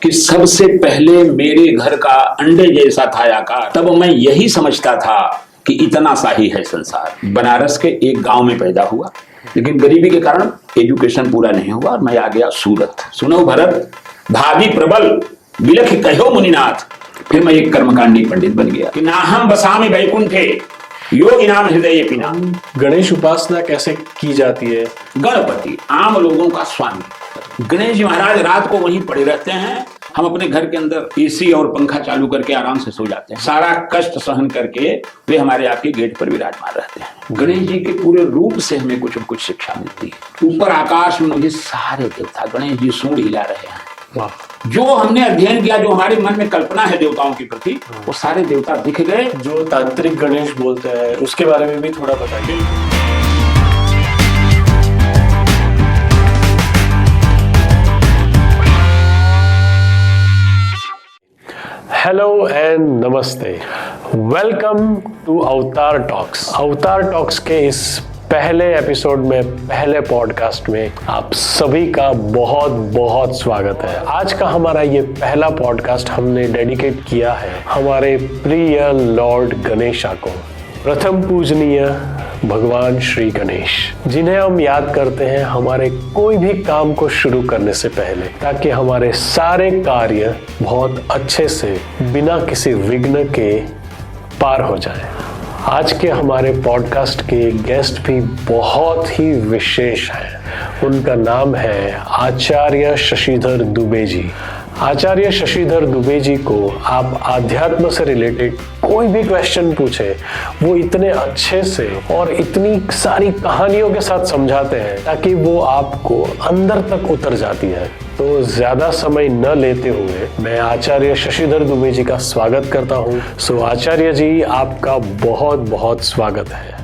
कि सबसे पहले मेरे घर का अंडे जैसा था आकार, तब मैं यही समझता था कि इतना सा ही है संसार। बनारस के एक गांव में पैदा हुआ, लेकिन गरीबी के कारण एजुकेशन पूरा नहीं हुआ और मैं आ गया सूरत। सुनो भरत, भाभी प्रबल बिलख कहो मुनिनाथ। फिर मैं एक कर्मकांडी पंडित बन गया कि नाहम बसामि वैकुंठे योगी नाम हृदय पिना। गणेश उपासना कैसे की जाती है? गणपति आम लोगों का स्वामी। गणेश जी महाराज रात को वहीं पड़े रहते हैं, हम अपने घर के अंदर एसी और पंखा चालू करके आराम से सो जाते हैं। सारा कष्ट सहन करके वे हमारे आपके गेट पर विराजमान रहते हैं। गणेश जी के पूरे रूप से हमें कुछ न कुछ शिक्षा मिलती है। ऊपर आकाश में मुझे सारे देवता गणेश जी सूंड हिला रहे हैं। जो हमने अध्ययन किया, जो हमारे मन में कल्पना है देवताओं के प्रति, वो सारे देवता दिख गए। जो तांत्रिक गणेश बोलते हैं उसके बारे में भी थोड़ा बताइए। हेलो एंड नमस्ते, वेलकम टू अवतार टॉक्स। अवतार टॉक्स के इस पहले एपिसोड में, पहले पॉडकास्ट में आप सभी का बहुत बहुत स्वागत है। आज का हमारा ये पहला पॉडकास्ट हमने डेडिकेट किया है हमारे प्रिय लॉर्ड गणेशा को, प्रथम पूजनीय भगवान श्री गणेश, जिन्हें हम याद करते हैं हमारे कोई भी काम को शुरू करने से पहले, ताकि हमारे सारे कार्य बहुत अच्छे से बिना किसी विघ्न के पार हो जाए। आज के हमारे पॉडकास्ट के गेस्ट भी बहुत ही विशेष हैं। उनका नाम है आचार्य शशिधर दुबे जी। आचार्य शशिधर दुबे जी को आप आध्यात्म से रिलेटेड कोई भी क्वेश्चन पूछे, वो इतने अच्छे से और इतनी सारी कहानियों के साथ समझाते हैं ताकि वो आपको अंदर तक उतर जाती है। तो ज्यादा समय न लेते हुए मैं आचार्य शशिधर दुबे जी का स्वागत करता हूँ। सो आचार्य जी, आपका बहुत बहुत स्वागत है।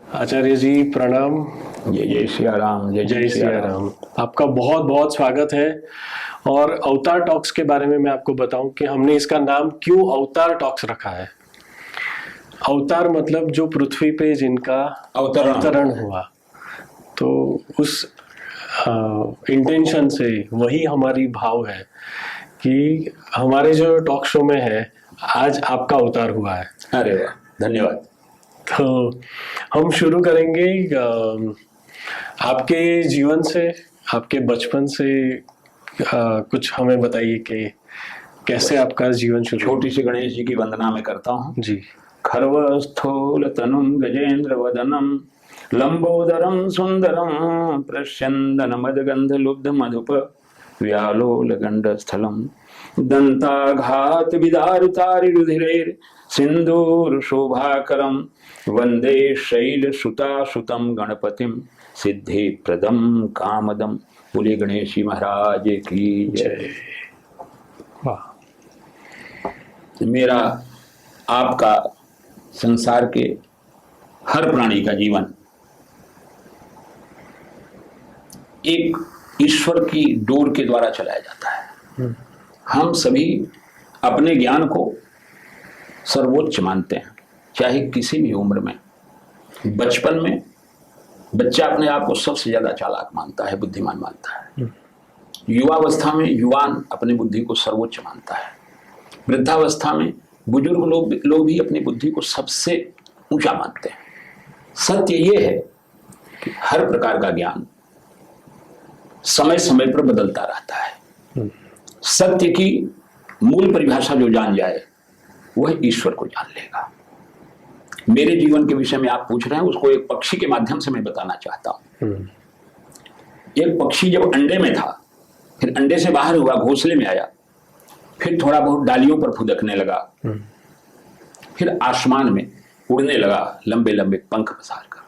आचार्य जी प्रणाम। जय सिया राम। जय सिया राम। आपका बहुत बहुत स्वागत है। और अवतार टॉक्स के बारे में मैं आपको बताऊं कि हमने इसका नाम क्यों अवतार टॉक्स रखा है। अवतार मतलब जो पृथ्वी पे जिनका अवतरण हुआ, तो उस इंटेंशन से वही हमारी भाव है कि हमारे जो टॉक शो में है आज आपका अवतार हुआ है। अरे वाह, धन्यवाद। तो हम शुरू करेंगे आपके जीवन से, आपके बचपन से। कुछ हमें बताइए कि कैसे आपका जीवन शुरू। छोटी सी गणेश जी की वंदना मैं करता हूँ जी। खर्वस्थूल तनुम गजेंद्र वदनम लंबोदरम सुंदरम प्रस्यंदन मदगंध लुब्ध मधुप व्यालोल गंड स्थलम दंताघात विदारितारि रुधिरेर सिंदूर शोभाकरम वंदे शैल सुता सुतम गणपतिम सिद्धि प्रदम कामदम। बोले गणेश महाराज की जय। मेरा आपका संसार के हर प्राणी का जीवन एक ईश्वर की डोर के द्वारा चलाया जाता है। हम सभी अपने ज्ञान को सर्वोच्च मानते हैं, चाहे किसी भी उम्र में। बचपन में बच्चा अपने आप को सबसे ज्यादा चालाक मानता है, बुद्धिमान मानता है। युवावस्था में युवान अपनी बुद्धि को सर्वोच्च मानता है। वृद्धावस्था में बुजुर्ग लोग भी अपनी बुद्धि को सबसे ऊंचा मानते हैं। सत्य ये है कि हर प्रकार का ज्ञान समय समय पर बदलता रहता है। सत्य की मूल परिभाषा जो जान जाए वह ईश्वर को जान लेगा। मेरे जीवन के विषय में आप पूछ रहे हैं, उसको एक पक्षी के माध्यम से मैं बताना चाहता हूं। एक पक्षी जब अंडे में था, फिर अंडे से बाहर हुआ, घोंसले में आया, फिर थोड़ा बहुत डालियों पर फुदकने लगा, फिर आसमान में उड़ने लगा लंबे लंबे पंख पसार कर।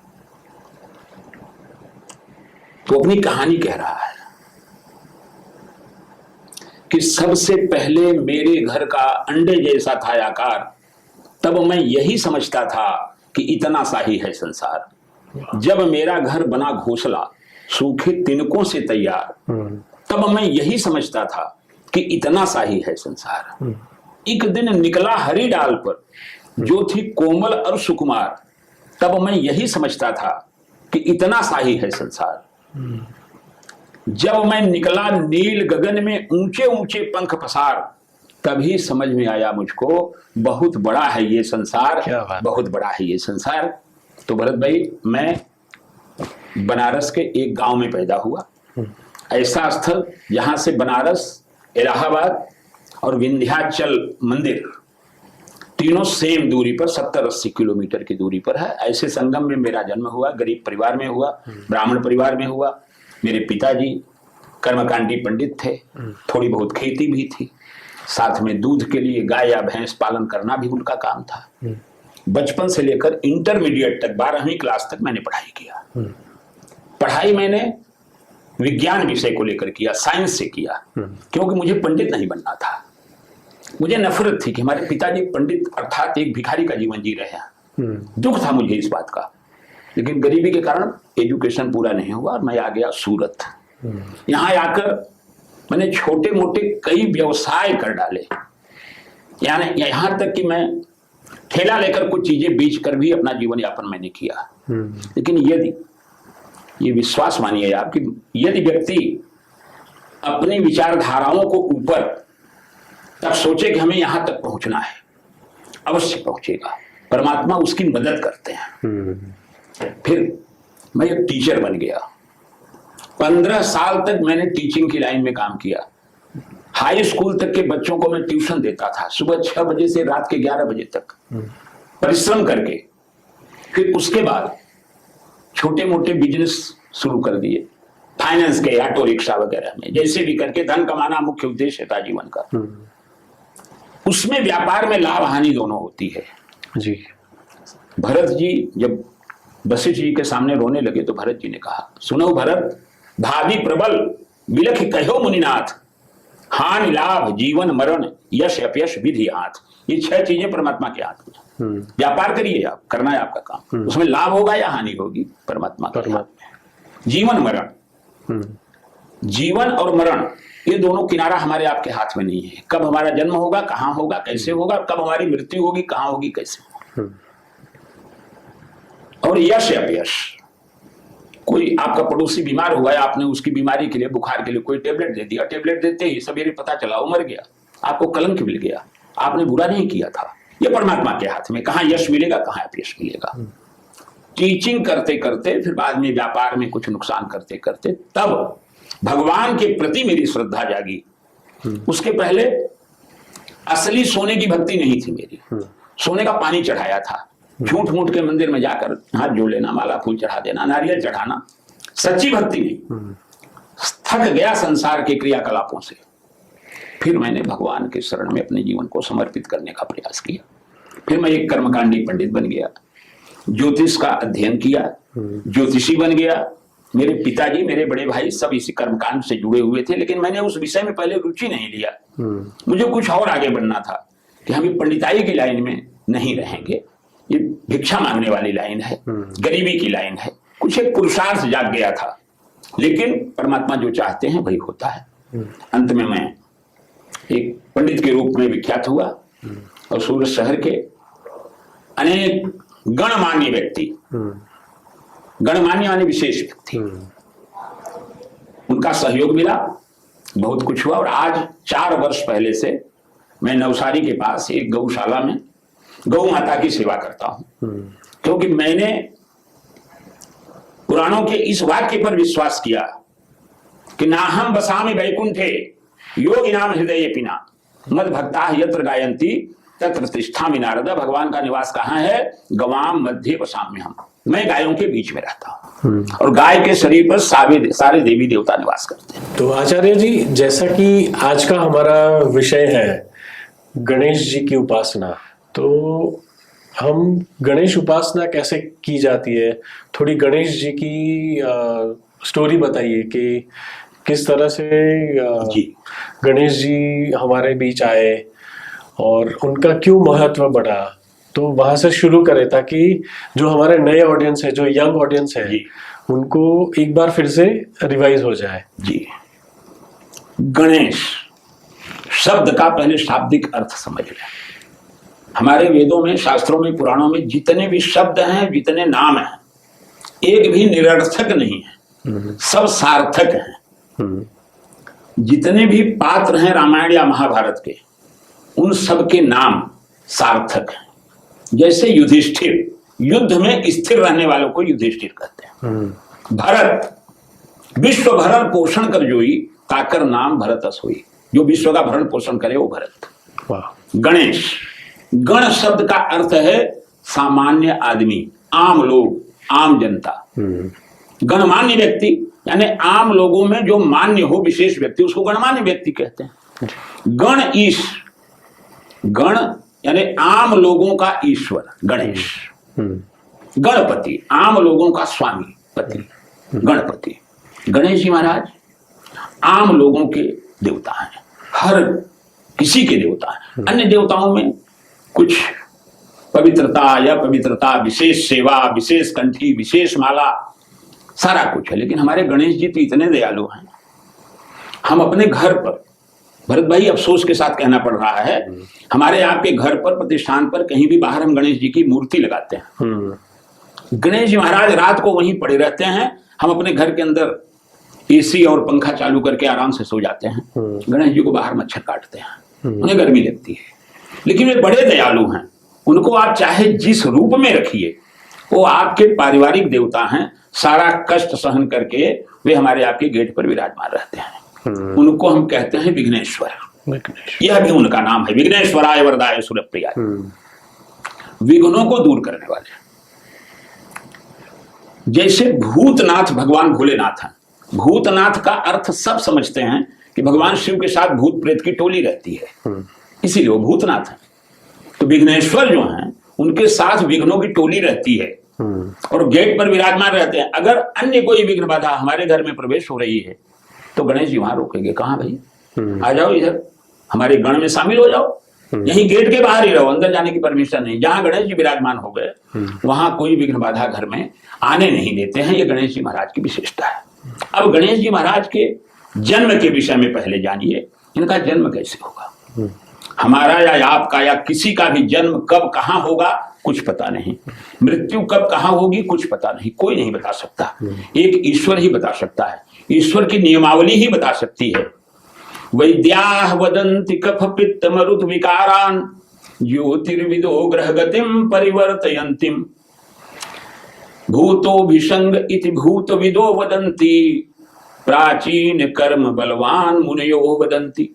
तो अपनी कहानी कह रहा है कि सबसे पहले मेरे घर का अंडे जैसा था आकार, तब मैं यही समझता था कि इतना सा ही है संसार। जब मेरा घर बना घोंसला सूखे तिनकों से तैयार, तब मैं यही समझता था कि इतना सा ही है संसार। एक दिन निकला हरी डाल पर, जो थी कोमल और सुकुमार, तब मैं यही समझता था कि इतना सा ही है संसार। जब मैं निकला नील गगन में ऊंचे ऊंचे पंख पसार, तभी समझ में आया मुझको बहुत बड़ा है ये संसार, बहुत बड़ा है ये संसार। तो भरत भाई, मैं बनारस के एक गांव में पैदा हुआ, ऐसा स्थल जहां से बनारस, इलाहाबाद और विंध्याचल मंदिर तीनों सेम दूरी पर 70-80 किलोमीटर की दूरी पर है। ऐसे संगम में मेरा जन्म हुआ। गरीब परिवार में हुआ, ब्राह्मण परिवार में हुआ। मेरे पिताजी कर्मकांडी पंडित थे, थोड़ी बहुत खेती भी थी, साथ में दूध के लिए गाय या भैंस पालन करना भी उनका काम था। बचपन से लेकर इंटरमीडिएट तक 12वीं क्लास तक मैंने पढ़ाई किया। पढ़ाई मैंने विज्ञान विषय को लेकर किया, साइंस से किया, क्योंकि मुझे पंडित नहीं बनना था। मुझे नफरत थी कि हमारे पिताजी पंडित अर्थात एक भिखारी का जीवन जी रहे हैं। दुख था मुझे इस बात का, लेकिन गरीबी के कारण एजुकेशन पूरा नहीं हुआ और मैं आ गया सूरत। यहाँ आकर मैंने छोटे मोटे कई व्यवसाय कर डाले, यानी यहाँ तक कि मैं ठेला लेकर कुछ चीजें बेच कर भी अपना जीवन यापन मैंने किया। लेकिन यदि ये विश्वास मानिए आप कि यदि व्यक्ति अपनी विचारधाराओं को ऊपर तब सोचे कि हमें यहां तक पहुंचना है, अवश्य पहुंचेगा। परमात्मा उसकी मदद करते हैं। फिर मैं एक टीचर बन गया। 15 साल तक मैंने टीचिंग की लाइन में काम किया। हाई स्कूल तक के बच्चों को मैं ट्यूशन देता था, सुबह 6 बजे से रात के 11 बजे तक परिश्रम करके। फिर उसके बाद छोटे मोटे बिजनेस शुरू कर दिए, फाइनेंस के, ऑटो रिक्शा वगैरह में, जैसे भी करके धन कमाना मुख्य उद्देश्य था जीवन का। उसमें व्यापार में लाभ हानि दोनों होती है जी। भरत जी जब वशिष्ठ जी के सामने रोने लगे तो भरत जी ने कहा, सुनो भरत, भावी प्रबल बिलख कहो मुनिनाथ, हानि लाभ जीवन मरण यश अपयश विधि हाथ। ये 6 चीजें परमात्मा के हाथ में। व्यापार करिए आप, करना है आपका काम, उसमें लाभ होगा या हानि होगी परमात्मा के हाथ में। जीवन मरण, जीवन और मरण ये दोनों किनारा हमारे आपके हाथ में नहीं है। कब हमारा जन्म होगा, कहां होगा, कैसे होगा, कब हमारी मृत्यु होगी, कहां होगी, कैसे होगी। और यश अपयश, कोई आपका पड़ोसी बीमार हुआ है, आपने उसकी बीमारी के लिए, बुखार के लिए कोई टेबलेट दे दिया, टेबलेट देते ही सवेरे पता चला वो मर गया, आपको कलंक मिल गया, आपने बुरा नहीं किया था। ये परमात्मा के हाथ में, कहां यश मिलेगा, कहां अपयश मिलेगा। टीचिंग करते करते, फिर बाद में व्यापार में कुछ नुकसान करते करते, तब भगवान के प्रति मेरी श्रद्धा जागी। उसके पहले असली सोने की भक्ति नहीं थी मेरी, सोने का पानी चढ़ाया था। झूठ मूठ के मंदिर में जाकर हाथ जोड़ लेना, माला फूल चढ़ा देना, नारियल चढ़ाना, सच्ची भक्ति नहीं। थक गया संसार के क्रियाकलापों से। फिर मैंने भगवान के शरण में अपने जीवन को समर्पित करने का प्रयास किया। फिर मैं एक कर्मकांडी पंडित बन गया, ज्योतिष का अध्ययन किया, ज्योतिषी बन गया। मेरे पिताजी, मेरे बड़े भाई सब इसी कर्मकांड से जुड़े हुए थे, लेकिन मैंने उस विषय में पहले रुचि नहीं लिया। मुझे कुछ और आगे बढ़ना था कि हम पंडिताई की लाइन में नहीं रहेंगे, ये भिक्षा मांगने वाली लाइन है, गरीबी की लाइन है। कुछ एक पुरुषार्थ जाग गया था, लेकिन परमात्मा जो चाहते हैं वही होता है। अंत में मैं एक पंडित के रूप में विख्यात हुआ और सूरत शहर के अनेक गणमान्य व्यक्ति, गणमान्य यानी विशेष व्यक्ति, उनका सहयोग मिला, बहुत कुछ हुआ। और आज 4 वर्ष पहले से मैं नवसारी के पास एक गौशाला में गौ माता की सेवा करता हूं, क्योंकि मैंने पुराणों के इस वाक्य पर विश्वास किया कि नाहम बसामि वैकुंठे योगी नाम हृदय पिना मद भक्ता यत्र गायंती तत्र तिष्ठामि नारद। भगवान का निवास कहाँ है? गवाम मध्य बसाम्य हम, मैं गायों के बीच में रहता हूँ और गाय के शरीर पर सारे देवी देवता निवास करते हैं। तो आचार्य जी, जैसा कि आज का हमारा विषय है गणेश जी की उपासना, तो हम गणेश उपासना कैसे की जाती है, थोड़ी गणेश जी की स्टोरी बताइए कि किस तरह से गणेश जी हमारे बीच आए और उनका क्यों महत्व बढ़ा। तो वहां से शुरू करें ताकि जो हमारे नए ऑडियंस है, जो यंग ऑडियंस है, उनको एक बार फिर से रिवाइज हो जाए। जी, गणेश शब्द का पहले शाब्दिक अर्थ समझ लें। हमारे वेदों में, शास्त्रों में, पुराणों में जितने भी शब्द हैं, जितने नाम हैं, एक भी निरर्थक नहीं है, सब सार्थक हैं। जितने भी पात्र हैं रामायण या महाभारत के, उन सब के नाम सार्थक हैं। जैसे युधिष्ठिर, युद्ध में स्थिर रहने वालों को युधिष्ठिर कहते हैं। भरत, विश्व भरण पोषण कर जोई, ताकर नाम भरत असोई। जो विश्व का भरण पोषण करे वो भरत। गणेश, गण शब्द का अर्थ है सामान्य आदमी, आम लोग, आम जनता। गणमान्य व्यक्ति यानी आम लोगों में जो मान्य हो विशेष व्यक्ति, उसको गणमान्य व्यक्ति कहते हैं। गण ईश, गण यानी आम लोगों का ईश्वर गणेश। गणपति, आम लोगों का स्वामी पति गणपति। गणेश जी महाराज आम लोगों के देवता हैं, हर किसी के देवता हैं। अन्य देवताओं में कुछ पवित्रता या पवित्रता, विशेष सेवा, विशेष कंठी, विशेष माला, सारा कुछ है। लेकिन हमारे गणेश जी तो इतने दयालु हैं। हम अपने घर पर, भरत भाई अफसोस के साथ कहना पड़ रहा है, हमारे आपके घर पर, प्रतिष्ठान पर, कहीं भी बाहर हम गणेश जी की मूर्ति लगाते हैं। गणेश जी महाराज रात को वहीं पड़े रहते हैं। हम अपने घर के अंदर एसी और पंखा चालू करके आराम से सो जाते हैं। गणेश जी को बाहर मच्छर काटते हैं, उन्हें गर्मी लगती है, लेकिन वे बड़े दयालु हैं। उनको आप चाहे जिस रूप में रखिए, वो आपके पारिवारिक देवता हैं। सारा कष्ट सहन करके वे हमारे आपके गेट पर विराजमान रहते हैं। उनको हम कहते हैं विघ्नेश्वर। यह भी उनका नाम है, विघ्नेश्वराय वरदाय सुरप्रियाय, विघ्नों को दूर करने वाले। जैसे भूतनाथ भगवान भोलेनाथ हैं। भूतनाथ का अर्थ सब समझते हैं कि भगवान शिव के साथ भूत प्रेत की टोली रहती है, इसीलिए वो भूतनाथ है। तो विघ्नेश्वर जो हैं, उनके साथ विघ्नों की टोली रहती है और गेट पर विराजमान रहते हैं। अगर अन्य कोई विघ्न बाधा हमारे घर में प्रवेश हो रही है तो गणेश जी वहां रोकेंगे, कहाँ भाई, आ जाओ इधर, हमारे गण में शामिल हो जाओ, यहीं गेट के बाहर ही रहो, अंदर जाने की परमिशन नहीं। जहां गणेश जी विराजमान हो गए वहां कोई विघ्न बाधा घर में आने नहीं देते हैं। ये गणेश जी महाराज की विशेषता है। अब गणेश जी महाराज के जन्म के विषय में पहले जानिए, इनका जन्म कैसे होगा। हमारा या आपका या किसी का भी जन्म कब कहां होगा कुछ पता नहीं, मृत्यु कब कहां होगी कुछ पता नहीं, कोई नहीं बता सकता। एक ईश्वर ही बता सकता है, ईश्वर की नियमावली ही बता सकती है। वैद्याः वदन्ति कफ पित्त मरुत विकारान् ज्योतिर्विदो ग्रह गतिम परिवर्तयन्तिम भूतोभिषंग इति भूतविदो वदन्ति प्राचीन कर्म बलवान मुनयो वदन्ति।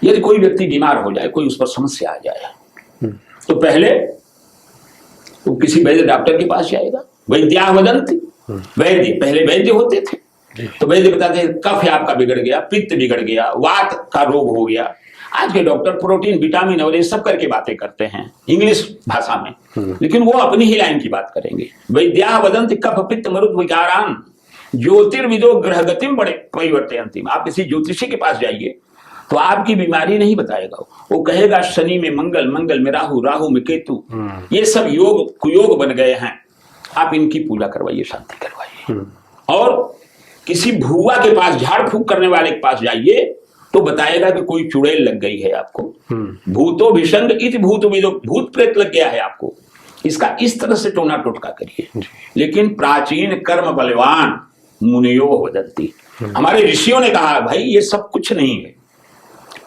यदि कोई व्यक्ति बीमार हो जाए, कोई उस पर समस्या आ जाए, तो पहले वो किसी वैद्य डॉक्टर के पास जाएगा। वैद्याः वदन्ति, वैद्य, पहले वैद्य होते थे तो वैद्य बताते हैं कफ आपका बिगड़ गया, पित्त बिगड़ गया, वात का रोग हो गया। आज के डॉक्टर प्रोटीन, विटामिन और ये सब करके बातें करते हैं इंग्लिश भाषा में, लेकिन वो अपनी ही लाइन की बात करेंगे। वैद्याः वदन्ति कफ पित्त मरुत विकारान् ज्योतिर्विदो ग्रह गतिम बड़े परिवर्तयन्ति। आप किसी ज्योतिषी के पास जाइए तो आपकी बीमारी नहीं बताएगा, वो कहेगा शनि में मंगल, मंगल में राहु, राहु में केतु, ये सब योग कुयोग बन गए हैं, आप इनकी पूजा करवाइए, शांति करवाइए। और किसी भुआ के पास, झाड़ फूक करने वाले के पास जाइए तो बताएगा कि कोई चुड़ैल लग गई है आपको, भूतो भिषंग इति भूतविदो, भूत प्रेत लग गया है आपको। इसका इस तरह से टोना टोटका करिए। लेकिन प्राचीन कर्म बलवान मुनियो वदन्ति, हमारे ऋषियों ने कहा भाई ये सब कुछ नहीं है,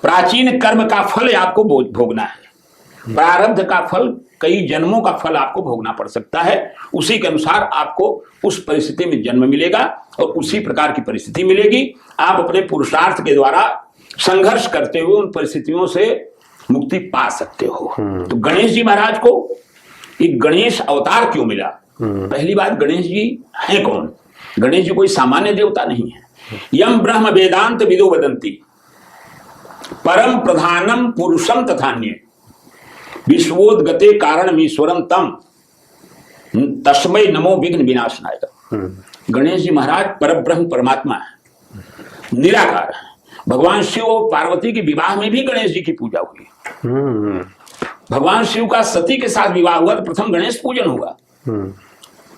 प्राचीन कर्म का फल आपको भोगना है। प्रारब्ध का फल, कई जन्मों का फल आपको भोगना पड़ सकता है। उसी के अनुसार आपको उस परिस्थिति में जन्म मिलेगा और उसी प्रकार की परिस्थिति मिलेगी। आप अपने पुरुषार्थ के द्वारा संघर्ष करते हुए उन परिस्थितियों से मुक्ति पा सकते हो। तो गणेश जी महाराज को एक गणेश अवतार क्यों मिला? पहली बात, गणेश जी हैं कौन? गणेश जी कोई सामान्य देवता नहीं है। यम ब्रह्म वेदांत विदो वदन्ति परम प्रधानम पुरुषम तथान्य विश्वोदगते कारणम ईश्वरम तम तस्मै नमो विघ्न विनाशनाय। गणेश जी महाराज परब्रह्म परमात्मा है, निराकार है। भगवान शिव और पार्वती के विवाह में भी गणेश जी की पूजा हुई। भगवान शिव का सती के साथ विवाह हुआ तो प्रथम गणेश पूजन हुआ।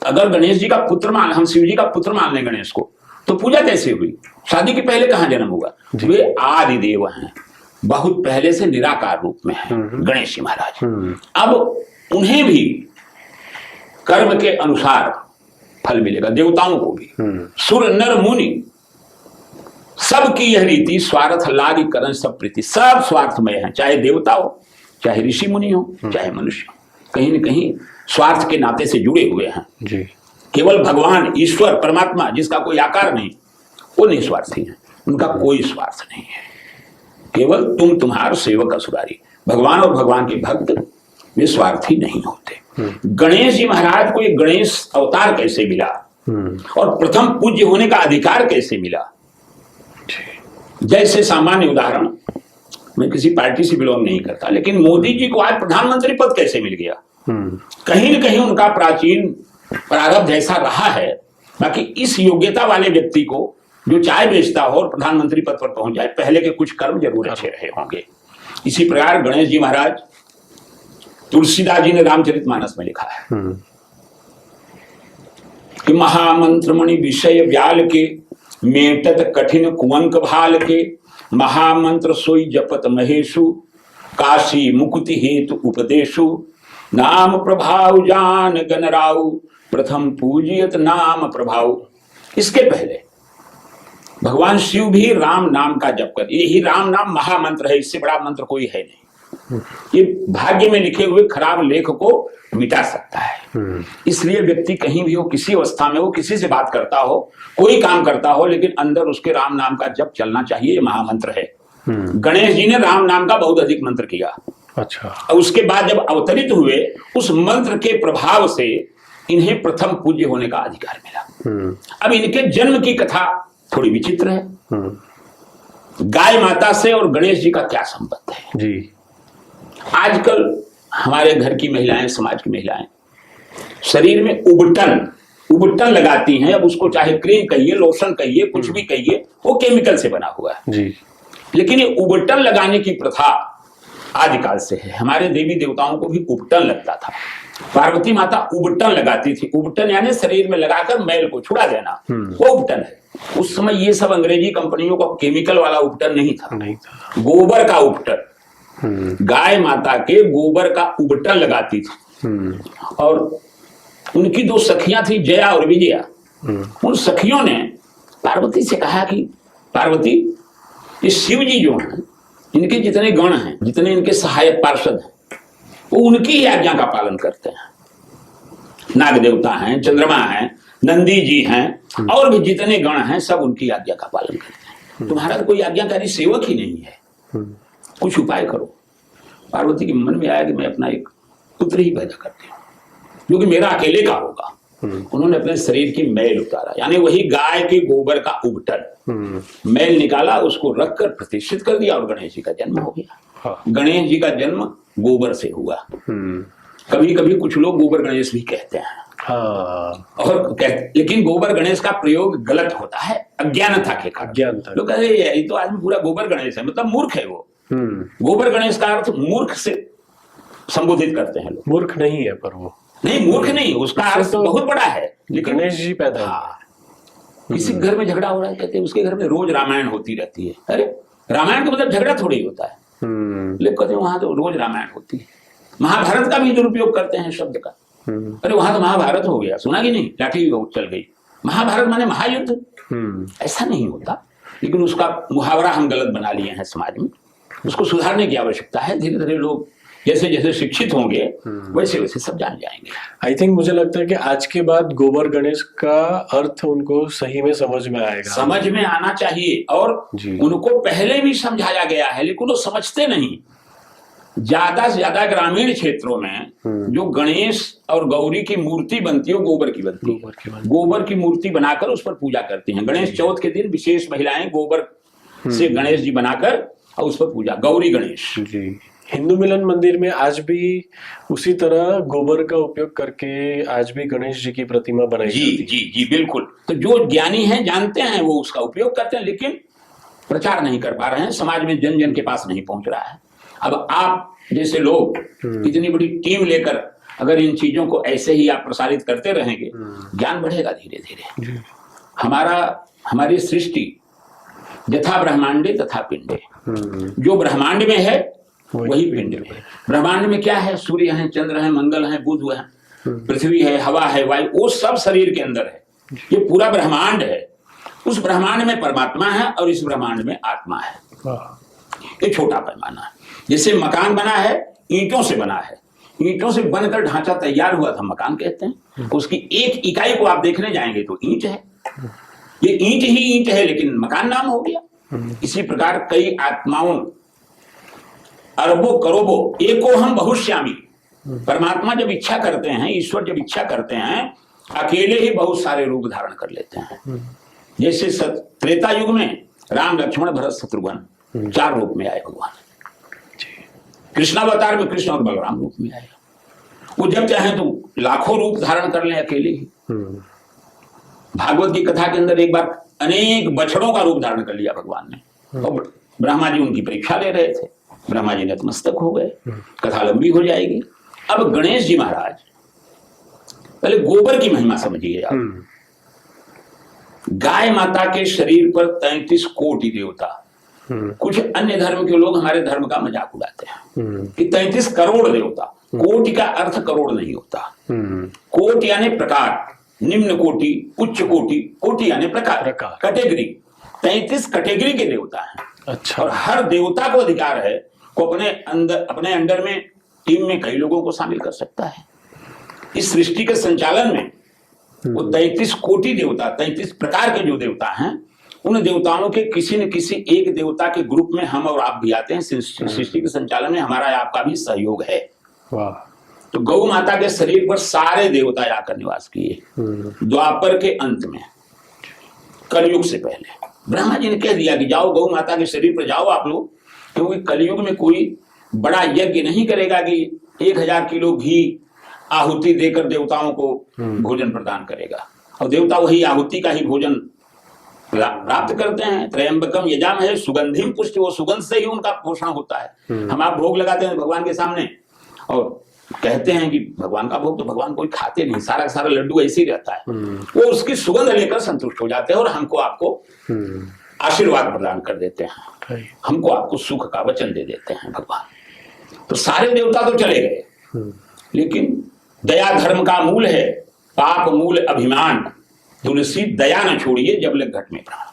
अगर गणेश जी का पुत्र मान, हम शिव जी का पुत्र मान लें गणेश को, तो पूजा कैसे हुई? शादी के पहले कहां जन्म हुआ? वे आदि देव हैं, बहुत पहले से निराकार रूप में है गणेश जी महाराज। अब उन्हें भी कर्म के अनुसार फल मिलेगा, देवताओं को भी, सुर नर मुनि सबकी यह रीति, स्वार्थ लागी करण सब प्रीति, सब स्वार्थमय है, चाहे देवता हो, चाहे ऋषि मुनि हो, चाहे मनुष्य हो, कहीं न कहीं स्वार्थ के नाते से जुड़े हुए हैं जी। केवल भगवान ईश्वर परमात्मा जिसका कोई आकार नहीं, वो निस्वार्थी है, उनका कोई स्वार्थ नहीं है। केवल तुम्हार सेवक असुरारी, भगवान और भगवान के भक्त वे स्वार्थी नहीं होते। गणेश जी महाराज को एक गणेश अवतार कैसे मिला और प्रथम पूज्य होने का अधिकार कैसे मिला? जैसे सामान्य उदाहरण, मैं किसी पार्टी से बिलोंग नहीं करता, लेकिन मोदी जी को आज प्रधानमंत्री पद कैसे मिल गया? कहीं न कहीं उनका प्राचीन प्रारब्ध ऐसा रहा है। बाकी इस योग्यता वाले व्यक्ति को जो चाय बेचता हो और प्रधानमंत्री पद पर पहुंच जाए, पहले के कुछ कर्म जरूर अच्छे रहे होंगे। इसी प्रकार गणेश जी महाराज, तुलसीदास जी ने रामचरितमानस में लिखा है कि महामंत्र मणि विषय व्याल के, मेटत कठिन कुंवंक भाल के, महामंत्र सोई जपत महेशु, काशी मुक्ति हेतु उपदेशु, नाम प्रभाव जान गणराउ, प्रथम पूजियत नाम प्रभाव। इसके पहले भगवान शिव भी राम नाम का जप कर, यही राम नाम महामंत्र है, इससे बड़ा मंत्र कोई है नहीं। ये भाग्य में लिखे हुए खराब लेख को मिटा सकता है। इसलिए व्यक्ति कहीं भी हो, किसी अवस्था में हो, किसी से बात करता हो, कोई काम करता हो, लेकिन अंदर उसके राम नाम का जप चलना चाहिए, ये महामंत्र है। गणेश जी ने राम नाम का बहुत अधिक मंत्र किया। अच्छा। और उसके बाद जब अवतरित हुए, उस मंत्र के प्रभाव से इन्हें प्रथम पूज्य होने का अधिकार मिला। अब इनके जन्म की कथा थोड़ी विचित्र है। गाय माता से और गणेश जी का क्या संबंध है जी? आजकल हमारे घर की महिलाएं, समाज की महिलाएं शरीर में उबटन लगाती हैं। अब उसको चाहे क्रीम कहिए, लोशन कहिए, कुछ भी कहिए, वो केमिकल से बना हुआ है जी। लेकिन ये उबटन लगाने की प्रथा आदिकाल से है। हमारे देवी देवताओं को भी उबटन लगता था। पार्वती माता उबटन लगाती थी। उबटन यानी शरीर में लगाकर मैल को छुड़ा देना, वो उबटन है। उस समय ये सब अंग्रेजी कंपनियों का केमिकल वाला उबटन नहीं था, गोबर का उबटन। गाय माता के गोबर का उबटन लगाती थी। और उनकी दो सखियां थी, जया और विजया। उन सखियों ने पार्वती से कहा कि पार्वती, ये शिव जी जो हैं, इनके जितने गण हैं, जितने इनके सहायक पार्षद हैं, वो उनकी ही आज्ञा का पालन करते हैं। नाग देवता हैं, चंद्रमा हैं, नंदी जी हैं, और भी जितने गण हैं, सब उनकी आज्ञा का पालन करते हैं। तुम्हारा तो कोई आज्ञाकारी सेवक ही नहीं है, कुछ उपाय करो। पार्वती के मन में आया कि मैं अपना एक पुत्र ही पैदा करती हूँ, जो कि मेरा अकेले का होगा। उन्होंने अपने शरीर की मैल उतारा, यानी वही गाय के गोबर का उबटन मैल निकाला, उसको रखकर प्रतिष्ठित कर दिया, और गणेश जी का जन्म हो गया। गणेश जी का जन्म गोबर से हुआ। कभी कभी कुछ लोग गोबर गणेश भी कहते हैं। और लेकिन गोबर गणेश का प्रयोग गलत होता है, अज्ञानता के कारण। लोग कहते हैं ये तो आदमी पूरा गोबर गणेश है, मतलब मूर्ख है वो। गोबर गणेश का अर्थ मूर्ख से संबोधित करते हैं लोग। मूर्ख नहीं है, पर वो नहीं, मूर्ख नहीं, उसका अर्थ तो बहुत बड़ा है। लेकिन गणेश जी पैदा किसी घर में झगड़ा हो रहा है, कहते हैं उसके घर में रोज रामायण होती रहती है। अरे रामायण का मतलब झगड़ा थोड़ी होता है। लोग कहते हैं वहां तो रोज रामायण होती है। महाभारत का भी दुरुपयोग करते हैं शब्द का। अरे वहां तो महाभारत हो गया, सुना कि नहीं, लाठी चल गई। महाभारत माने महायुद्ध, ऐसा नहीं होता। लेकिन उसका मुहावरा हम गलत बना लिए हैं समाज में, उसको सुधारने की आवश्यकता है। धीरे धीरे लोग जैसे जैसे शिक्षित होंगे वैसे वैसे सब जान जाएंगे। आई थिंक मुझे लगता है कि आज के बाद गोबर गणेश का अर्थ उनको सही में समझ में आएगा, समझ में आना चाहिए। और उनको पहले भी समझाया गया है, लेकिन वो समझते नहीं। ज्यादा से ज्यादा ग्रामीण क्षेत्रों में जो गणेश और गौरी की मूर्ति बनती है, गोबर की बनती है। गोबर की मूर्ति बनाकर उस पर पूजा करती हैं। गणेश चौथ के दिन विशेष महिलाएं गोबर से गणेश जी बनाकर और उस पर पूजा, गौरी गणेश जी। हिंदू मिलन मंदिर में आज भी उसी तरह गोबर का उपयोग करके आज भी गणेश जी की प्रतिमा बनाई जी जी जी बिल्कुल। तो जो ज्ञानी हैं, जानते हैं, वो उसका उपयोग करते हैं, लेकिन प्रचार नहीं कर पा रहे हैं, समाज में जन जन के पास नहीं पहुंच रहा है। अब आप जैसे लोग इतनी बड़ी टीम लेकर अगर इन चीजों को ऐसे ही आप प्रसारित करते रहेंगे, ज्ञान बढ़ेगा धीरे धीरे। हमारी सृष्टि यथा ब्रह्मांडे तथा पिंडे। जो ब्रह्मांड में है वही पिंड में है। ब्रह्मांड में क्या है? सूर्य है, चंद्र है, मंगल है, बुध है, पृथ्वी है, हवा है, वायु, वो सब शरीर के अंदर है। ये पूरा ब्रह्मांड है। उस ब्रह्मांड में परमात्मा है और इस ब्रह्मांड में आत्मा है। ये छोटा पैमाना है। जैसे मकान बना है, ईंटों से बना है, ईंटों से बनकर ढांचा तैयार हुआ था, मकान कहते हैं। उसकी एक इकाई को आप देखने जाएंगे तो ईंट है। ये ईंट ही ईंट है, लेकिन मकान नाम हो गया। इसी प्रकार कई आत्माओं, अरबों करोड़ों, एको हम बहुश्यामी। परमात्मा जब इच्छा करते हैं, ईश्वर जब इच्छा करते हैं, अकेले ही बहुत सारे रूप धारण कर लेते हैं। जैसे त्रेता युग में राम, लक्ष्मण, भरत, शत्रुघ्न 4 रूप में आए भगवान। कृष्णावतार में कृष्ण और बलराम रूप में आए। वो जब चाहे तो लाखों रूप धारण कर लें अकेले ही। भागवत की कथा के अंदर एक बार अनेक बछड़ों का रूप धारण कर लिया भगवान ने, और ब्रह्मा जी उनकी परीक्षा ले रहे थे। ब्रह्मा जी नतमस्तक हो गए। कथा लंबी हो जाएगी। अब गणेश जी महाराज, पहले गोबर की महिमा समझिए आप। गाय माता के शरीर पर 33 कोटि देवता। कुछ अन्य धर्म के लोग हमारे धर्म का मजाक उड़ाते हैं कि 33 करोड़ देवता। कोटि का अर्थ करोड़ नहीं होता। कोट यानी प्रकार, निम्न कोटि, उच्च कोटि, कोटि यानी प्रकार, कैटेगरी। 33 कैटेगरी के देवता हैं। अच्छा। और हर देवता को अधिकार है को अपने अंडर में, टीम में कई लोगों को शामिल कर सकता है। इस सृष्टि के संचालन में वो 33 कोटि देवता, 33 प्रकार के जो देवता हैं, उन देवताओं के किसी न किसी एक देवता के ग्रुप में हम और आप भी आते हैं। सृष्टि के संचालन में हमारा आपका भी सहयोग है। वाह। तो गौ माता के शरीर पर सारे देवता आकर निवास किए। द्वापर के अंत में, कलयुग से पहले ब्रह्मा जी ने कह दिया कि जाओ गौ माता के शरीर पर जाओ आप लोग, क्योंकि कलयुग में कोई बड़ा यज्ञ नहीं करेगा कि 1000 किलो घी आहुति देकर देवताओं को भोजन प्रदान करेगा। और देवता वही आहुति का ही भोजन प्राप्त करते हैं। त्रयंबकम यजामहे सुगंधिम पुष्टि, वो सुगंध से ही उनका पोषण होता है। हम आप भोग लगाते हैं भगवान के सामने और कहते हैं कि भगवान का भोग, तो भगवान कोई खाते नहीं, सारा का सारा लड्डू ऐसे ही रहता है। वो उसकी सुगंध लेकर संतुष्ट हो जाते हैं और हमको आपको आशीर्वाद प्रदान कर देते हैं। हमको आपको सुख का वचन दे देते हैं भगवान। तो सारे देवता तो चले गए, लेकिन दया धर्म का मूल है, पाप मूल अभिमान। तुलसी दया न छोड़िए जब लग घट में प्राण।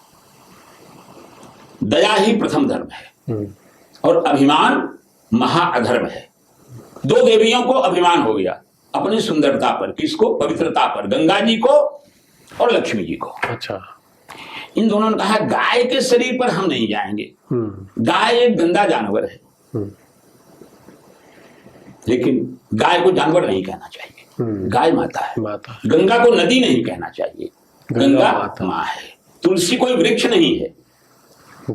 दया ही प्रथम धर्म है और अभिमान महाअधर्म है। 2 देवियों को अभिमान हो गया अपनी सुंदरता पर। किसको? पवित्रता पर, गंगा जी को और लक्ष्मी जी को। अच्छा। इन दोनों ने कहा गाय के शरीर पर हम नहीं जाएंगे। गाय एक गंदा जानवर है, लेकिन गाय को जानवर नहीं कहना चाहिए। गाय माता है। गंगा को नदी नहीं कहना चाहिए, गंगा माँ है। तुलसी कोई वृक्ष नहीं है,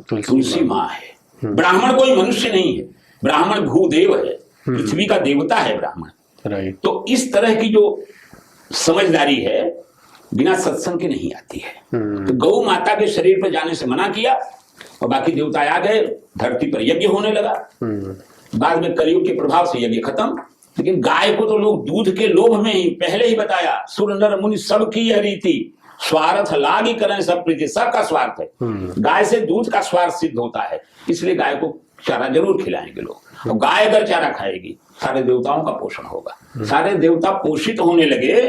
तुलसी माँ है। ब्राह्मण कोई मनुष्य नहीं है, ब्राह्मण भूदेव है, पृथ्वी का देवता है ब्राह्मण। राइट। तो इस तरह की जो समझदारी है बिना सत्संग के नहीं आती है। तो गौ माता के शरीर पर जाने से मना किया और बाकी देवता आ गए। धरती पर यज्ञ होने लगा। बाद में कलयुग के प्रभाव से यज्ञ खत्म। लेकिन गाय को तो लोग दूध के लोभ में ही पहले ही बताया, सुर नर मुनि सबकी यह रीति, स्वार्थ लागी करें सब प्रीति। सबका स्वार्थ है। गाय से दूध का स्वार्थ सिद्ध होता है, इसलिए गाय को चारा जरूर खिलाएंगे लोग। और गाय अगर चारा खाएगी सारे देवताओं का पोषण होगा। सारे देवता पोषित होने लगे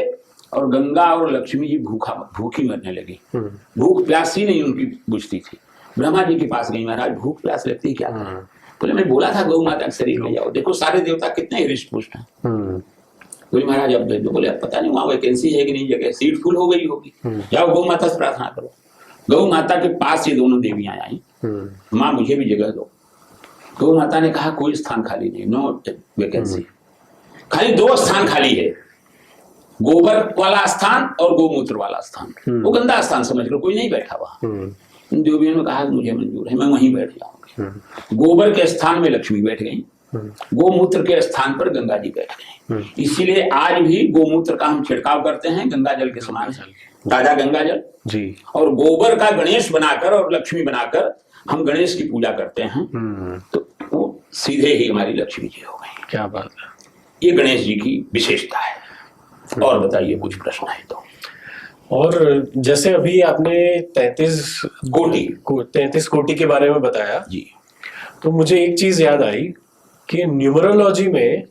और गंगा और लक्ष्मी जी भूखी मरने लगी। भूख प्यास ही नहीं उनकी बुझती थी। ब्रह्मा जी के पास गई, महाराज भूख प्यास लगती क्या? बोले मैं बोला था गौ माता के शरीर में जाओ, देखो सारे देवता कितने हृष्ट पुष्ट हैं। बोले महाराज अब भेज दो। बोले अब पता नहीं वहां वैकेंसी है कि नहीं, जगह सीट फुल हो गई होगी, जाओ गौ माता से प्रार्थना करो। गौ माता के पास ये दोनों देवियां आई, माँ मुझे भी जगह दो। गौ माता ने कहा कोई स्थान खाली नहीं, नो वैकेंसी, खाली 2 स्थान खाली है, गोबर वाला स्थान और गोमूत्र वाला स्थान। वो गंदा स्थान समझ कर कोई नहीं बैठा वहां। इन देवियों ने कहा मुझे मंजूर है, मैं वहीं बैठ जाऊंगी। गोबर के स्थान में लक्ष्मी बैठ गई, गोमूत्र के स्थान पर गंगा जी बैठ गई। इसीलिए आज भी गोमूत्र का हम छिड़काव करते हैं गंगा जल के समान, ताजा गंगा जल जी। और गोबर का गणेश बनाकर और लक्ष्मी बनाकर हम गणेश की पूजा करते हैं, तो वो सीधे ही हमारी लक्ष्मी जी हो गई। क्या बात है। ये गणेश जी की विशेषता है। और बताइए कुछ प्रश्न है तो। और जैसे अभी आपने 33 कोटि के बारे में बताया जी, तो मुझे एक चीज याद आई कि न्यूमरोलॉजी में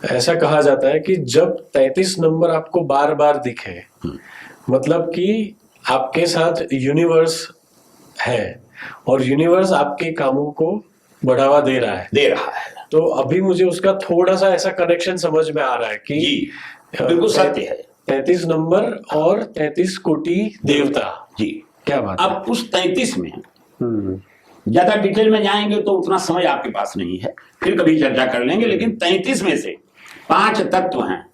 ऐसा कहा जाता है कि जब 33 नंबर आपको बार बार दिखे, मतलब कि आपके साथ यूनिवर्स है और यूनिवर्स आपके कामों को बढ़ावा दे रहा है। तो अभी मुझे उसका थोड़ा सा ऐसा कनेक्शन समझ में आ रहा है कि जी, बिल्कुल सत्य है। 33 नंबर और 33 कोटि देवता। जी, क्या बात है। अब उस 33 में ज्यादा डिटेल में जाएंगे तो उतना समय आपके पास नहीं है, फिर कभी चर्चा कर लेंगे। लेकिन 33 में से 5 तत्व हैं,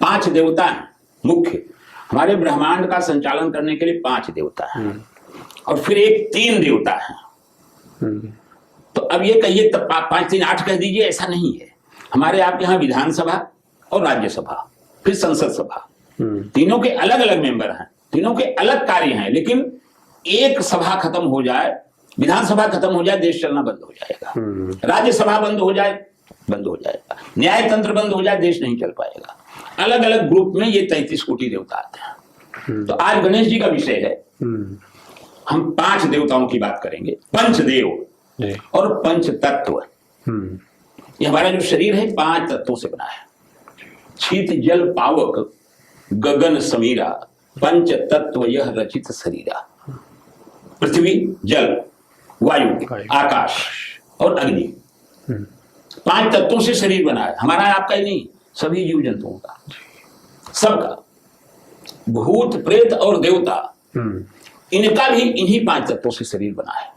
5 देवता हैं मुख्य। हमारे ब्रह्मांड का संचालन करने के लिए 5 देवता हैं और फिर एक 3 देवता हैं। तो अब ये कहिए 5 3 8 कह दीजिए, ऐसा नहीं है। हमारे आपके यहाँ विधानसभा और राज्यसभा, फिर संसद सभा, तीनों के अलग अलग मेंबर हैं, तीनों के अलग कार्य हैं। लेकिन एक सभा खत्म हो जाए, विधानसभा खत्म हो जाए, देश चलना बंद हो जाएगा। राज्यसभा बंद हो जाएगा, न्याय तंत्र बंद हो जाए, देश नहीं चल पाएगा। अलग अलग ग्रुप में ये 33 कोटि देवता आते हैं। तो आज गणेश जी का विषय है, हम 5 देवताओं की बात करेंगे, पंचदेव और पंच तत्व। ये हमारा जो शरीर है 5 तत्वों से बना है। शीत जल पावक गगन समीरा, पंच तत्व यह रचित शरीरा। पृथ्वी, जल, वायु, आकाश और अग्नि, 5 तत्वों से शरीर बना है। हमारा आपका ही नहीं, सभी जीव जंतुओं का, सबका। भूत प्रेत और देवता, इनका भी इन्हीं 5 तत्वों से शरीर बना है।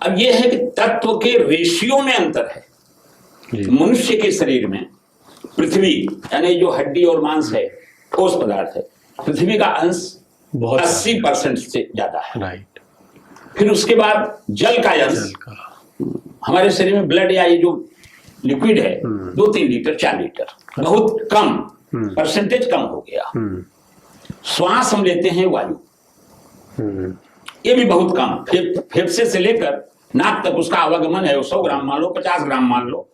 अब यह है कि तत्व के रेशियो में अंतर है। मनुष्य के शरीर में पृथ्वी यानी जो हड्डी और मांस है, ठोस पदार्थ है, पृथ्वी का अंश 80% से ज्यादा है। राइट। फिर उसके बाद जल का अंश, हमारे शरीर में ब्लड या ये जो लिक्विड है 2-3 लीटर 4 लीटर, बहुत कम परसेंटेज, कम हो गया। श्वास हम लेते हैं वायु, ये भी बहुत कम, फेफड़े से लेकर नाक तक उसका आवागमन है 100 ग्राम मान लो, 50 ग्राम मान लो।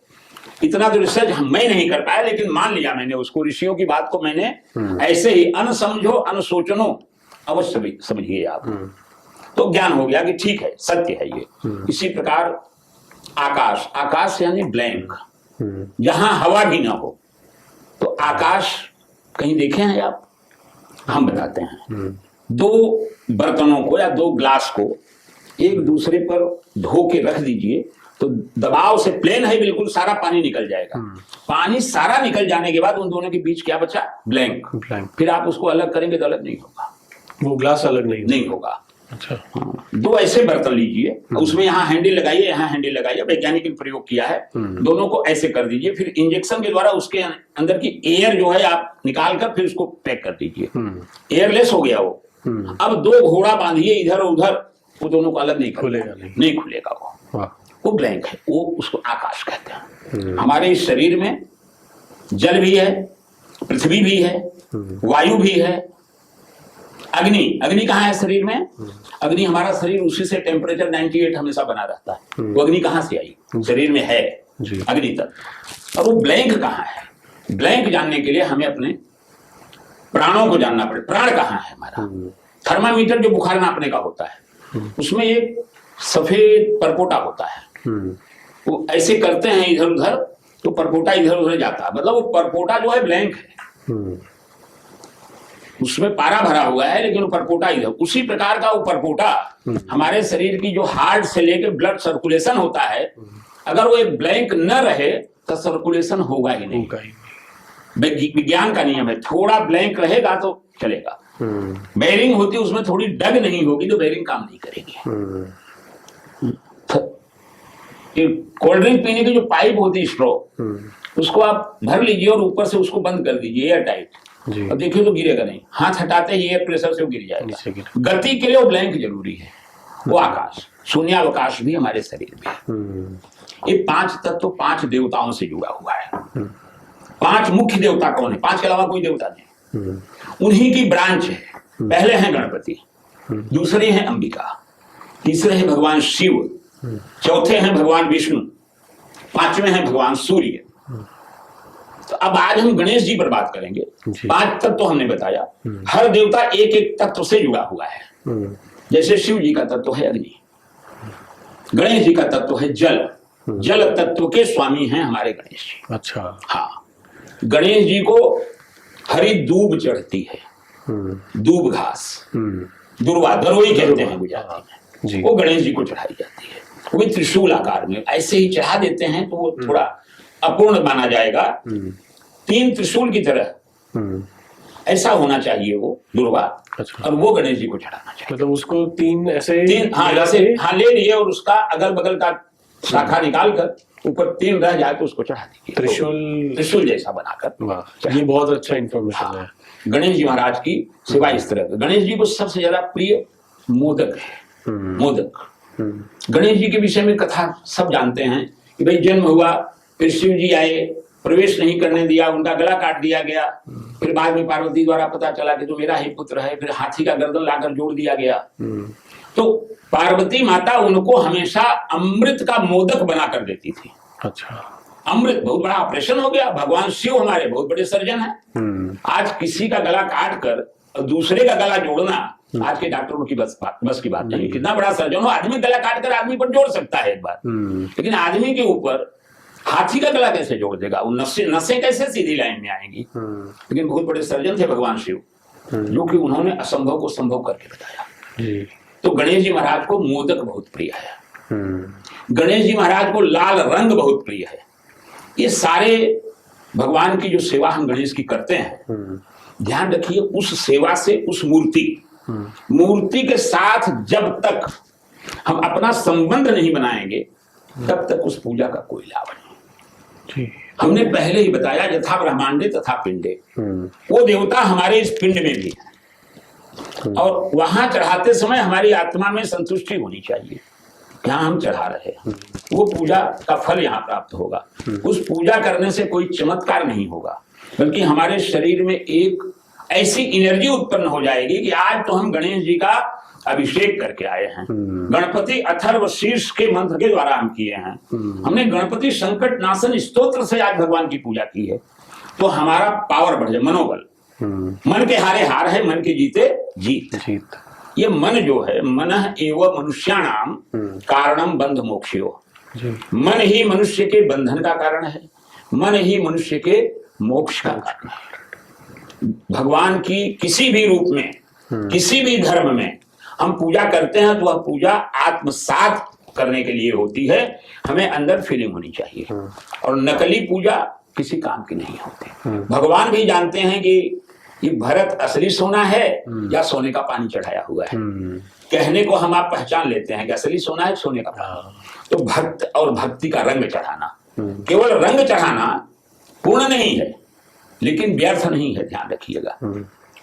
इतना तो रिसर्च मैं नहीं कर पाया, लेकिन मान लिया मैंने उसको, ऋषियों की बात को मैंने ऐसे ही अनसमझो अनसोचनो अवश्य समझिए आप, तो ज्ञान हो गया कि ठीक है, सत्य है ये। इसी प्रकार आकाश, आकाश यानी ब्लैंक, जहां हवा भी ना हो। तो आकाश कहीं देखे हैं आप? हम बताते हैं। 2 बर्तनों को या 2 ग्लास को एक दूसरे पर धो के रख दीजिए, तो दबाव से प्लेन है बिल्कुल, सारा पानी निकल जाएगा। पानी सारा निकल जाने के बाद उन दोनों के बीच क्या बचा? ब्लैंक। फिर आप उसको अलग करेंगे तो अलग नहीं होगा, वो ग्लास अलग नहीं होगा। अच्छा। 2 ऐसे बर्तन लीजिए, उसमें यहाँ हैंडल लगाइए, यहाँ हैंडल लगाइए, वैज्ञानिक ने प्रयोग किया है। दोनों को ऐसे कर दीजिए, फिर इंजेक्शन के द्वारा उसके अंदर की एयर जो है आप निकाल कर फिर उसको पैक कर दीजिए। एयरलेस हो गया वो। अब 2 घोड़ा बांधिए इधर और उधर, वो दोनों को अलग नहीं खुलेगा, नहीं खुलेगा वो ब्लैंक है, वो उसको आकाश कहते हैं। हमारे इस शरीर में जल भी है, पृथ्वी भी है, वायु भी है, अग्नि कहाँ है शरीर में? अग्नि, हमारा शरीर उसी से टेम्परेचर 98 हमेशा बना रहता है। वो अग्नि कहाँ से आई? शरीर में है अग्नि तत्व। और वो ब्लैंक कहाँ है? ब्लैंक जानने के लिए हमें अपने प्राणों को जानना पड़े। प्राण कहाँ है हमारा? थर्मामीटर जो बुखार नापने का होता है, उसमें एक सफेद परपोटा होता है, वो ऐसे करते हैं इधर उधर, तो परपोटा इधर उधर जाता है, मतलब वो परपोटा जो है ब्लैंक है, उसमें पारा भरा हुआ है, लेकिन वो परपोटा इधर। उसी प्रकार का वो परपोटा हमारे शरीर की जो हार्ट से लेकर ब्लड सर्कुलेशन होता है, अगर वो एक ब्लैंक न रहे तो सर्कुलेशन होगा ही नहीं। विज्ञान का नियम है, थोड़ा ब्लैंक रहेगा तो चलेगा। बेरिंग होती है, उसमें थोड़ी डग नहीं होगी तो बेरिंग काम नहीं करेगी। कोल्ड ड्रिंक पीने की जो पाइप होती है, स्ट्रॉ, उसको आप भर लीजिए और ऊपर से उसको बंद कर दीजिए एयर टाइट, और देखिए तो गिरेगा नहीं। हाथ हटाते ही एयर प्रेशर से वो गिर जाएगा। गति के लिए वो ब्लैंक जरूरी है। वो आकाश, शून्यावकाश भी हमारे शरीर में है। ये 5 तत्व 5 देवताओं से जुड़ा हुआ है। 5 मुख्य देवता कौन है? 5 के अलावा कोई देवता नहीं, उन्हीं की ब्रांच है। पहले हैं गणपति, दूसरे हैं अंबिका, तीसरे हैं भगवान शिव, चौथे हैं भगवान विष्णु, 5वें हैं भगवान सूर्य, तो अब आज हम गणेश जी पर बात करेंगे। 5 तत्व हमने बताया, हर देवता एक एक तत्व से जुड़ा हुआ है। जैसे शिव जी का तत्व है अग्नि, गणेश जी का तत्व है जल, जल तत्व के स्वामी हैं हमारे गणेश जी। अच्छा। हाँ, गणेश जी को हरी दूब चढ़ती है, दूब घास, दुर्वा दरोई कहते हैं गुजराती में, वो गणेश जी को चढ़ाई जाती है। वो भी त्रिशूल आकार में, ऐसे ही चढ़ा देते हैं तो वो थोड़ा अपूर्ण माना जाएगा। 3 त्रिशूल की तरह ऐसा होना चाहिए वो दुर्वा। अच्छा। और वो गणेश जी को चढ़ाना चाहिए। मतलब उसको 3 ऐसे 3 हाँ ले लिए और उसका अगल बगल का शाखा निकाल कर ऊपर 3 रह जाए तो उसको चढ़ा दीजिए, त्रिशूल जैसा बनाकर। ये बहुत अच्छा इंफॉर्मेशन है। गणेश जी महाराज की सेवा इस तरह। गणेश जी को सबसे ज्यादा प्रिय मोदक है, मोदक। गणेश जी के विषय में कथा सब जानते हैं कि भाई जन्म हुआ, फिर शिव जी आए, प्रवेश नहीं करने दिया, उनका गला काट दिया गया। फिर बाद में पार्वती द्वारा पता चला कि तो मेरा ही पुत्र है, फिर हाथी का गर्दन लाकर जोड़ दिया गया। तो पार्वती माता उनको हमेशा अमृत का मोदक बना कर देती थी। अच्छा। अमृत, बहुत बड़ा ऑपरेशन हो गया। भगवान शिव हमारे बहुत बड़े सर्जन हैं। आज किसी का गला काट कर दूसरे का गला जोड़ना आज के डॉक्टरों की बस की बात नहीं। कितना बड़ा सर्जन हो, आदमी गला काट कर आदमी पर जोड़ सकता है एक बार, लेकिन आदमी के ऊपर हाथी का गला कैसे जोड़ देगा? वो नसें कैसे सीधी लाइन में आएंगी? लेकिन बहुत बड़े सर्जन थे भगवान शिव, जो कि उन्होंने असंभव को संभव करके बताया। तो गणेश जी महाराज को मोदक बहुत प्रिय है, गणेश जी महाराज को लाल रंग बहुत प्रिय है। ये सारे भगवान की जो सेवा हम गणेश की करते हैं, ध्यान रखिए उस सेवा से उस मूर्ति के साथ जब तक हम अपना संबंध नहीं बनाएंगे तब तक उस पूजा का कोई लाभ नहीं। हमने पहले ही बताया, यथा ब्रह्मांडे तथा पिंडे, वो देवता हमारे इस पिंड में भी है और वहां चढ़ाते समय हमारी आत्मा में संतुष्टि होनी चाहिए। यहाँ हम चढ़ा रहे हैं, वो पूजा का फल यहाँ प्राप्त होगा। उस पूजा करने से कोई चमत्कार नहीं होगा, बल्कि हमारे शरीर में एक ऐसी एनर्जी उत्पन्न हो जाएगी कि आज तो हम गणेश जी का अभिषेक करके आए हैं। गणपति अथर्व शीर्ष के मंत्र के द्वारा हम किए हैं। हमने गणपति संकट नाशन स्तोत्र से आज भगवान की पूजा की है, तो हमारा पावर बढ़ जाए, मनोबल। मन के हारे हार है, मन के जीते जीत। ये मन जो है, मन एवं मनुष्याणाम कारणम बंध मोक्षयो, मन ही मनुष्य के बंधन का कारण है, मन ही मनुष्य के मोक्ष का कारण है। भगवान की किसी भी रूप में, किसी भी धर्म में हम पूजा करते हैं तो वह पूजा आत्मसात करने के लिए होती है। हमें अंदर फीलिंग होनी चाहिए, और नकली पूजा किसी काम की नहीं होती। भगवान भी जानते हैं कि ये भरत असली सोना है या सोने का पानी चढ़ाया हुआ है। कहने को हम आप पहचान लेते हैं कि असली सोना है, सोने का पानी। तो भक्त और भक्ति का रंग चढ़ाना, केवल रंग चढ़ाना पूर्ण नहीं है, लेकिन व्यर्थ नहीं है। ध्यान रखिएगा,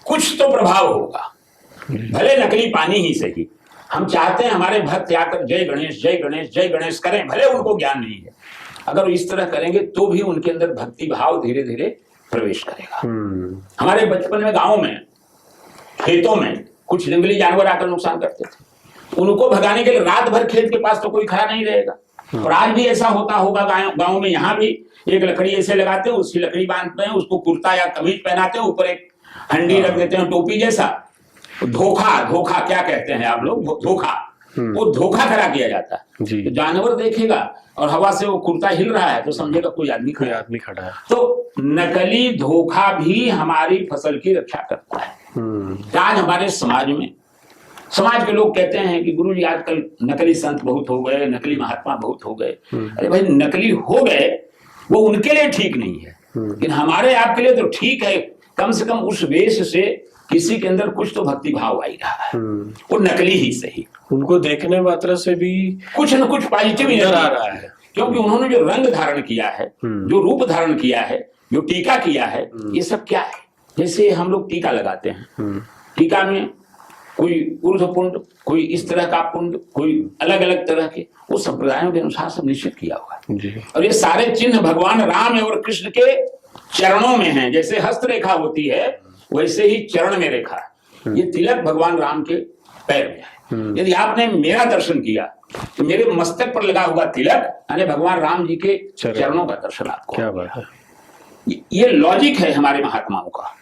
कुछ तो प्रभाव होगा, भले नकली पानी ही सही। हम चाहते हैं हमारे भक्त आकर जय गणेश जय गणेश जय गणेश करें, भले उनको ज्ञान नहीं है। अगर इस तरह करेंगे तो भी उनके अंदर भक्ति भाव धीरे धीरे प्रवेश करेगा। हमारे बचपन में गांव में, खेतों में कुछ जंगली जानवर आकर नुकसान करते थे, उनको भगाने के लिए रात भर खेत के पास तो कोई खड़ा नहीं रहेगा। और आज भी ऐसा होता होगा गांव में। यहाँ भी एक लकड़ी ऐसे लगाते हैं, उसकी लकड़ी बांधते हैं, उसको कुर्ता या कमीज पहनाते हैं, ऊपर एक हंडी रख देते हैं टोपी जैसा। धोखा क्या कहते हैं आप लोग? धोखा। वो धोखा खड़ा किया जाता है। तो जानवर देखेगा और हवा से वो कुर्ता हिल रहा है तो समझेगा कोई आदमी खड़ा है। तो नकली धोखा भी हमारी फसल की रक्षा करता है। आज हमारे समाज में, समाज के लोग कहते हैं कि गुरुजी आजकल नकली संत बहुत हो गए, नकली महात्मा बहुत हो गए। अरे भाई, नकली हो गए वो उनके लिए ठीक नहीं है, लेकिन हमारे आपके लिए तो ठीक है। कम से कम उस वेश से किसी के अंदर कुछ तो भक्ति भाव आई रहा है, वो नकली ही सही। उनको देखने मात्र से भी कुछ न कुछ पॉजिटिव नजर आ रहा है, क्योंकि उन्होंने जो रंग धारण किया है, जो रूप धारण किया है, जो टीका किया है, ये सब क्या है? जैसे हम लोग टीका लगाते हैं, टीका में कोई ऊर्ध्व पुंड, कोई इस तरह का पुंड, कोई अलग अलग तरह के, वो संप्रदायों के अनुसार सब निश्चित किया हुआ है। और ये सारे चिन्ह भगवान राम और कृष्ण के चरणों में हैं। जैसे हस्त रेखा होती है वैसे ही चरण में रेखा है। ये तिलक भगवान राम के पैर में है। यदि आपने मेरा दर्शन किया तो मेरे मस्तक पर लगा हुआ तिलक यानी भगवान राम जी के चरणों का दर्शन आपको। क्या बात है। ये लॉजिक है हमारे महात्माओं का।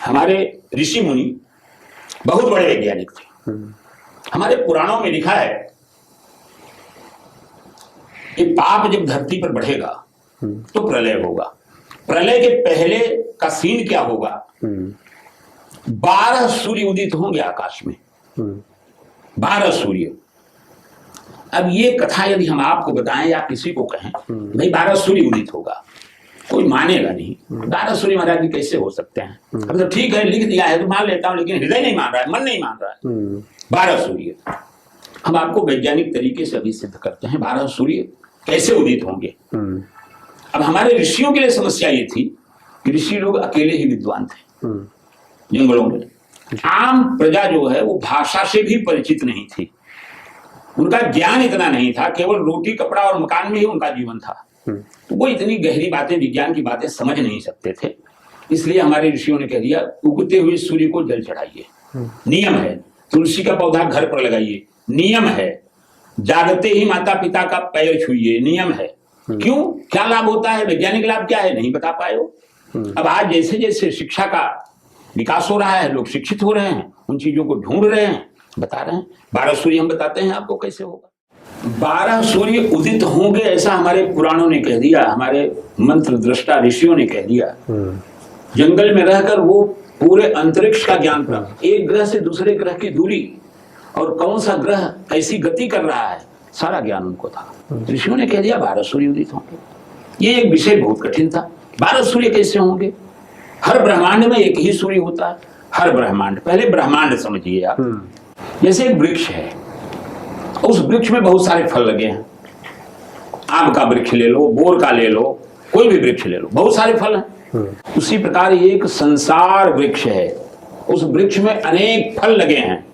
हमारे ऋषि मुनि बहुत बड़े वैज्ञानिक थे। हमारे पुराणों में लिखा है कि पाप जब धरती पर बढ़ेगा तो प्रलय होगा। प्रलय के पहले का सीन क्या होगा? 12 सूर्य उदित होंगे आकाश में, 12 सूर्य। अब ये कथा यदि हम आपको बताएं या किसी को कहें भाई 12 सूर्य उदित होगा, कोई मानेगा नहीं। 12 सूर्य महाराज जी कैसे हो सकते हैं? अब तो ठीक है लिख दिया है तो मान लेता हूं, लेकिन हृदय नहीं मान रहा है, मन नहीं मान रहा है। 12 सूर्य हम आपको वैज्ञानिक तरीके से अभी सिद्ध करते हैं 12 सूर्य कैसे उदित होंगे। अब हमारे ऋषियों के लिए समस्या ये थी कि ऋषि लोग अकेले ही विद्वान थे जंगलों में। आम प्रजा जो है वो भाषा से भी परिचित नहीं थी, उनका ज्ञान इतना नहीं था, केवल रोटी कपड़ा और मकान में ही उनका जीवन था। तो वो इतनी गहरी बातें, विज्ञान की बातें समझ नहीं सकते थे। इसलिए हमारे ऋषियों ने कह दिया उगते हुए सूर्य को जल चढ़ाइए, नियम है। तुलसी का पौधा घर पर लगाइए, नियम है। जागते ही माता पिता का पैर छुइए, नियम है। क्यों? क्या लाभ होता है? वैज्ञानिक लाभ क्या है? नहीं बता पाए हो। अब आज जैसे जैसे शिक्षा का विकास हो रहा है, लोग शिक्षित हो रहे हैं, उन चीजों को ढूंढ रहे हैं, बता रहे हैं। 12 सूर्य हम बताते हैं आपको कैसे होगा। 12 सूर्य उदित होंगे ऐसा हमारे पुराणों ने कह दिया, हमारे मंत्र दृष्टा ऋषियों ने कह दिया। जंगल में रहकर वो पूरे अंतरिक्ष का ज्ञान प्राप्त, एक ग्रह से दूसरे ग्रह की दूरी और कौन सा ग्रह कैसी गति कर रहा है, सारा ज्ञान उनको था। ऋषियों ने कह दिया 12 सूर्य उदित होंगे। ये एक विषय बहुत कठिन था। 12 सूर्य कैसे होंगे? हर ब्रह्मांड में एक ही सूर्य होता है, हर ब्रह्मांड। पहले ब्रह्मांड समझिए आप। जैसे एक वृक्ष है, उस वृक्ष में बहुत सारे फल लगे हैं। आम का वृक्ष ले लो, बोर का ले लो, कोई भी वृक्ष ले लो, बहुत सारे फल हैं। उसी प्रकार एक संसार वृक्ष है, उस वृक्ष में अनेक फल लगे हैं।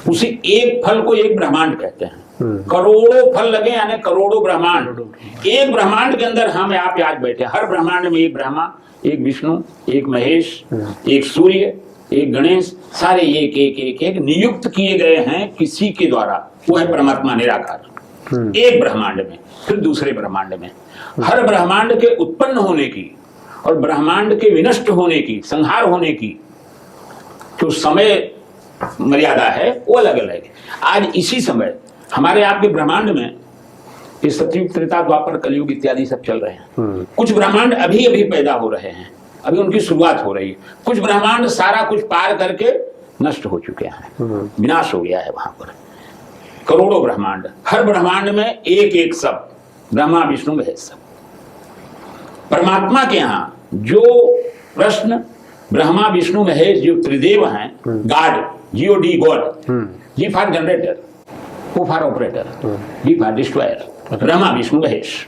उसी एक फल को एक ब्रह्मांड कहते हैं। करोड़ों फल लगे यानी करोड़ों ब्रह्मांड। एक ब्रह्मांड के अंदर हम आप आज बैठे, हर ब्रह्मांड में एक ब्रह्मा, एक विष्णु, एक महेश, एक सूर्य, एक गणेश, सारे एक एक एक एक नियुक्त किए गए हैं किसी के द्वारा। वो है परमात्मा निराकार। एक ब्रह्मांड में, फिर दूसरे ब्रह्मांड में। हर ब्रह्मांड के उत्पन्न होने की और ब्रह्मांड के विनष्ट होने की, संहार होने की जो समय मर्यादा है वो अलग अलग है। आज इसी समय हमारे आपके ब्रह्मांड में ये सतयुग, त्रेता, द्वापर, कलयुग इत्यादि सब चल रहे हैं। कुछ ब्रह्मांड अभी अभी पैदा हो रहे हैं, अभी उनकी शुरुआत हो रही है। कुछ ब्रह्मांड सारा कुछ पार करके नष्ट हो चुके हैं, विनाश हो गया है वहां पर। करोड़ों ब्रह्मांड, हर ब्रह्मांड में एक एक सब, ब्रह्मा विष्णु महेश सब। परमात्मा के यहाँ जो प्रश्न ब्रह्मा विष्णु महेश जो त्रिदेव हैं, God, GOD God, G for generator, O for operator, D for destroyer, Brahma Vishnu Mahesh,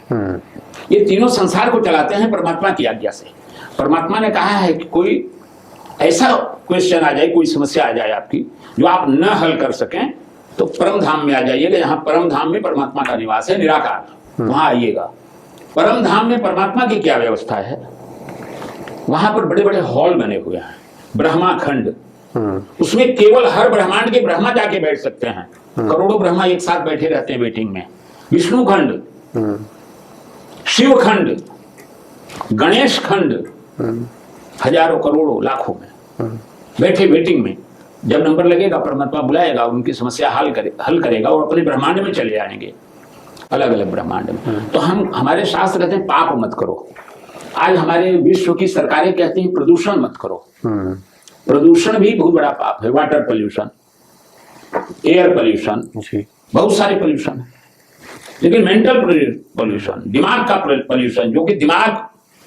ये तीनों संसार को चलाते हैं परमात्मा की आज्ञा से। परमात्मा ने कहा है कि कोई ऐसा क्वेश्चन आ जाए, कोई समस्या आ जाए आपकी जो आप न हल कर सकें, तो परम धाम में आ जाइएगा। यहाँ परम धाम में परमात्मा का निवास है, निराकार, वहां आइएगा। परम धाम में परमात्मा की क्या व्यवस्था है? वहां पर बड़े बड़े हॉल बने हुए हैं, ब्रह्मा खंड। उसमें केवल हर ब्रह्मांड के ब्रह्मा जाके बैठ सकते हैं। करोड़ों ब्रह्मा एक साथ बैठे रहते हैं वेटिंग में। विष्णु खंड, शिव खंड, गणेश खंड, हजारों करोड़ों लाखों में बैठे वेटिंग में। जब नंबर लगेगा परमात्मा बुलाएगा, उनकी समस्या हल करेगा और अपने ब्रह्मांड में चले जाएंगे, अलग अलग ब्रह्मांड में। तो हमारे शास्त्र कहते हैं पाप मत करो। आज हमारे विश्व की सरकारें कहती हैं प्रदूषण मत करो। प्रदूषण भी बहुत बड़ा पाप है। वाटर पोल्यूशन, एयर पोल्यूशन, बहुत सारे पोल्यूशन है। लेकिन मेंटल पोल्यूशन, दिमाग का पोल्यूशन, जो कि दिमाग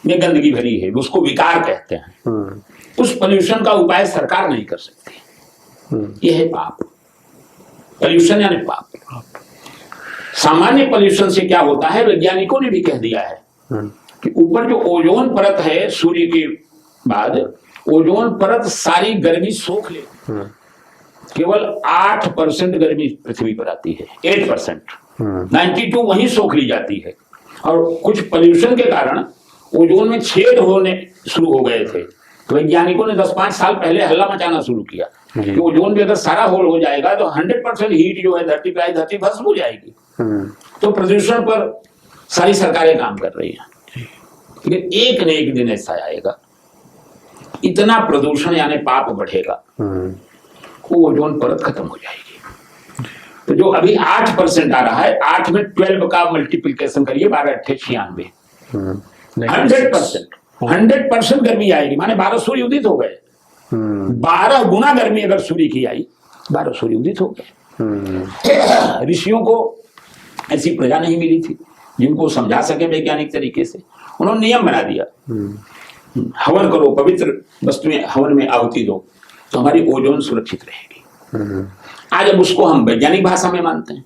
में गंदगी भरी है, उसको विकार कहते हैं। उस पोल्यूशन का उपाय सरकार नहीं कर सकती। यह है पाप। पोल्यूशन यानी पाप। सामान्य पोल्यूशन से क्या होता है, वैज्ञानिकों ने भी कह दिया है कि ऊपर जो ओजोन परत है, सूर्य के बाद ओजोन परत सारी गर्मी सोख ले। केवल 8% गर्मी पृथ्वी पर आती है, 8%, 92 वहीं सोख ली जाती है। और कुछ पोल्यूशन के कारण ओजोन में छेद होने शुरू हो गए थे। तो वैज्ञानिकों ने 10-5 साल पहले हल्ला मचाना शुरू किया कि ओजोन में अगर सारा होल हो जाएगा तो 100% हीट जो है धरती पर, धरती भस्म हो जाएगी। तो प्रदूषण पर सारी सरकारें काम कर रही हैं। लेकिन एक न एक दिन ऐसा आएगा, इतना प्रदूषण यानी पाप बढ़ेगा, वो ओजोन परत खत्म हो जाएगी। तो जो अभी 8% आ रहा है, 8 में 12 का मल्टीप्लिकेशन करिए, 12 8 96, 100% गर्मी आएगी। माने 12 सूर्य उदित हो गए। 12 गुना गर्मी अगर सूर्य की आई, 12 सूर्य उदित हो गए। ऋषियों को ऐसी प्रजा नहीं मिली थी जिनको समझा सके वैज्ञानिक तरीके से। उन्होंने नियम बना दिया, हवन करो, पवित्र वस्तुएं हवन में आहुति दो, तो हमारी ओजोन सुरक्षित रहेगी। आज अब उसको हम वैज्ञानिक भाषा में मानते हैं।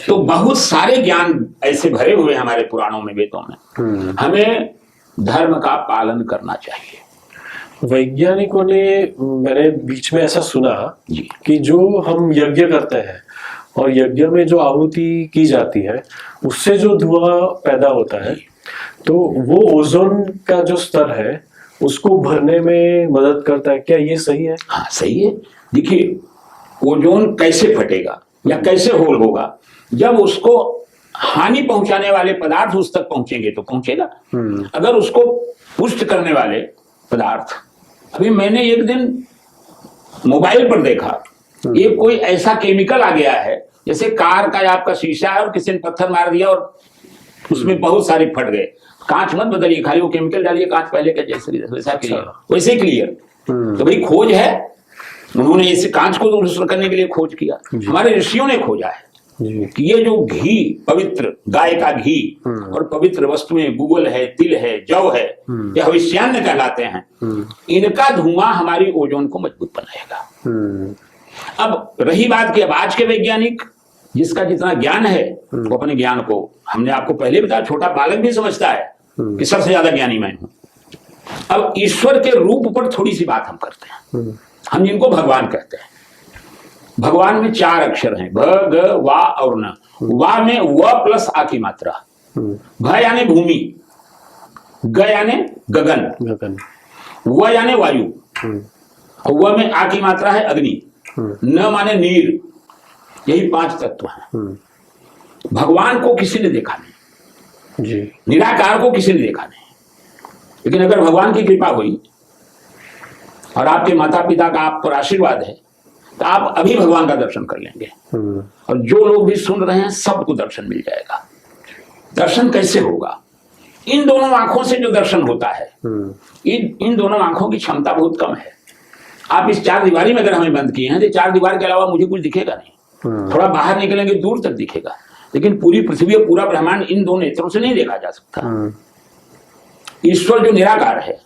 तो बहुत सारे ज्ञान ऐसे भरे हुए हमारे पुराणों में, वेदों में। हमें धर्म का पालन करना चाहिए। वैज्ञानिकों ने, मैंने बीच में ऐसा सुना कि जो हम यज्ञ करते हैं और यज्ञ में जो आहुति की जाती है उससे जो धुआं पैदा होता है, तो वो ओजोन का जो स्तर है उसको भरने में मदद करता है। क्या ये सही है? हाँ, सही है। देखिए, ओजोन कैसे फटेगा या कैसे होल होगा? जब उसको हानि पहुंचाने वाले पदार्थ उस तक पहुंचेंगे तो पहुंचेगा। अगर उसको पुष्ट करने वाले पदार्थ, अभी मैंने एक दिन मोबाइल पर देखा, ये कोई ऐसा केमिकल आ गया है जैसे कार का आपका शीशा है और किसी ने पत्थर मार दिया और उसमें बहुत सारे फट गए। कांच मत बदलिए, खाली वो केमिकल डालिए, कांच पहले का जैसे वैसा क्लियर, वैसे क्लियर। तो भाई खोज है, उन्होंने इस कांच को दूर करने के लिए खोज किया। हमारे ऋषियों ने खोजा है कि ये जो घी, पवित्र गाय का घी और पवित्र वस्तुएं, गूगल है, तिल है, जौ है, ये हविष्यान्न कहलाते हैं। इनका धुआं हमारी ओजोन को मजबूत बनाएगा। अब रही बात कि अब आज के वैज्ञानिक, जिसका जितना ज्ञान है वो अपने ज्ञान को, हमने आपको पहले बताया, छोटा बालक भी समझता है कि सबसे ज्यादा ज्ञानी मैं हूं। अब ईश्वर के रूप पर थोड़ी सी बात हम करते हैं। हम जिनको भगवान कहते हैं, भगवान में 4 अक्षर हैं, भ, ग, वा और न। वा में व प्लस आ की मात्रा, भ यानी भूमि, ग यानी गगन, व यानी वायु, व में आ की मात्रा है अग्नि, न माने नीर। यही 5 तत्व हैं। भगवान को किसी ने देखा नहीं जी, निराकार को किसी ने देखा नहीं। लेकिन अगर भगवान की कृपा हुई और आपके माता पिता का आप पर आशीर्वाद है तो आप अभी भगवान का दर्शन कर लेंगे। और जो लोग भी सुन रहे हैं सबको दर्शन मिल जाएगा। दर्शन कैसे होगा? इन दोनों आंखों से जो दर्शन होता है, इन दोनों आंखों की क्षमता बहुत कम है। आप इस 4 दीवारी में अगर हमें बंद किए हैं तो 4 दीवार के अलावा मुझे कुछ दिखेगा नहीं। थोड़ा बाहर निकलेंगे दूर तक दिखेगा, लेकिन पूरी पृथ्वी और पूरा ब्रह्मांड इन 2 नेत्रों से नहीं देखा जा सकता। ईश्वर जो निराकार है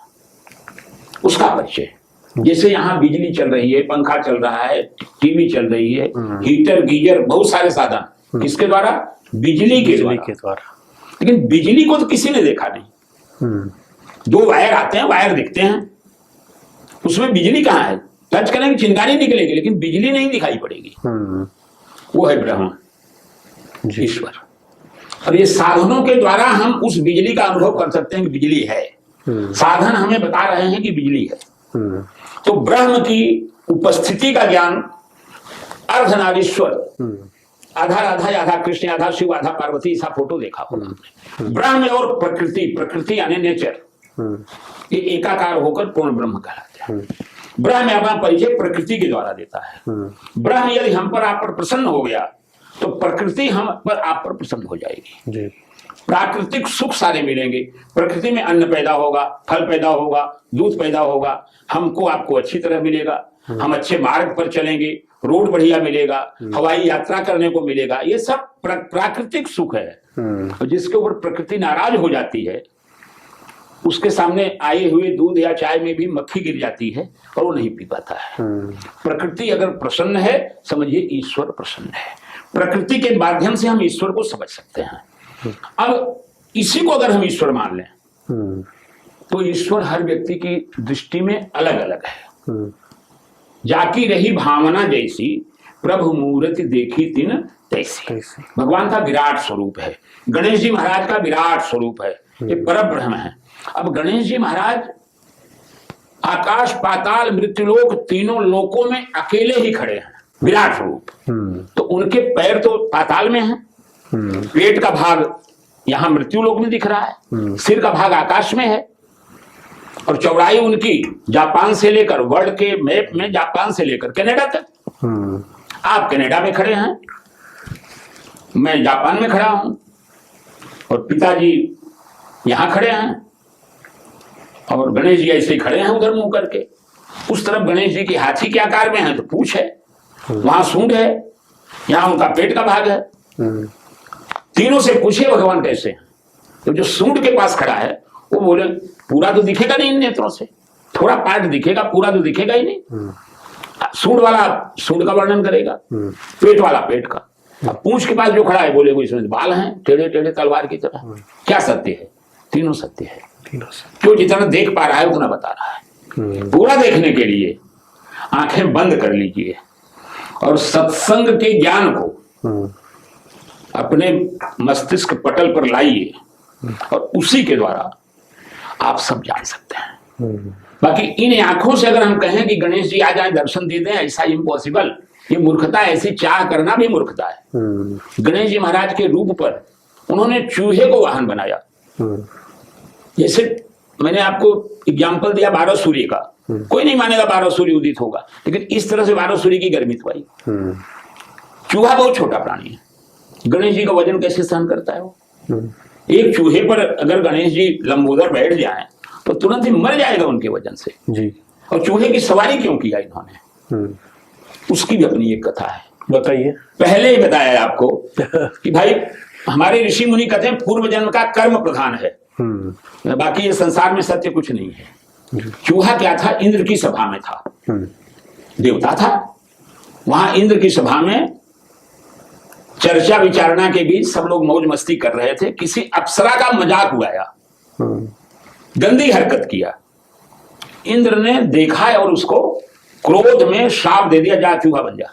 उसका परिचय, जैसे यहाँ बिजली चल रही है, पंखा चल रहा है, टीवी चल रही है, हीटर, गीजर, बहुत सारे साधन, किसके द्वारा? बिजली के द्वारा। लेकिन बिजली को तो किसी ने देखा नहीं। 2 वायर आते हैं, वायर दिखते हैं, उसमें बिजली कहाँ है? टच करेंगे चिंगारी निकलेगी, लेकिन बिजली नहीं दिखाई पड़ेगी। वो है ब्रह्म, ईश्वर। और ये साधनों के द्वारा हम उस बिजली का अनुभव कर सकते हैं कि बिजली है। साधन हमें बता रहे हैं कि बिजली है। तो ब्रह्म की उपस्थिति का ज्ञान, अर्धनारीश्वर, आधा राधा, आधा कृष्ण, आधा शिव, आधा पार्वती, ऐसा फोटो देखा होगा। ब्रह्म और प्रकृति, प्रकृति यानी नेचर, ये एकाकार होकर पूर्ण ब्रह्म कहलाते हैं। ब्रह्म अपना परिचय प्रकृति के द्वारा देता है। ब्रह्म यदि हम पर आप पर प्रसन्न हो गया तो प्रकृति हम पर आप पर प्रसन्न हो जाएगी। प्राकृतिक सुख सारे मिलेंगे। प्रकृति में अन्न पैदा होगा, फल पैदा होगा, दूध पैदा होगा, हमको आपको अच्छी तरह मिलेगा, हम अच्छे मार्ग पर चलेंगे, रोड बढ़िया मिलेगा, हवाई यात्रा करने को मिलेगा। ये सब प्राकृतिक सुख है। और जिसके ऊपर प्रकृति नाराज हो जाती है, उसके सामने आए हुए दूध या चाय में भी मक्खी गिर जाती है और वो नहीं पी पाता है। प्रकृति अगर प्रसन्न है, समझिए ईश्वर प्रसन्न है। प्रकृति के माध्यम से हम ईश्वर को समझ सकते हैं। अब इसी को अगर हम ईश्वर मान लें तो ईश्वर हर व्यक्ति की दृष्टि में अलग अलग है। जाकी रही भावना जैसी, प्रभु मूर्ति देखी तिन तैसी। भगवान का विराट स्वरूप है। गणेश जी महाराज का विराट स्वरूप है, ये परम ब्रह्म है। अब गणेश जी महाराज आकाश, पाताल, मृत्युलोक, तीनों लोकों में अकेले ही खड़े हैं, विराट स्वरूप। तो उनके पैर तो पाताल में हैं, पेट का भाग यहाँ मृत्यु लोक में दिख रहा है, सिर का भाग आकाश में है, और चौड़ाई उनकी जापान से लेकर, वर्ल्ड के मैप में जापान से लेकर कनाडा तक। आप कनाडा में खड़े हैं, मैं जापान में खड़ा हूं, और पिताजी यहां खड़े हैं, और गणेश जी ऐसे खड़े हैं उधर मुंह करके। उस तरफ गणेश जी की हाथी के आकार में है तो पूंछ है, वहां सूंड है, यहां उनका पेट का भाग है। तीनों से पूछे भगवान कैसे हैं, तो जो सूंड के पास खड़ा है वो बोले पूरा तो दिखेगा नहीं इन नेत्रों से, थोड़ा पार्ट दिखेगा, पूरा तो दिखेगा ही नहीं। सूंड वाला सूंड का वर्णन करेगा, पेट वाला पेट का। अब पूंछ के पास जो खड़ा है बोले इसमें बाल हैं टेढ़े टेढ़े तलवार की तरह। क्या सत्य है? तीनों सत्य है। क्यों? जितना देख पा रहा है उतना बता रहा है। पूरा देखने के लिए आंखें बंद कर लीजिए और सत्संग के ज्ञान को अपने मस्तिष्क पटल पर लाइए, और उसी के द्वारा आप सब जान सकते हैं। बाकी इन आंखों से अगर हम कहें कि गणेश जी आ जाए दर्शन दे दें, ऐसा इम्पॉसिबल, ये मूर्खता, ऐसी चाह करना भी मूर्खता है। गणेश जी महाराज के रूप पर उन्होंने चूहे को वाहन बनाया। जैसे मैंने आपको एग्जाम्पल दिया 12 सूर्य का, कोई नहीं मानेगा 12 सूर्य उदित होगा, लेकिन इस तरह से 12 सूर्य की गर्मी तो आई। चूहा बहुत छोटा प्राणी है, गणेश जी का वजन कैसे सहन करता है वो? एक चूहे पर अगर गणेश जी लंबोदर बैठ जाए तो तुरंत ही मर जाएगा उनके वजन से जी। और चूहे की सवारी क्यों किया इन्होंने, उसकी भी अपनी एक कथा है। बताइए। पहले ही बताया आपको कि भाई हमारे ऋषि मुनि कहते हैं पूर्व जन्म का कर्म प्रधान है, बाकी ये संसार में सत्य कुछ नहीं है। चूहा क्या था? इंद्र की सभा में था, देवता था। वहां इंद्र की सभा में चर्चा विचारणा के बीच सब लोग मौज मस्ती कर रहे थे, किसी अप्सरा का मजाक उड़ाया, गंदी हरकत किया। इंद्र ने देखा है और उसको क्रोध में श्राप दे दिया, जा चूहा बन जा,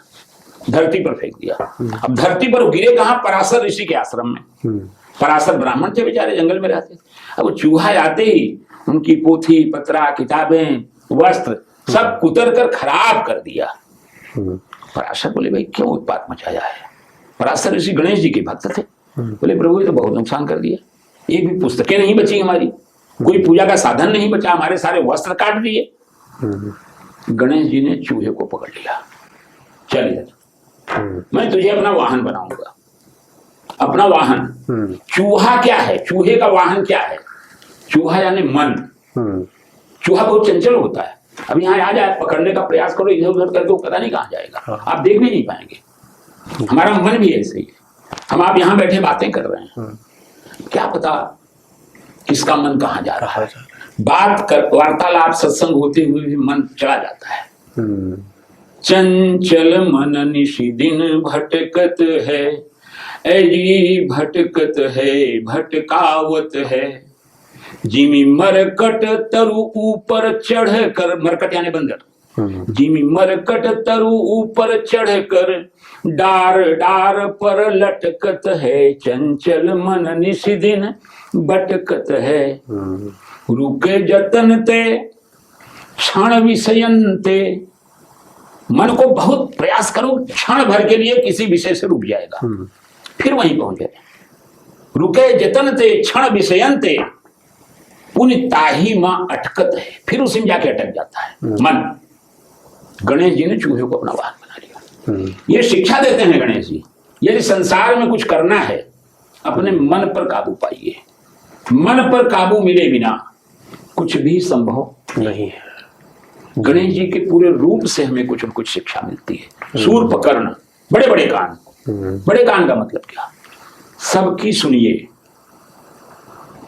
धरती पर फेंक दिया। अब धरती पर गिरे कहां? पराशर ऋषि के आश्रम में। पराशर ब्राह्मण थे बेचारे, जंगल में रहते थे। अब चूहा आते ही उनकी पोथी पत्रा, किताबें, वस्त्र सब कुतर कर खराब कर दिया। पराशर बोले भाई क्यों उत्पात मचाया है? पराशर ऋषि गणेश जी के भक्त थे। बोले प्रभु ये तो बहुत नुकसान कर दिया, एक भी पुस्तकें नहीं बची हमारी, कोई पूजा का साधन नहीं बचा, हमारे सारे वस्त्र काट दिए। गणेश जी ने चूहे को पकड़ लिया, चल इधर, मैं तुझे अपना वाहन बनाऊंगा। अपना वाहन। चूहा क्या है? चूहे का वाहन क्या है? चूहा यानी मन। चूहा बहुत चंचल होता है। अब यहाँ आ जाए, पकड़ने का प्रयास करो, इधर उधर करके वो पता नहीं कहां जाएगा, आप देख भी नहीं पाएंगे। हमारा मन भी ऐसे ही है। हम आप यहाँ बैठे बातें कर रहे हैं, क्या पता किसका मन कहाँ जा रहा है। बात कर, वार्तालाप सत्संग होते हुए भी मन चला जाता है। चंचल मन निशि दिन भटकत है, ऐजी भटकत है भटकावत है। जिमी मरकट तरु ऊपर चढ़ कर, मरकट यानी बंदर, जिमी मरकट तरु ऊपर चढ़ कर डार डार पर लटकत है। चंचल मन निशि दिन भटकत है। रुके जतन ते क्षण विषयन्ते। मन को बहुत प्रयास करो, क्षण भर के लिए किसी विषय से रुक जाएगा, फिर वहीं पहुंच जाए। रुके जतन ते क्षण विषयन्ते, पुनिताही मां अटकत है, फिर उसी में जाके अटक जाता है मन। गणेश जी ने चूहे को अपना वाहन बना लिया। ये शिक्षा देते हैं गणेश जी, यदि संसार में कुछ करना है अपने मन पर काबू पाइए। मन पर काबू मिले बिना कुछ भी संभव नहीं है। गणेश जी के पूरे रूप से हमें कुछ न कुछ शिक्षा मिलती है। शूर्पकर्ण, बड़े बड़े कान। बड़े कान का मतलब क्या? सबकी सुनिए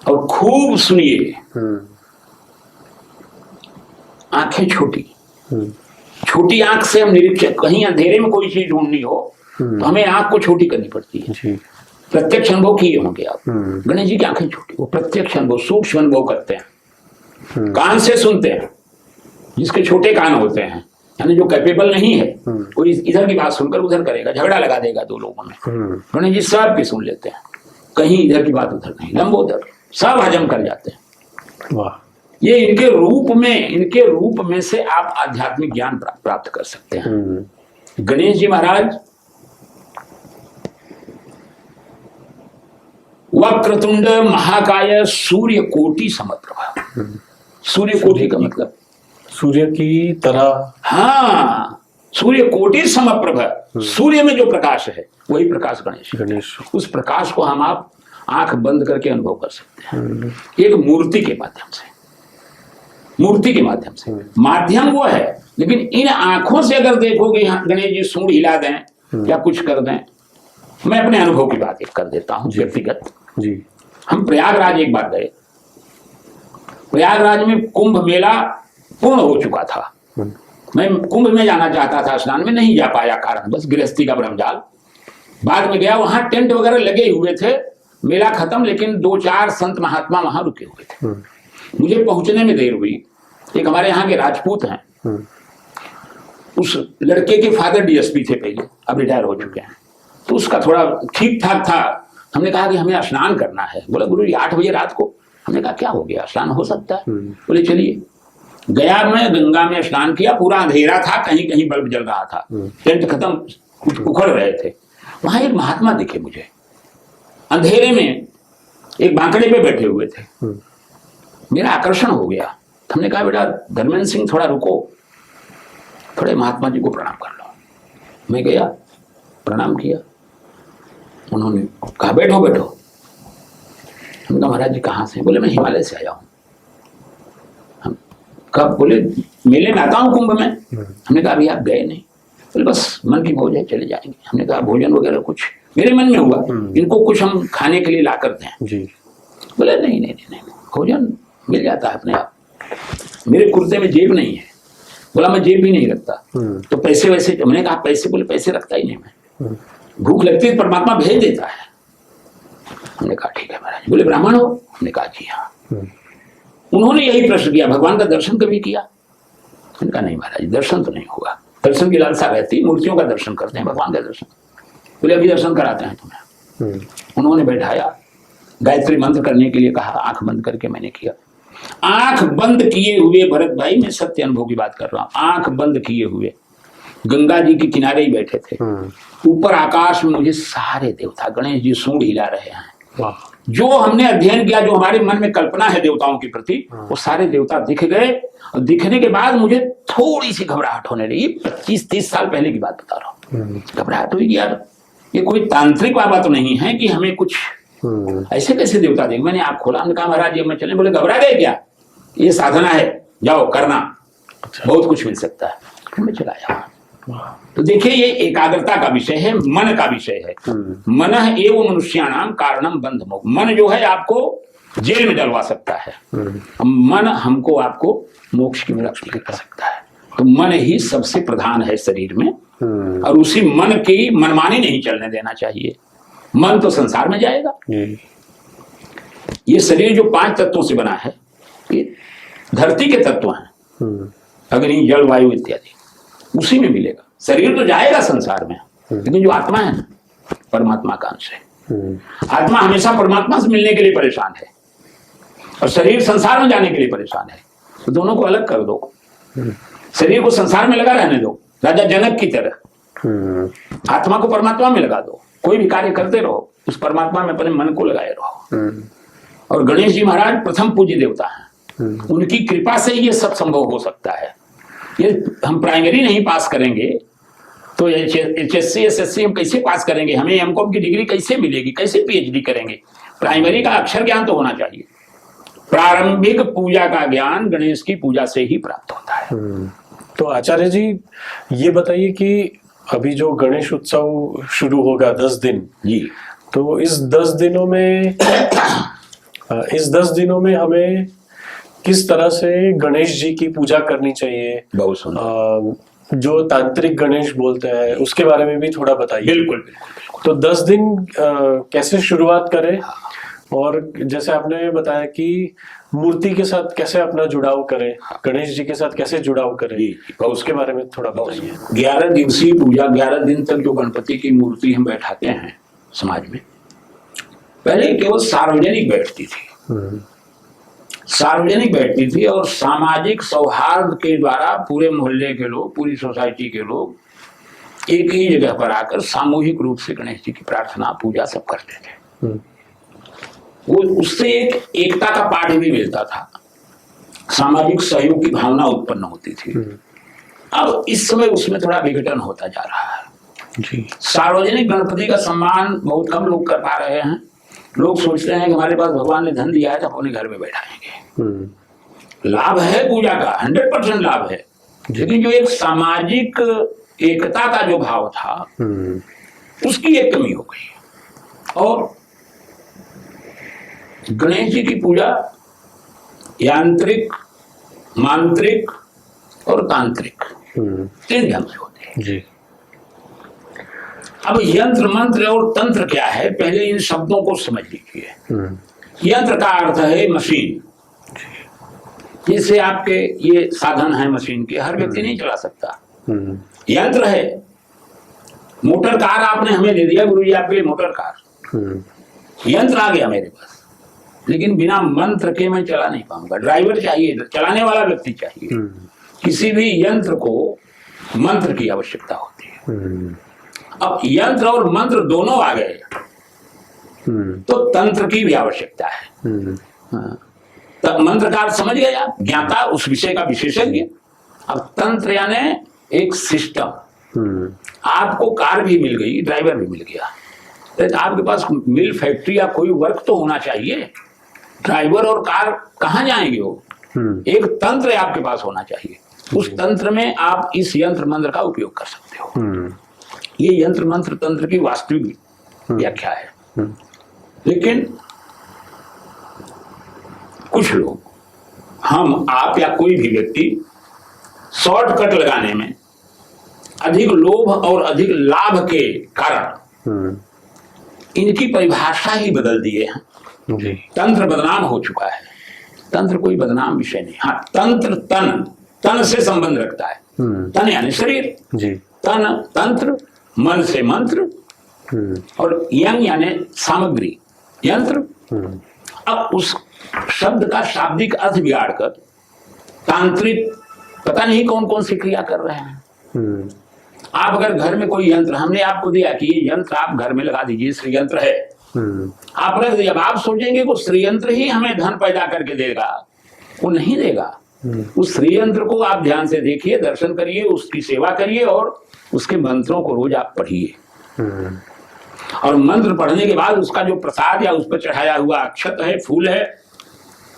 और खूब सुनिए। आंखें छोटी, छोटी आंख से हम निरीक्षण, कहीं अंधेरे में कोई चीज ढूंढनी हो तो हमें आंख को छोटी करनी पड़ती है। प्रत्यक्ष अनुभव किए होंगे आप। गणेश जी की आंखें छोटी, वो प्रत्यक्ष अनुभव, सूक्ष्म अनुभव करते हैं। कान से सुनते हैं, जिसके छोटे कान होते हैं, यानी जो कैपेबल नहीं है वो इधर की बात सुनकर उधर करेगा, झगड़ा लगा देगा दो लोगों में। गणेश जी सब की सुन लेते हैं, कहीं इधर की बात उधर नहीं, लंबोदर, सब हजम कर जाते हैं। वाह, ये इनके रूप में से आप आध्यात्मिक ज्ञान प्राप्त कर सकते हैं। गणेश जी महाराज वक्रतुंड महाकाय सूर्य कोटि समप्रभ। सूर्य कोटि का मतलब सूर्य की तरह। हाँ, सूर्य कोटि समप्रभ, सूर्य में जो प्रकाश है वही प्रकाश गणेश। उस प्रकाश को हम आप आंख बंद करके अनुभव कर सकते हैं, एक मूर्ति के माध्यम से। मूर्ति के माध्यम से, माध्यम वो है, लेकिन इन आंखों से अगर देखोगे गणेश जी सूंड हिला दें या कुछ कर दें। मैं अपने अनुभव की बात एक कर देता हूं व्यक्तिगत जी। हम प्रयागराज एक बार गए। प्रयागराज में कुंभ मेला पूर्ण हो चुका था। मैं कुंभ में जाना चाहता था, स्नान में नहीं जा पाया, कारण बस गृहस्थी का ब्रह्मजाल। बाद में गया, वहां टेंट वगैरह लगे हुए थे, मेला खत्म, लेकिन 2-4 संत महात्मा वहां रुके हुए थे। मुझे पहुंचने में देर हुई। एक हमारे यहाँ के राजपूत हैं, उस लड़के के फादर डीएसपी थे पहले, अब रिटायर हो चुके हैं, तो उसका थोड़ा ठीक ठाक था। हमने कहा कि हमें स्नान करना है। बोला गुरु जी 8 बजे रात को। हमने कहा क्या हो गया, स्नान हो सकता है? बोले चलिए। गया, मैं गंगा में स्नान किया, पूरा अंधेरा था, कहीं कहीं बल्ब जल रहा था, टेंट खत्म, उखड़ रहे थे। वहां एक महात्मा दिखे मुझे, अंधेरे में एक बांकड़े पे बैठे हुए थे। मेरा आकर्षण हो गया। हमने कहा बेटा धर्मेंद्र सिंह थोड़ा रुको, थोड़े महात्मा जी को प्रणाम कर लो। मैं गया, प्रणाम किया। उन्होंने कहा बैठो बैठो। हमने कहा महाराज जी कहाँ से? बोले मैं हिमालय से आया हूँ। हम कब? बोले मेले में आता हूँ कुंभ में। हमने कहा अभी आप गए नहीं। बोले बस मन की भोज है, चले जाएंगे। हमने कहा भोजन वगैरह कुछ मेरे मन में हुआ, इनको कुछ हम खाने के लिए ला कर दें जी। बोले नहीं नहीं नहीं, भोजन मिल जाता है अपने आप, मेरे कुर्ते में जेब नहीं है। बोला मैं जेब भी नहीं रखता, तो पैसे वैसे? हमने कहा पैसे? बोले पैसे रखता ही नहीं मैं, भूख लगती है परमात्मा भेज देता है। हमने कहा ठीक है महाराज। बोले ब्राह्मण हो? हमने कहा जी हाँ। उन्होंने यही प्रश्न किया, भगवान का दर्शन कभी किया? मैंने कहा नहीं महाराज, दर्शन तो नहीं हुआ। दर्शन की लालसा रहती, मूर्तियों का दर्शन करते हैं, भगवान का दर्शन। बोले अभी दर्शन कराते हैं तुम्हें। उन्होंने बैठाया, गायत्री मंत्र करने के लिए कहा, आंख बंद करके मैंने किया। आंख बंद किए हुए भरत भाई, मैं सत्य अनुभव की बात कर रहा हूं, आंख बंद किए हुए गंगा जी के किनारे ही बैठे थे। ऊपर आकाश में मुझे सारे देवता, गणेश जी सूंड हिला रहे हैं। जो हमने अध्ययन किया, जो हमारे मन में कल्पना है देवताओं के प्रति, वो सारे देवता दिख गए। और दिखने के बाद मुझे थोड़ी सी घबराहट होने लगी। 25-30 साल पहले की बात बता रहा हूँ। घबराहट हुई यार, ये कोई तांत्रिक बाबा तो नहीं है कि हमें कुछ ऐसे कैसे देवता देंगे। मैंने आँख खोला, हमने कहा महाराज ये मैं चले। बोले घबरा गए क्या? ये साधना है, जाओ करना, बहुत कुछ मिल सकता है। फिर मैं चला आया। तो देखिए ये एकाग्रता का विषय है, मन का विषय है। मन एवं मनुष्याणाम कारणम बंध मोक्ष। मन जो है आपको जेल में डलवा सकता है, मन हमको आपको मोक्ष की प्राप्ति कर सकता है। तो मन ही सबसे प्रधान है शरीर में, और उसी मन की मनमानी नहीं चलने देना चाहिए। मन तो संसार में जाएगा। ये शरीर जो 5 तत्वों से बना है, ये धरती के तत्व हैं, अग्नि जल वायु इत्यादि, उसी में मिलेगा। शरीर तो जाएगा संसार में, लेकिन जो आत्मा है ना, परमात्मा का अंश है। आत्मा हमेशा परमात्मा से मिलने के लिए परेशान है, और शरीर संसार में जाने के लिए परेशान है। तो दोनों को अलग कर दो, शरीर को संसार में लगा रहने दो, राजा जनक की तरह। आत्मा को परमात्मा में लगा दो, कोई भी कार्य करते रहो, उस परमात्मा में अपने मन को लगाए रहो। और गणेश जी महाराज प्रथम पूज्य देवता हैं, उनकी कृपा से ये सब संभव हो सकता है। ये हम प्राइमरी नहीं पास करेंगे तो HSC SSC हम कैसे पास करेंगे? हमें एमकॉम की डिग्री कैसे मिलेगी? कैसे PhD करेंगे? प्राइमरी का अक्षर ज्ञान तो होना चाहिए। प्रारंभिक पूजा का ज्ञान गणेश की पूजा से ही प्राप्त होता है। तो आचार्य जी ये बताइए कि अभी जो गणेश उत्सव शुरू होगा 10 दिन जी, तो इस 10 दिनों में हमें किस तरह से गणेश जी की पूजा करनी चाहिए? बहुत सुंदर। जो तांत्रिक गणेश बोलते हैं उसके बारे में भी थोड़ा बताइए। बिल्कुल। तो 10 दिन कैसे शुरुआत करें, और जैसे आपने बताया कि मूर्ति के साथ कैसे अपना जुड़ाव करें, गणेश जी के साथ कैसे जुड़ाव करें, उसके बारे में थोड़ा बताइए। 11 दिवसीय पूजा, 11 दिन तक जो गणपति की मूर्ति हम बैठाते हैं समाज में, पहले केवल सार्वजनिक बैठती थी, सार्वजनिक बैठती थी, और सामाजिक सौहार्द के द्वारा पूरे मोहल्ले के लोग, पूरी सोसाइटी के लोग एक ही जगह पर आकर सामूहिक रूप से गणेश जी की प्रार्थना पूजा सब करते थे। वो उससे एक एकता का पाठ भी मिलता था, सामाजिक सहयोग की भावना उत्पन्न होती थी। अब इस समय उसमें थोड़ा विघटन होता जा रहा है जी। सार्वजनिक गणपति का सम्मान बहुत कम लोग कर पा रहे हैं। लोग सोचते हैं कि हमारे पास भगवान ने धन दिया है तो अपने घर में बैठाएंगे। लाभ है पूजा का, 100% लाभ है, लेकिन जो एक सामाजिक एकता का जो भाव था उसकी एक कमी हो गई। और गणेश जी की पूजा यांत्रिक, मांत्रिक और तांत्रिक तीन ढंग से होती है जी। अब यंत्र, मंत्र और तंत्र क्या है, पहले इन शब्दों को समझ लीजिए। यंत्र का अर्थ है मशीन। जैसे आपके ये साधन है मशीन के, हर व्यक्ति नहीं चला सकता। यंत्र है, मोटर कार आपने हमें दे दिया गुरुजी आपके लिए मोटर कार, यंत्र आ गया मेरे पास, लेकिन बिना मंत्र के मैं चला नहीं पाऊंगा। ड्राइवर चाहिए, चलाने वाला व्यक्ति चाहिए। किसी भी यंत्र को मंत्र की आवश्यकता होती है। अब यंत्र और मंत्र दोनों आ गए तो तंत्र की भी आवश्यकता है। तब मंत्रकार समझ गया, ज्ञाता, उस विषय का विशेषज्ञ। अब तंत्र यानी एक सिस्टम। आपको कार भी मिल गई, ड्राइवर भी मिल गया, तो आपके पास मिल, फैक्ट्री या कोई वर्क तो होना चाहिए। ड्राइवर और कार कहाँ जाएंगे? वो एक तंत्र आपके पास होना चाहिए। उस तंत्र में आप इस यंत्र मंत्र का उपयोग कर सकते हो। ये यंत्र मंत्र तंत्र की वास्तविक व्याख्या है। लेकिन कुछ लोग, हम, आप या कोई भी व्यक्ति शॉर्टकट लगाने में, अधिक लोभ और अधिक लाभ के कारण इनकी परिभाषा ही बदल दिए हैं जी। तंत्र बदनाम हो चुका है। तंत्र कोई बदनाम विषय नहीं। हाँ, तंत्र तन से संबंध रखता है। तन यानी शरीर जी। तंत्र मन से मंत्र, और यंग यानी सामग्री, यंत्र। अब उस शब्द का शाब्दिक अर्थ बिगाड़कर तांत्रिक पता नहीं कौन कौन सी क्रिया कर रहे हैं। आप अगर घर में कोई यंत्र, हमने आपको दिया कि ये यंत्र आप घर में लगा दीजिए, श्री यंत्र है, आप रख दिया, आप सोचेंगे कि श्री यंत्र ही हमें धन पैदा करके देगा, वो नहीं देगा। उस श्री यंत्र को आप ध्यान से देखिए, दर्शन करिए, उसकी सेवा करिए और उसके मंत्रों को रोज आप पढ़िए। और मंत्र पढ़ने के बाद उसका जो प्रसाद या उस पर चढ़ाया हुआ अक्षत है, फूल है,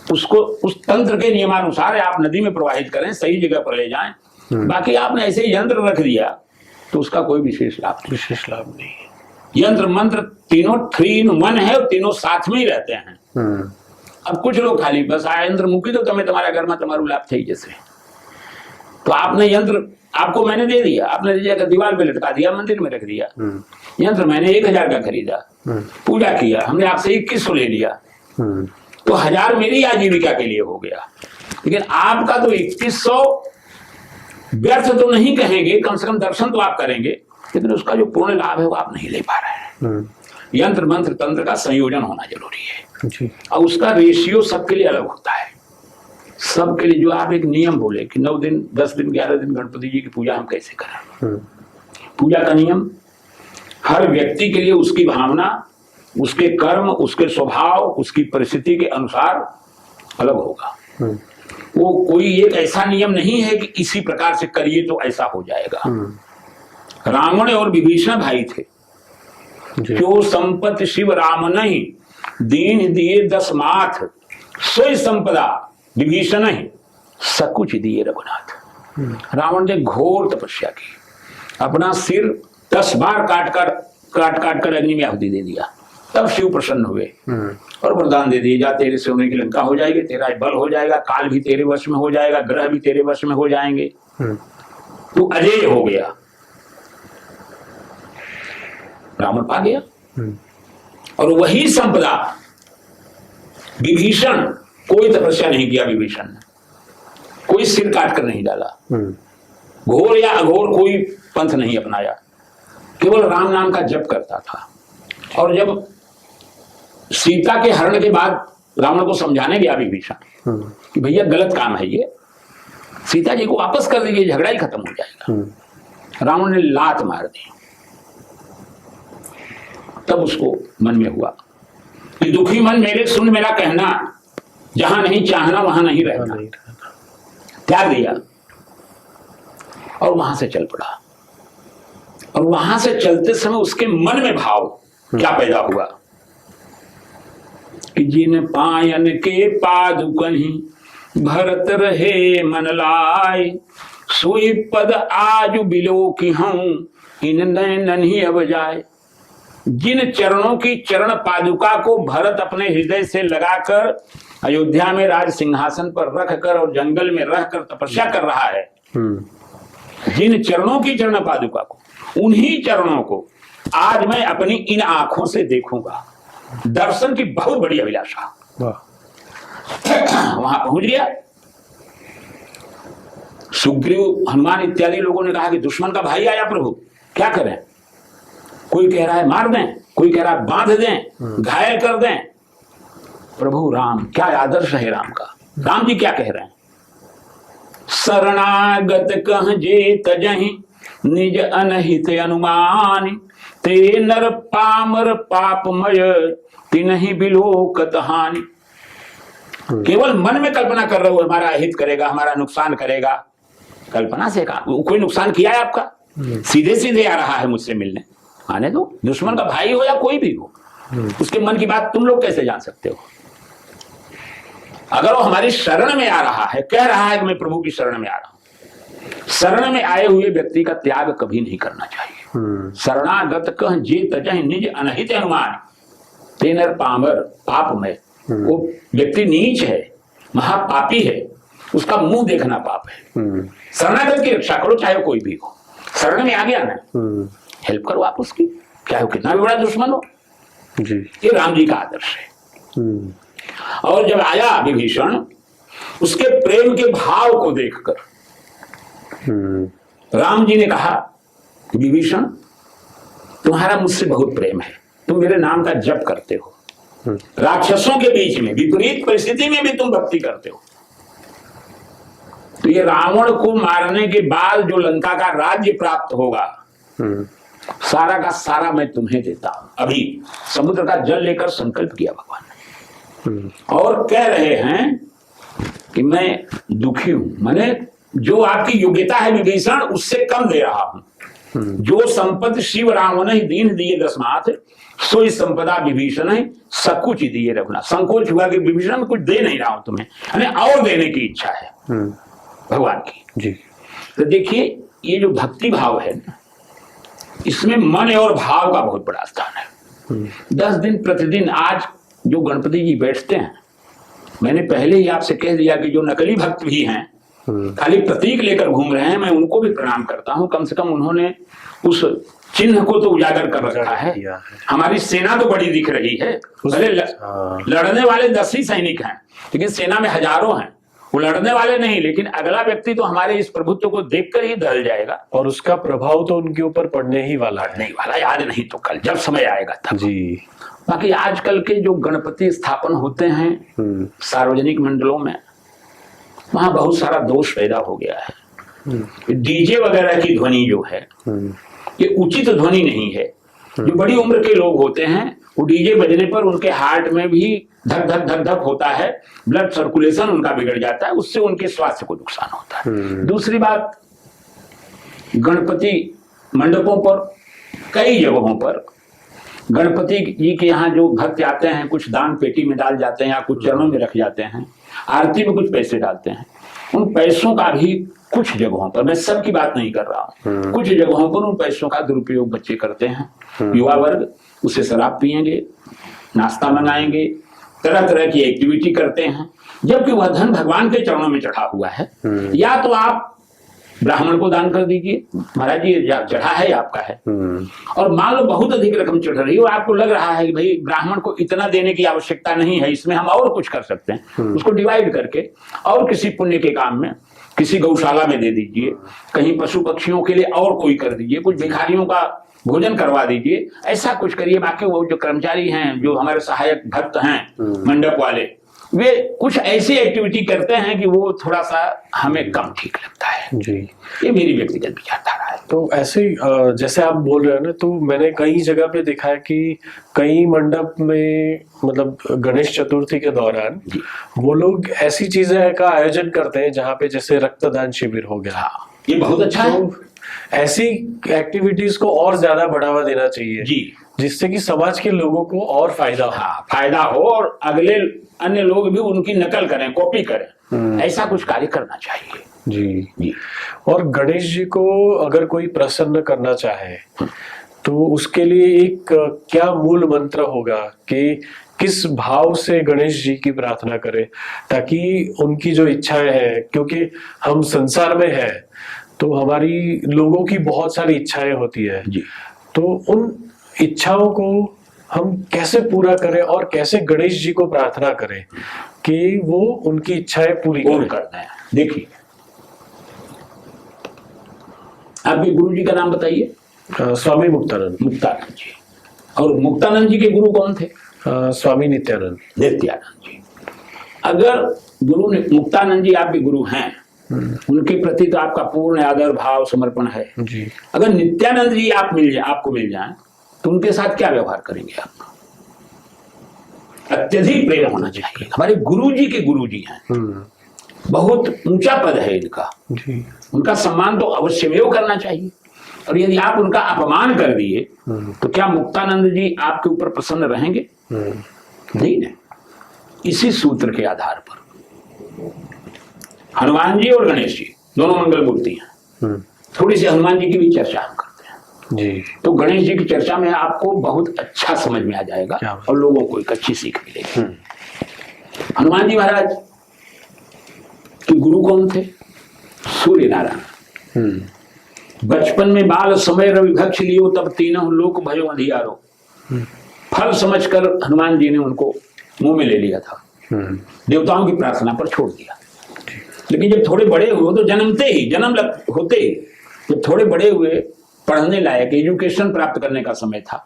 उसको उस तंत्र के नियमानुसार आप नदी में प्रवाहित करें, सही जगह पर ले जाएं। बाकी आपने ऐसे यंत्र रख दिया तो उसका कोई विशेष लाभ नहीं। यंत्र मंत्र तीनों 3 in 1 है और तीनों साथ में ही रहते हैं। अब कुछ लोग खाली बस आ यंत्र मूकी तो तुम्हें तुम्हारा घर में तुम्हारू लाभ थी जैसे, तो आपने यंत्र, आपको मैंने दे दिया, आपने दीवार पे लटका दिया, मंदिर में रख दिया। यंत्र मैंने 1000 का खरीदा, पूजा किया, हमने आपसे 2100 ले लिया, तो 1000 मेरी आजीविका के लिए हो गया। लेकिन आपका तो 2100 व्यर्थ तो नहीं कहेंगे, कम से कम दर्शन तो आप करेंगे, लेकिन उसका जो पूर्ण लाभ है वो आप नहीं ले पा रहे हैं। यंत्र मंत्र तंत्र का संयोजन होना जरूरी है जी। और उसका रेशियो सबके लिए अलग होता है। सबके लिए जो आप एक नियम बोले कि 9 दिन 10 दिन 11 दिन गणपति जी की पूजा हम कैसे करें, पूजा का नियम हर व्यक्ति के लिए उसकी भावना, उसके कर्म, उसके स्वभाव, उसकी परिस्थिति के अनुसार अलग होगा। वो कोई एक ऐसा नियम नहीं है कि इसी प्रकार से करिए तो ऐसा हो जाएगा। रावण और विभीषण भाई थे। जो संपत्ति शिव राम नहीं, दीन दिए 10 माथ, सोई संपदा विभीषण ही, सकुच दिए रघुनाथ। रावण ने घोर तपस्या की, अपना सिर 10 बार काट कर अग्नि में आहुति दे दिया, तब शिव प्रसन्न हुए और वरदान दे दिए, जा तेरे सोने की लंका हो जाएगी, तेरा बल हो जाएगा, काल भी तेरे वश में हो जाएगा, ग्रह भी तेरे वश में हो जाएंगे, तू अजय हो गया। रावण पा गया। और वही संपदा विभीषण, कोई तपस्या नहीं किया विभीषण ने, कोई सिर काट कर नहीं डाला, घोर या अघोर कोई पंथ नहीं अपनाया, केवल राम नाम का जप करता था। और जब सीता के हरण के बाद रावण को समझाने गया विभीषण कि भैया गलत काम है ये, सीता जी को वापस कर दीजिए, झगड़ा ही खत्म हो जाएगा, रावण ने लात मार दी। तब उसको मन में हुआ कि दुखी मन मेरे सुन मेरा कहना, जहां नहीं चाहना वहां नहीं रहना। त्याग दिया और वहां से चल पड़ा। और वहां से चलते समय उसके मन में भाव क्या पैदा हुआ कि जिन पायन के पादुकहि भरत रहे मन लाय, सोई पद आज बिलो की हूं इन नैनन ही अब जाए। जिन चरणों की चरण पादुका को भरत अपने हृदय से लगाकर अयोध्या में राज सिंहासन पर रखकर और जंगल में रहकर तपस्या कर रहा है, जिन चरणों की चरण पादुका को, उन्हीं चरणों को आज मैं अपनी इन आंखों से देखूंगा। दर्शन की बहुत बड़ी अभिलाषा। वहां पहुंच गया। सुग्रीव, हनुमान इत्यादि लोगों ने कहा कि दुश्मन का भाई आया प्रभु, क्या करें? कोई कह रहा है मार दें, कोई कह रहा है बांध दें, घायल कर दें। प्रभु राम, क्या आदर्श है राम का। राम जी क्या कह रहे हैं? शरणागत कह जे तजहि निज अनहित अनुमान, ते नर पामर पापमय तिनहि बिलोकत हानि। केवल मन में कल्पना कर रहे हो हमारा हित करेगा, हमारा नुकसान करेगा। कल्पना से कहा, कोई नुकसान किया है आपका? सीधे सीधे आ रहा है मुझसे मिलने, आने दो। दुश्मन का भाई हो या कोई भी हो, उसके मन की बात तुम लोग कैसे जान सकते हो? अगर वो हमारी शरण में आ रहा है, कह रहा है कि मैं प्रभु की शरण में आ रहा हूं, शरण में आए हुए व्यक्ति का त्याग कभी नहीं करना चाहिए। शरणागत कह जे तजहि निज अनहित अनुमान, ते नर पामर पापमय। वो व्यक्ति नीच है, महापापी है, उसका मुंह देखना पाप है। शरणागत की रक्षा करो, चाहे कोई भी हो। शरण में आ गया ना, हेल्प करो आप उसकी, चाहे वो कितना भी बड़ा दुश्मन हो जी। ये राम जी का आदर्श है। और जब आया विभीषण, उसके प्रेम के भाव को देखकर राम जी ने कहा, विभीषण तुम्हारा मुझसे बहुत प्रेम है, तुम मेरे नाम का जप करते हो, राक्षसों के बीच में विपरीत परिस्थिति में भी तुम भक्ति करते हो, तो ये रावण को मारने के बाद जो लंका का राज्य प्राप्त होगा, सारा का सारा मैं तुम्हें देता हूं। अभी समुद्र का जल लेकर संकल्प किया भगवान ने, और कह रहे हैं कि मैं दुखी हूं, मैंने जो आपकी योग्यता है विभीषण उससे कम दे रहा हूं। जो संपत्ति शिव रावण ही दीन दिए दसमात, सोई संपदा विभीषण है सकुच दिए रघुनाथ। संकोच हुआ कि विभीषण में कुछ दे नहीं रहा हूं तुम्हें, हमें और देने की इच्छा है भगवान की जी। तो देखिए ये जो भक्ति भाव है ना, इसमें मन और भाव का बहुत बड़ा स्थान है। 10 दिन प्रतिदिन आज जो गणपति जी बैठते हैं, मैंने पहले ही आपसे कह दिया कि जो नकली भक्त भी हैं, खाली प्रतीक लेकर घूम रहे हैं, मैं उनको भी प्रणाम करता हूं। कम से कम उन्होंने उस चिन्ह को तो उजागर कर रखा है। हमारी सेना तो बड़ी दिख रही है, भले लड़ने वाले 10 ही सैनिक हैं, लेकिन सेना में हजारों हैं। वो लड़ने वाले नहीं, लेकिन अगला व्यक्ति तो हमारे इस प्रभुत्व को देखकर ही दहल जाएगा, और उसका प्रभाव तो उनके ऊपर पड़ने ही वाला है। नहीं वाला, आज नहीं तो कल, जब समय आएगा तब जी। बाकी आजकल के जो गणपति स्थापन होते हैं सार्वजनिक मंडलों में, वहां बहुत सारा दोष पैदा हो गया है। डीजे वगैरह की ध्वनि जो है ये उचित ध्वनि नहीं है। जो बड़ी उम्र के लोग होते हैं, वो डीजे बजने पर उनके हार्ट में भी धक धक धक धक होता है, ब्लड सर्कुलेशन उनका बिगड़ जाता है, उससे उनके स्वास्थ्य को नुकसान होता है। दूसरी बात, गणपति मंडपों पर, कई जगहों पर गणपति जी के यहाँ जो भक्त आते हैं, कुछ दान पेटी में डाल जाते हैं या कुछ चरणों में रख जाते हैं, आरती में कुछ पैसे डालते हैं। उन पैसों का भी कुछ जगहों पर, मैं सबकी बात नहीं कर रहा हूँ, कुछ जगहों पर उन पैसों का दुरुपयोग बच्चे करते हैं। युवा वर्ग उससे शराब पिएंगे, नाश्ता मंगाएंगे, तरह तरह की एक्टिविटी करते हैं, जबकि वह धन भगवान के चरणों में चढ़ा हुआ है। या तो आप ब्राह्मण को दान कर दीजिए, महाराज जी चढ़ा है आपका है। और मान लो बहुत अधिक रकम चढ़ रही है और आपको लग रहा है कि भाई ब्राह्मण को इतना देने की आवश्यकता नहीं है, इसमें हम और कुछ कर सकते हैं, उसको डिवाइड करके और किसी पुण्य के काम में, किसी गौशाला में दे दीजिए, कहीं पशु पक्षियों के लिए और कोई कर दीजिए, कुछ भिखारियों का भोजन करवा दीजिए, ऐसा कुछ करिए। बाकी वो जो कर्मचारी हैं, जो हमारे सहायक भक्त हैं मंडप वाले, वे कुछ ऐसी एक्टिविटी करते हैं कि वो थोड़ा सा हमें कम ठीक लगता है जी। ये मेरी व्यक्तिगत विचारधारा है। तो ऐसे ही जैसे आप बोल रहे हो ना, तो मैंने कई जगह पे देखा है कि कई मंडप में मतलब गणेश चतुर्थी के दौरान वो लोग ऐसी चीजें का आयोजन करते हैं जहाँ पे जैसे रक्तदान शिविर हो गया। ये बहुत अच्छा है। तो ऐसी एक्टिविटीज को और ज्यादा बढ़ावा देना चाहिए जी, जिससे कि समाज के लोगों को और फायदा हो। हाँ, फायदा हो और अगले अन्य लोग भी उनकी नकल करें, कॉपी करें, ऐसा कुछ कार्य करना चाहिए। जी जी। और गणेश जी को अगर कोई प्रसन्न करना चाहे तो उसके लिए एक क्या मूल मंत्र होगा कि किस भाव से गणेश जी की प्रार्थना करें ताकि उनकी जो इच्छाएं हैं, क्योंकि हम संसार में हैं तो हमारी लोगों की बहुत सारी इच्छाएं होती है जी। तो उन इच्छाओं को हम कैसे पूरा करें और कैसे गणेश जी को प्रार्थना करें कि वो उनकी इच्छाएं पूरी करना है। देखिए, आपके गुरु जी का नाम बताइए। स्वामी मुक्तानंद। मुक्तानंद जी। और मुक्तानंद जी के गुरु कौन थे? स्वामी नित्यानंद। नित्यानंद जी। अगर गुरु मुक्तानंद जी आपके गुरु हैं, उनके प्रति तो आपका पूर्ण आदर भाव समर्पण है जी। अगर नित्यानंद जी आपको मिल जाएं तो उनके साथ क्या व्यवहार करेंगे आप? अत्यधिक प्रेम होना चाहिए। हमारे गुरु जी के गुरु जी हैं, बहुत ऊंचा पद है इनका जी। उनका सम्मान तो अवश्यमेव करना चाहिए। और यदि आप उनका अपमान कर दिए तो क्या मुक्तानंद जी आपके ऊपर प्रसन्न रहेंगे? नहीं ना। इसी सूत्र के आधार पर हनुमान जी और गणेश जी दोनों मंगल मूर्ति हैं। थोड़ी सी हनुमान जी की भी चर्चा हम करते हैं जी। तो गणेश जी की चर्चा में आपको बहुत अच्छा समझ में आ जाएगा और लोगों को एक अच्छी सीख मिलेगी। हनुमान जी महाराज के गुरु कौन थे? सूर्य नारायण। बचपन में बाल समय रवि भक्ष लियो तब तीनों लोक भयो अंधियारो। फल समझकर हनुमान जी ने उनको मुंह में ले लिया था, देवताओं की प्रार्थना पर छोड़ दिया। लेकिन जब थोड़े बड़े हुए तो होते ही जब थोड़े बड़े हुए, पढ़ने लायक एजुकेशन प्राप्त करने का समय था,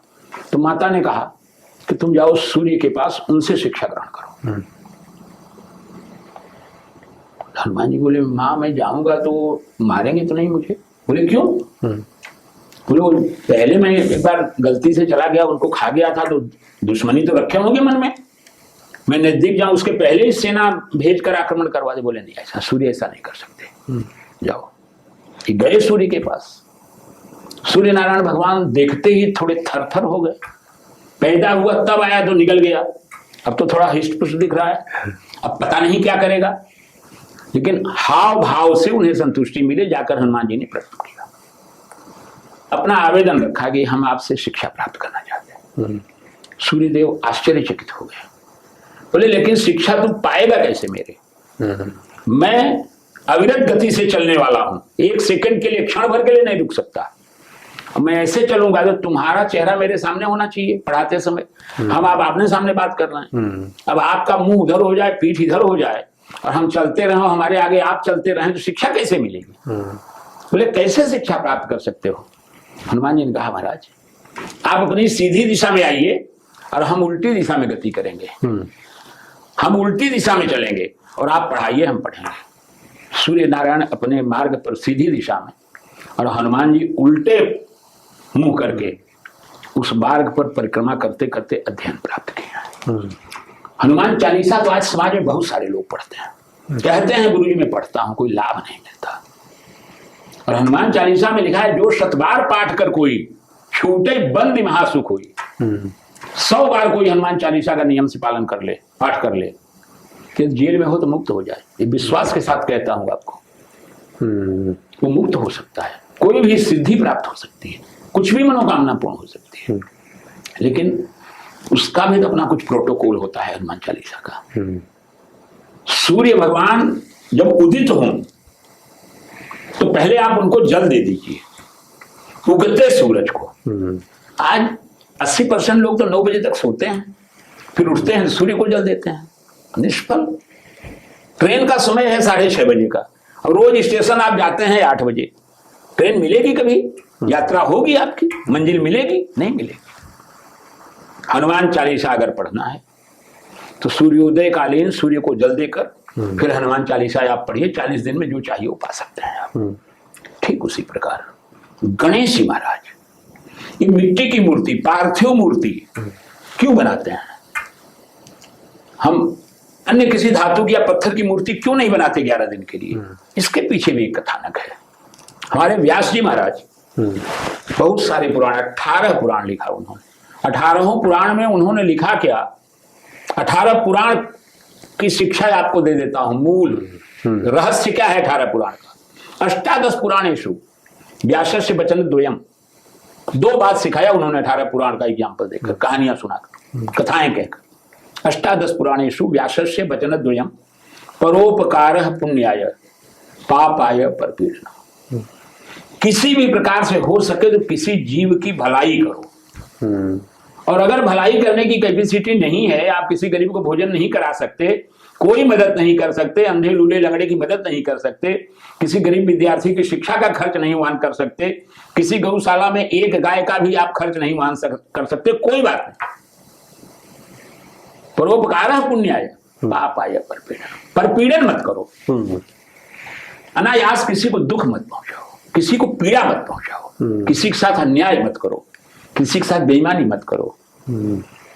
तो माता ने कहा कि तुम जाओ सूर्य के पास, उनसे शिक्षा ग्रहण करो। हनुमान जी बोले, माँ मैं जाऊंगा तो मारेंगे तो नहीं मुझे? बोले क्यों? बोले पहले मैं एक बार गलती से चला गया, उनको खा गया था, तो दुश्मनी तो रखे होंगे मन में, मैं नजदीक जाऊं उसके पहले ही सेना भेजकर आक्रमण करवा दे। बोले नहीं, ऐसा सूर्य ऐसा नहीं कर सकते, जाओ। कि गए सूर्य के पास। सूर्य नारायण भगवान देखते ही थोड़े थर-थर हो गए। पैदा हुआ तब आया तो निकल गया, अब तो थोड़ा हिष्ट पुष्ट दिख रहा है, अब पता नहीं क्या करेगा। लेकिन हाव भाव से उन्हें संतुष्टि मिले, जाकर हनुमान जी ने प्रश्न किया, अपना आवेदन रखा कि हम आपसे शिक्षा प्राप्त करना चाहते हैं। सूर्यदेव आश्चर्यचकित हो गए। बोले लेकिन शिक्षा तू पाएगा कैसे मेरे? मैं अविरत गति से चलने वाला हूं, एक सेकंड के लिए, क्षण भर के लिए नहीं रुक सकता। मैं ऐसे चलूंगा तो तुम्हारा चेहरा मेरे सामने होना चाहिए पढ़ाते समय। हम आप अपने सामने बात कर रहे हैं, अब आपका मुंह उधर हो जाए, पीठ इधर हो जाए और हम चलते रहो, हमारे आगे आप चलते रहें, तो शिक्षा कैसे मिलेगी? बोले कैसे शिक्षा प्राप्त कर सकते हो? हनुमान जी ने कहा, महाराज आप अपनी सीधी दिशा में आइए और हम उल्टी दिशा में गति करेंगे। हम उल्टी दिशा में चलेंगे और आप पढ़ाइए, हम पढ़ेंगे। सूर्य नारायण अपने मार्ग पर सीधी दिशा में और हनुमान जी उल्टे मुंह करके उस मार्ग पर परिक्रमा करते करते अध्ययन प्राप्त किया। हनुमान चालीसा तो आज समाज में बहुत सारे लोग पढ़ते हैं, कहते हैं गुरु जी मैं पढ़ता हूं, कोई लाभ नहीं मिलता। और हनुमान चालीसा में लिखा है, जो 100 बार पाठ कर कोई छूटे बंद महासुख हुई। 100 बार कोई हनुमान चालीसा का नियम से पालन कर ले, पाठ कर ले, कि जेल में हो तो मुक्त हो जाए। ये विश्वास के साथ कहता हूं आपको, वो मुक्त हो सकता है, कोई भी सिद्धि प्राप्त हो सकती है, कुछ भी मनोकामना पूर्ण हो सकती है। लेकिन उसका भी तो अपना कुछ प्रोटोकॉल होता है हनुमान चालीसा का। सूर्य भगवान जब उदित हों तो पहले आप उनको जल दे दीजिए, उगते सूरज को। आज 80% लोग तो 9 बजे तक सोते हैं, फिर उठते हैं सूर्य को जल देते हैं, निष्फल। ट्रेन का समय है 6:30 बजे का, और रोज स्टेशन आप जाते हैं 8 बजे। ट्रेन मिलेगी कभी? यात्रा होगी आपकी, मंजिल मिलेगी? नहीं मिलेगी। हनुमान चालीसा अगर पढ़ना है तो सूर्योदय कालीन सूर्य को जल देकर फिर हनुमान चालीसा आप पढ़िए, 40 दिन में जो चाहिए वो पा सकते हैं आप। ठीक उसी प्रकार गणेश जी महाराज ये मिट्टी की मूर्ति, पार्थिव मूर्ति क्यों बनाते हैं? हम अन्य किसी धातु की या पत्थर की मूर्ति क्यों नहीं बनाते 11 दिन के लिए? इसके पीछे भी एक कथानक है। हमारे व्यास जी महाराज बहुत सारे पुराण, 18 पुराण लिखा उन्होंने। 18 पुराण में उन्होंने लिखा क्या? 18 पुराण की शिक्षा आपको दे देता हूं। मूल रहस्य क्या है 18 पुराण का? अष्टादश पुराणेषु व्यासस्य वचन द्वयम्, 2 बात सिखाया उन्होंने 18 पुराण का एग्जाम्पल देकर, कहानियां सुनाकर, कथाएं कहकर। अष्टादश पुराणेषु व्यासस्य वचन द्वयम् परोपकारः पुण्याय पापाय परपीडनम्। किसी भी प्रकार से हो सके तो किसी जीव की भलाई करो। और अगर भलाई करने की कैपेसिटी नहीं है, आप किसी गरीब को भोजन नहीं करा सकते, कोई मदद नहीं कर सकते, अंधे लूले लंगड़े की मदद नहीं कर सकते, किसी गरीब विद्यार्थी की शिक्षा का खर्च नहीं वहन कर सकते, किसी गौशाला में एक गाय का भी आप खर्च नहीं वहन कर सकते, कोई बात नहीं। परोपकारः पुण्याय पापाय परपीडनम्। परपीड़न मत करो, अनायास किसी को दुख मत पहुंचाओ, किसी को पीड़ा मत पहुंचाओ, किसी के साथ अन्याय मत करो, किसी के साथ बेईमानी मत करो,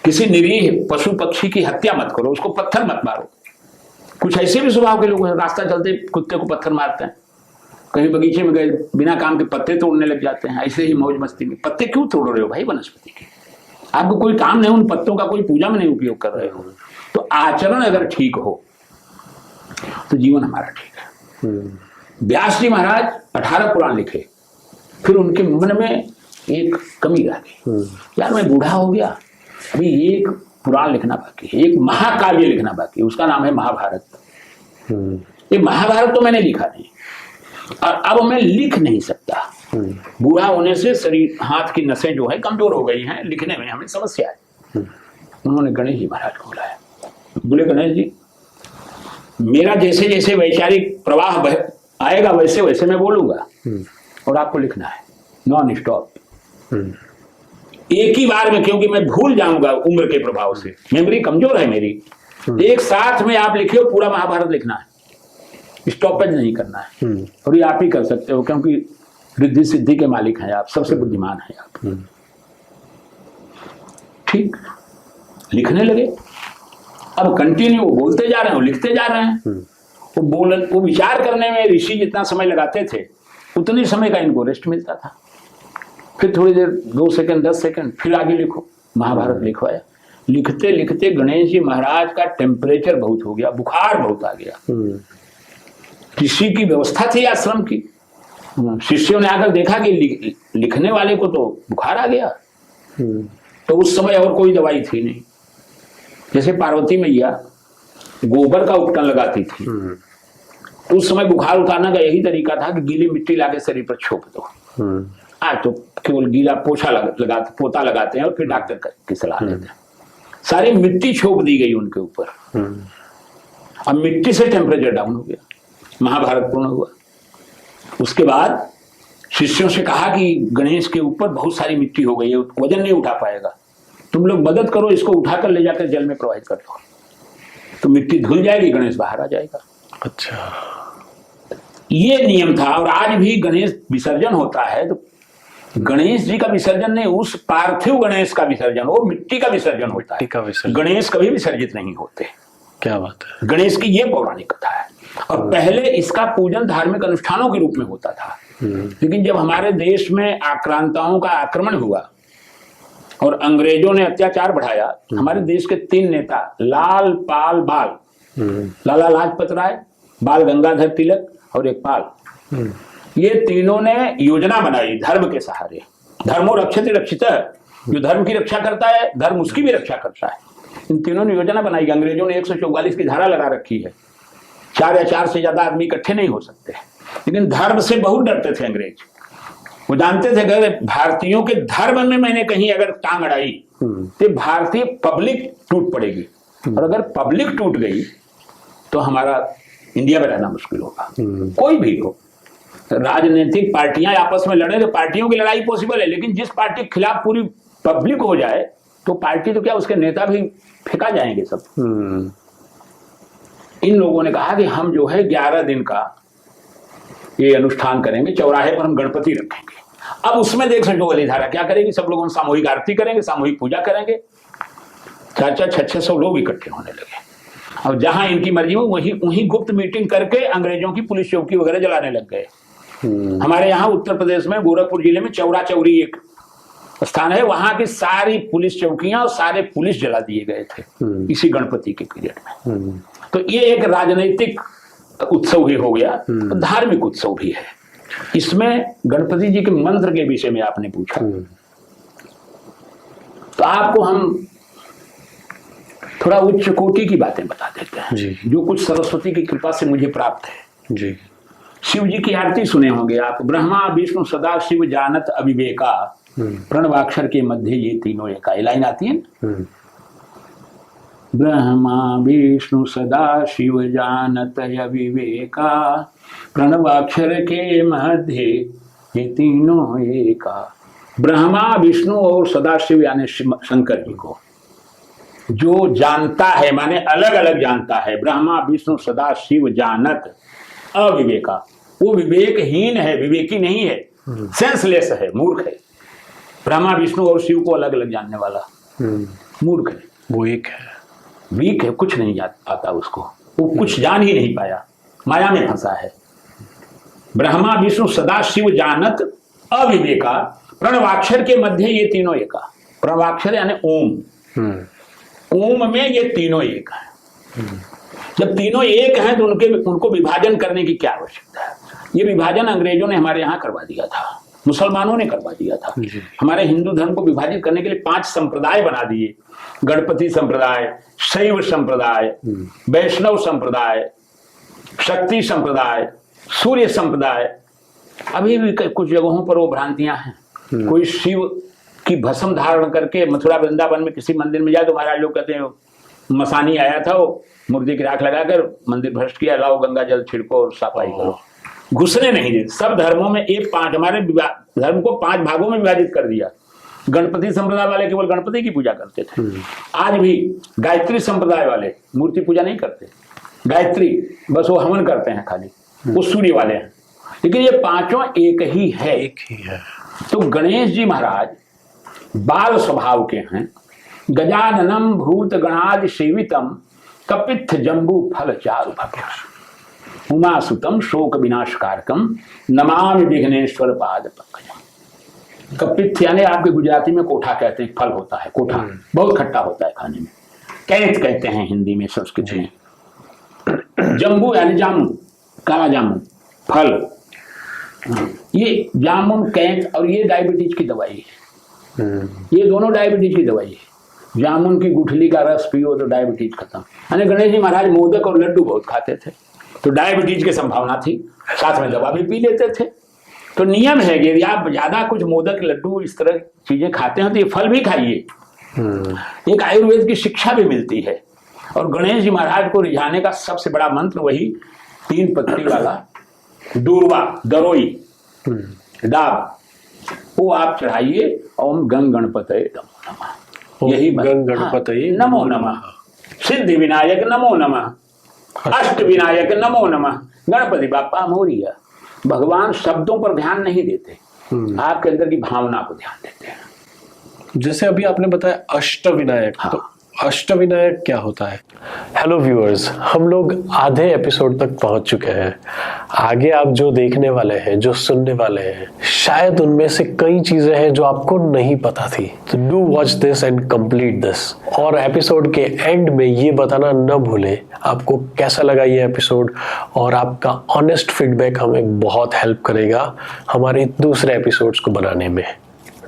किसी निरीह पशु पक्षी की हत्या मत करो, उसको पत्थर मत मारो। कुछ ऐसे भी स्वभाव के लोग हैं, रास्ता चलते कुत्ते को पत्थर मारते हैं, कहीं बगीचे में गए बिना काम के पत्ते तोड़ने लग जाते हैं, ऐसे ही मौज मस्ती में। पत्ते क्यों तोड़ रहे हो भाई वनस्पति के? आपको कोई काम नहीं, उन पत्तों का कोई पूजा में नहीं उपयोग कर रहे हो। तो आचरण अगर ठीक हो तो जीवन हमारा ठीक है। व्यास जी महाराज 18 पुराण लिखे, फिर उनके मन में एक कमी रह गई, यार मैं बूढ़ा हो गया, अभी एक पुराण लिखना बाकी है, एक महाकाव्य लिखना बाकी है, उसका नाम है महाभारत। ये महाभारत तो मैंने लिखा नहीं और अब मैं लिख नहीं सकता। बूढ़ा होने से शरीर, हाथ की नसें जो है कमजोर हो गई हैं, लिखने में हमें समस्या है। उन्होंने गणेश जी महाराज को बुलाया, बोले गणेश जी मेरा जैसे जैसे वैचारिक प्रवाह आएगा वैसे वैसे मैं बोलूंगा और आपको लिखना है नॉन स्टॉप, एक ही बार में, क्योंकि मैं भूल जाऊंगा उम्र के प्रभाव से, मेमोरी कमजोर है मेरी। एक साथ में आप लिखिए, पूरा महाभारत लिखना है, स्टॉपेज नहीं करना है। और ये आप ही कर सकते हो, क्योंकि रिद्धि सिद्धि के मालिक हैं आप, सबसे बुद्धिमान हैं आप। ठीक, लिखने लगे। अब कंटिन्यू बोलते जा रहे हैं, लिखते जा रहे हैं। वो विचार करने में ऋषि जितना समय लगाते थे उतनी समय का इनको रेस्ट मिलता था। फिर थोड़ी देर 2 सेकंड 10 सेकंड फिर आगे लिखो, महाभारत लिखवाया। लिखते लिखते गणेश जी महाराज का टेम्परेचर बहुत हो गया, बुखार बहुत आ गया। ऋषि की व्यवस्था थी आश्रम की, शिष्यों ने आकर देखा कि लिखने वाले को तो बुखार आ गया। तो उस समय और कोई दवाई थी नहीं। जैसे पार्वती मैया गोबर का उपटन लगाती थी, तो उस समय बुखार उतारने का यही तरीका था कि गीली मिट्टी लाके शरीर पर छोप दो। आज तो केवल गीला पोता लगाते हैं और फिर डॉक्टर की सलाह लेते हैं। सारी मिट्टी छोप दी गई उनके ऊपर। अब मिट्टी से टेम्परेचर डाउन हो गया, महाभारत पूर्ण हुआ। उसके बाद शिष्यों से कहा कि गणेश के ऊपर बहुत सारी मिट्टी हो गई है, वजन नहीं उठा पाएगा, तुम लोग मदद करो, इसको उठाकर ले जाकर जल में प्रवाहित कर दो, तो मिट्टी धुल जाएगी, गणेश बाहर आ जाएगा। अच्छा, ये नियम था। और आज भी गणेश विसर्जन होता है तो गणेश जी का विसर्जन नहीं, उस पार्थिव गणेश का विसर्जन, वो मिट्टी का विसर्जन होता है। गणेश कभी विसर्जित नहीं होते। क्या बात है। गणेश की ये पौराणिक कथा है। और पहले इसका पूजन धार्मिक अनुष्ठानों के रूप में होता था, लेकिन जब हमारे देश में आक्रांताओं का आक्रमण हुआ और अंग्रेजों ने अत्याचार बढ़ाया, हमारे देश के 3 नेता लाल पाल बाल, लाला लाजपत राय, बाल गंगाधर तिलक और एक पाल, ये तीनों ने योजना बनाई धर्म के सहारे। धर्मो रक्षते रक्षितः, जो धर्म की रक्षा करता है धर्म उसकी भी रक्षा करता है। इन तीनों ने योजना बनाई। अंग्रेजों ने 144 की धारा लगा रखी है, 4 या 4 से ज्यादा आदमी इकट्ठे नहीं हो सकते, लेकिन धर्म से बहुत डरते थे अंग्रेज। वो जानते थे अगर भारतीयों के धर्म में मैंने कहीं अगर टांग अड़ाई तो भारतीय पब्लिक टूट पड़ेगी, और अगर पब्लिक टूट गई तो हमारा इंडिया में रहना मुश्किल होगा। कोई भी हो, राजनीतिक पार्टियां आपस में लड़े तो पार्टियों की लड़ाई पॉसिबल है, लेकिन जिस पार्टी के खिलाफ पूरी पब्लिक हो जाए तो पार्टी तो क्या, उसके नेता भी फेंका जाएंगे सब। इन लोगों ने कहा कि हम जो है 11 दिन का ये अनुष्ठान करेंगे, चौराहे पर हम गणपति रखेंगे। अब उसमें देख सकते हो धारा क्या करेगी, सब लोगों सामूहिक आरती करेंगे, सामूहिक पूजा करेंगे। 400-600 लोग इकट्ठे होने लगे। अब जहां इनकी मर्जी हो वहीं गुप्त मीटिंग करके अंग्रेजों की पुलिस चौकी वगैरह जलाने लग गए। हमारे यहाँ उत्तर प्रदेश में गोरखपुर जिले में चौरा चौरी एक स्थान है, वहां की सारी पुलिस चौकियां और सारे पुलिस जला दिए गए थे इसी गणपति के पीरियड में। तो ये एक राजनीतिक उत्सव ही हो गया, धार्मिक उत्सव भी है। इसमें गणपति जी के मंत्र के विषय में आपने पूछा, तो आपको हम थोड़ा उच्च कोटि की बातें बता देते हैं जी, जो कुछ सरस्वती की कृपा से मुझे प्राप्त है जी। शिव जी की आरती सुने होंगे आप। ब्रह्मा विष्णु सदा शिव जानत अविवेका, प्रणवाक्षर के मध्य ये तीनों एका। ये लाइन आती है, ब्रह्मा विष्णु सदा शिव जानत अविवेका, प्रणवाक्षर के मध्य ये तीनों एका। ब्रह्मा विष्णु और सदाशिव यानी शंकर जी को जो जानता है, माने अलग अलग जानता है। ब्रह्मा विष्णु सदा शिव जानत अविवेका, वो विवेकहीन है, विवेकी नहीं है, सेंसलेस है, मूर्ख है। ब्रह्मा विष्णु और शिव को अलग अलग जानने वाला मूर्ख है, वो एक है, वीक है, कुछ नहीं आता उसको, वो कुछ जान ही नहीं पाया, माया में फंसा है। ब्रह्मा विष्णु सदा शिव जानत अविवेका, प्रणवाक्षर के मध्य ये तीनों एका। प्रणवाक्षर यानी ओम, ओम में ये तीनों एक है। जब तीनों एक हैं तो उनको विभाजन करने की क्या आवश्यकता है? ये विभाजन अंग्रेजों ने हमारे यहाँ करवा दिया था, मुसलमानों ने करवा दिया था। हमारे हिंदू धर्म को विभाजित करने के लिए 5 संप्रदाय बना दिए, गणपति संप्रदाय, शैव संप्रदाय, वैष्णव संप्रदाय, शक्ति संप्रदाय, सूर्य संप्रदाय। अभी भी कुछ जगहों पर वो भ्रांतियां हैं। कोई शिव की भस्म धारण करके मथुरा वृंदावन में किसी मंदिर में जाए तो महाराज लोग कहते हैं मसानी आया था, वो मूर्ति की राख लगाकर मंदिर भ्रष्ट किया, लाओ गंगा जल छिड़को और सफाई करो। घुसने नहीं देते। सब धर्मों में एक 5, हमारे धर्म को 5 भागों में विभाजित कर दिया। गणपति संप्रदाय वाले केवल गणपति की पूजा करते थे। आज भी गायत्री संप्रदाय वाले मूर्ति पूजा नहीं करते, गायत्री बस वो हवन करते हैं खाली, वो सूर्य वाले हैं। लेकिन ये 5 एक ही है, एक ही है। तो गणेश जी महाराज बाल स्वभाव के हैं। गजाननम भूत गणादि सेवितम कपित्थ जम्बू फल चारु भव्य, उमासुतम शोक विनाशकारकम नमामि विघ्नेश्वर पाद पंकजम। कपित्थ यानी आपके गुजराती में कोठा कहते हैं, फल होता है कोठा, बहुत खट्टा होता है खाने में। कैंत कहते हैं हिंदी में, संस्कृत में। जम्बू यानी जामुन, काला जामुन फल। ये जामुन, कैंत और ये डायबिटीज की दवाई है। ये दोनों डायबिटीज की दवाई है। जामुन की गुठली का रस पियो तो डायबिटीज खत्म। यानी गणेश जी महाराज मोदक और लड्डू बहुत खाते थे, तो डायबिटीज की संभावना थी, साथ में दवा भी पी लेते थे। तो नियम है कि यदि आप ज्यादा कुछ मोदक लड्डू इस तरह चीजें खाते हैं तो ये फल भी खाइए। एक आयुर्वेद की शिक्षा भी मिलती है। और गणेश जी महाराज को रिझाने का सबसे बड़ा मंत्र वही 3 पत्ती वाला दूर्वा, दरोई, डाब, वो आप चढ़ाइए। ओम गंग गणपतये नमो नमः, यही गंग गणपतये नमो नमः, सिद्धि विनायक नमो नमः, अष्ट विनायक नमो नमः, गणपति बाप्पा मोरिया। भगवान शब्दों पर ध्यान नहीं देते, आपके अंदर की भावना पर ध्यान देते हैं। जैसे अभी आपने बताया अष्ट विनायक, हाँ। तो अष्ट विनायक क्या होता है? हेलो व्यूअर्स, हम लोग आधे एपिसोड तक पहुंच चुके हैं। आगे आप जो देखने वाले हैं, जो सुनने वाले हैं, शायद उनमें से कई चीजें हैं जो आपको नहीं पता थी। तो do watch this and complete this. और एपिसोड के एंड में ये बताना न भूलें आपको कैसा लगा ये एपिसोड, और आपका ऑनेस्ट फीडबैक हमें बहुत हेल्प करेगा हमारे दूसरे एपिसोड्स को बनाने में।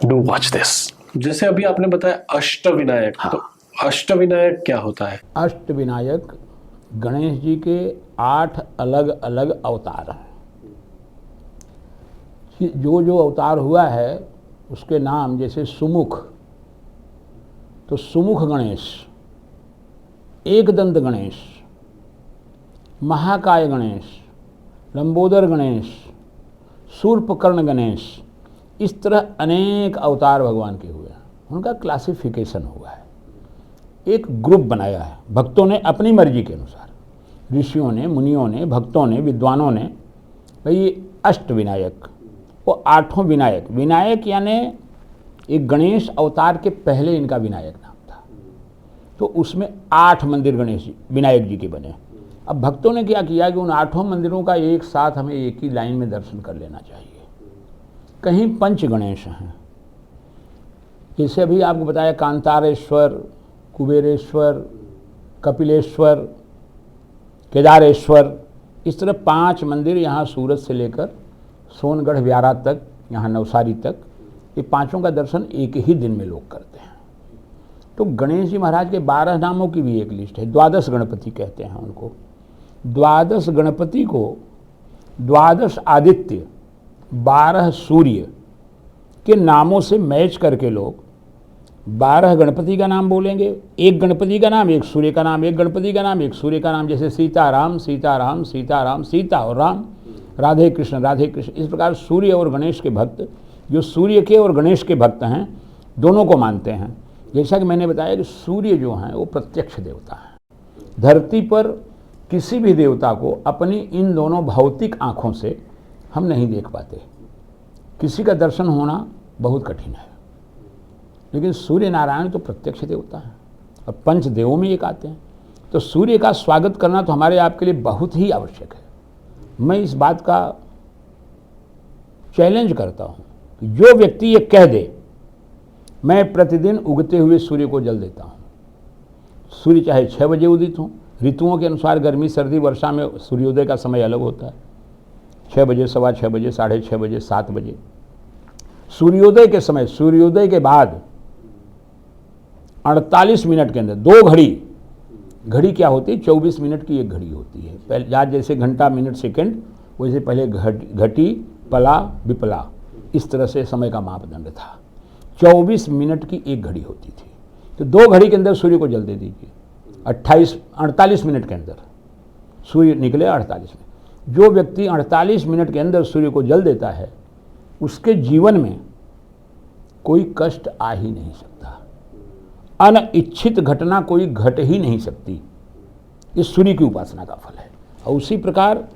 Do watch this. जैसे अभी आपने बताया अष्ट विनायक, हाँ। तो अष्ट विनायक क्या होता है? अष्ट विनायक गणेश जी के 8 अलग अलग अवतार हैं। जो अवतार हुआ है उसके नाम, जैसे सुमुख, तो सुमुख गणेश, एकदंत गणेश, महाकाय गणेश, लंबोदर गणेश, शूर्पकर्ण गणेश, इस तरह अनेक अवतार भगवान के हुए। उनका क्लासिफिकेशन हुआ है, एक ग्रुप बनाया है भक्तों ने अपनी मर्जी के अनुसार, ऋषियों ने, मुनियों ने, भक्तों ने, विद्वानों ने। भाई ये अष्ट विनायक, वो 8 विनायक, विनायक यानी एक गणेश अवतार के पहले इनका विनायक नाम था, तो उसमें 8 मंदिर गणेश जी विनायक जी के बने। अब भक्तों ने क्या किया कि उन 8 मंदिरों का एक साथ हमें एक ही लाइन में दर्शन कर लेना चाहिए। कहीं पंच गणेश हैं, जैसे अभी आपको बताया कांतारेश्वर, कुबेरेश्वर, कपिलेश्वर, केदारेश्वर, इस तरह 5 मंदिर यहाँ सूरत से लेकर सोनगढ़ व्यारा तक, यहाँ नवसारी तक, ये 5 का दर्शन एक ही दिन में लोग करते हैं। तो गणेश जी महाराज के 12 नामों की भी एक लिस्ट है, 12 गणपति कहते हैं उनको। 12 गणपति को 12 आदित्य, 12 सूर्य के नामों से मैच करके लोग 12 गणपति का नाम बोलेंगे, एक गणपति का नाम, एक सूर्य का नाम, एक गणपति का नाम, एक सूर्य का नाम। जैसे सीताराम, सीताराम, सीताराम, सीता और राम, राधे कृष्ण, राधे कृष्ण। इस प्रकार सूर्य और गणेश के भक्त, जो सूर्य के और गणेश के भक्त हैं, दोनों को मानते हैं। जैसा कि मैंने बताया कि सूर्य जो हैं वो प्रत्यक्ष देवता हैं। धरती पर किसी भी देवता को अपनी इन दोनों भौतिक आँखों से हम नहीं देख पाते, किसी का दर्शन होना बहुत कठिन है, लेकिन सूर्य नारायण तो प्रत्यक्ष देवता हैं और पंच देवों में एक आते हैं। तो सूर्य का स्वागत करना तो हमारे आपके लिए बहुत ही आवश्यक है। मैं इस बात का चैलेंज करता हूँ कि जो व्यक्ति ये कह दे मैं प्रतिदिन उगते हुए सूर्य को जल देता हूँ, सूर्य चाहे 6 बजे उदित हो, ऋतुओं के अनुसार गर्मी, सर्दी, वर्षा में सूर्योदय का समय अलग होता है, 6 बजे, 6:15 बजे, 6:30 बजे, 7 बजे। सूर्योदय के समय, सूर्योदय के बाद 48 मिनट के अंदर 2 घड़ी, घड़ी क्या होती है, 24 मिनट की एक घड़ी होती है। पहले आज जैसे घंटा, मिनट, सेकंड, वैसे पहले घटी, पला, विपला, इस तरह से समय का मापदंड था। 24 मिनट की एक घड़ी होती थी। तो 2 घड़ी के अंदर सूर्य को जल दे दीजिए, 48 मिनट के अंदर सूर्य निकले 48 मिनट। जो व्यक्ति 48 मिनट के अंदर सूर्य को जल देता है, उसके जीवन में कोई कष्ट आ ही नहीं सकता, अनिच्छित घटना कोई घट ही नहीं सकती। इस सूर्य की उपासना का फल है। और उसी प्रकार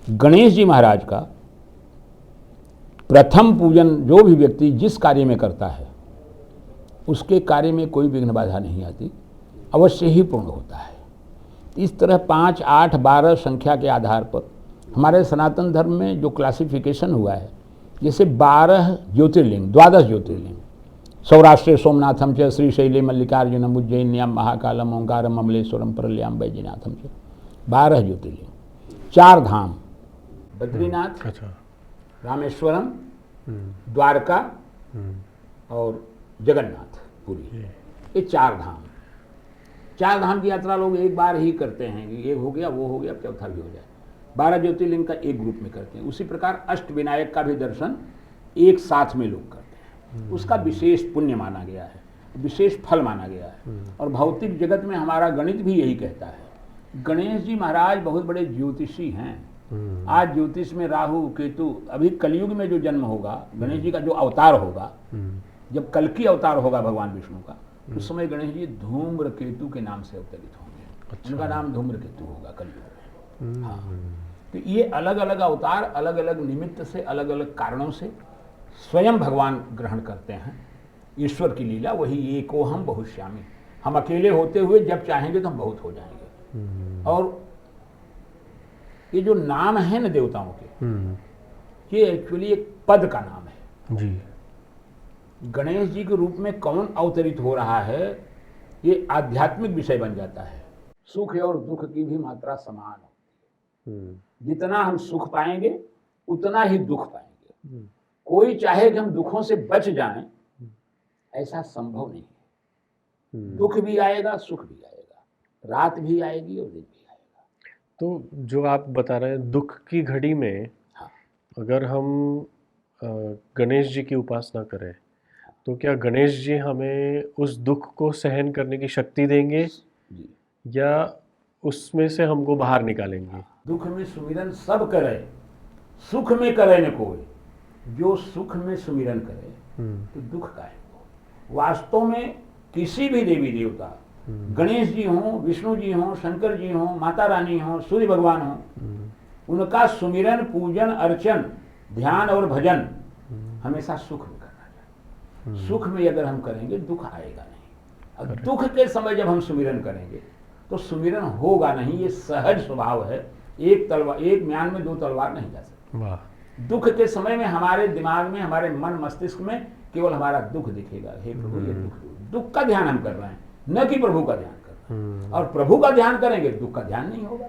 गणेश जी महाराज का प्रथम पूजन जो भी व्यक्ति जिस कार्य में करता है, उसके कार्य में कोई विघ्न बाधा नहीं आती, अवश्य ही पूर्ण होता है। इस तरह 5, 8, 12 संख्या के आधार पर हमारे सनातन धर्म में जो क्लासिफिकेशन हुआ है, जैसे 12 ज्योतिर्लिंग, 12 ज्योतिर्लिंग, सौराष्ट्र सोमनाथम च, श्रीशैले मल्लिकार्जुनम, उज्जैन्याम महाकालम, ओंकारम अमलेश्वरम, परल्याम बैजनाथम च, 12 ज्योतिर्लिंग। 4 धाम, बद्रीनाथ, रामेश्वरम, द्वारका और जगन्नाथ पुरी, ये 4 धाम। 4 धाम की यात्रा लोग एक बार ही करते हैं, ये हो गया, वो हो गया, अब चौथा भी हो जाए। 12 ज्योतिर्लिंग का एक ग्रुप में करते हैं। उसी प्रकार अष्ट विनायक का भी दर्शन एक साथ में लोग करते हैं। उसका विशेष पुण्य माना गया है, विशेष फल माना गया है। और भौतिक जगत में हमारा गणित भी यही कहता है। गणेश जी महाराज बहुत बड़े ज्योतिषी हैं। आज ज्योतिष में राहु केतु, अभी कलयुग में जो जन्म होगा, गणेश जी का जो अवतार होगा, जब कल की अवतार होगा भगवान विष्णु का, उस समय गणेश जी धूम्रकेतु के नाम से अवतरित होंगे। उनका नाम धूम्रकेतु होगा कलयुग में। हाँ, तो ये अलग अलग अवतार अलग अलग निमित्त से, अलग अलग कारणों से स्वयं भगवान ग्रहण करते हैं। ईश्वर की लीला वही, एको हम बहुश्यामी, हम अकेले होते हुए जब चाहेंगे तो हम बहुत हो जाएंगे। और ये जो नाम है ना देवताओं के, ये एक्चुअली एक पद का नाम है जी। गणेश जी के रूप में कौन अवतरित हो रहा है, ये आध्यात्मिक विषय बन जाता है। सुख और दुख की भी मात्रा समान है। जितना हम सुख पाएंगे उतना ही दुख पाएंगे। कोई चाहे कि हम दुखों से बच जाएं, ऐसा संभव नहीं है। दुख भी आएगा, सुख भी आएगा, रात भी आएगी और दिन भी आएगा। तो जो आप बता रहे हैं, दुख की घड़ी में हाँ, अगर हम गणेश जी की उपासना करें, तो क्या गणेश जी हमें उस दुख को सहन करने की शक्ति देंगे जी, या उसमें से हमको बाहर निकालेंगे? दुख में सुमिरन सब करे, सुख में करे न कोई। जो सुख में सुमिरन करे तो दुख का है वो। वास्तव में किसी भी देवी देवता, गणेश जी हों, विष्णु जी हों, शंकर जी हों, माता रानी हों, सूर्य भगवान हों, उनका सुमिरन, पूजन, अर्चन, ध्यान और भजन हमेशा सुख में करना चाहिए। सुख में अगर हम करेंगे दुख आएगा नहीं, और दुख के समय जब हम सुमिरन करेंगे तो सुमिरन होगा नहीं। ये सहज स्वभाव है। एक म्यान में 2 तलवार नहीं जा सकती। दुख के समय में हमारे दिमाग में, हमारे मन मस्तिष्क में केवल हमारा दुख दिखेगा। हे प्रभु, ये दुख का ध्यान हम कर रहे हैं, न कि प्रभु का ध्यान कर रहे हैं। और प्रभु का ध्यान करेंगे दुख का ध्यान नहीं होगा।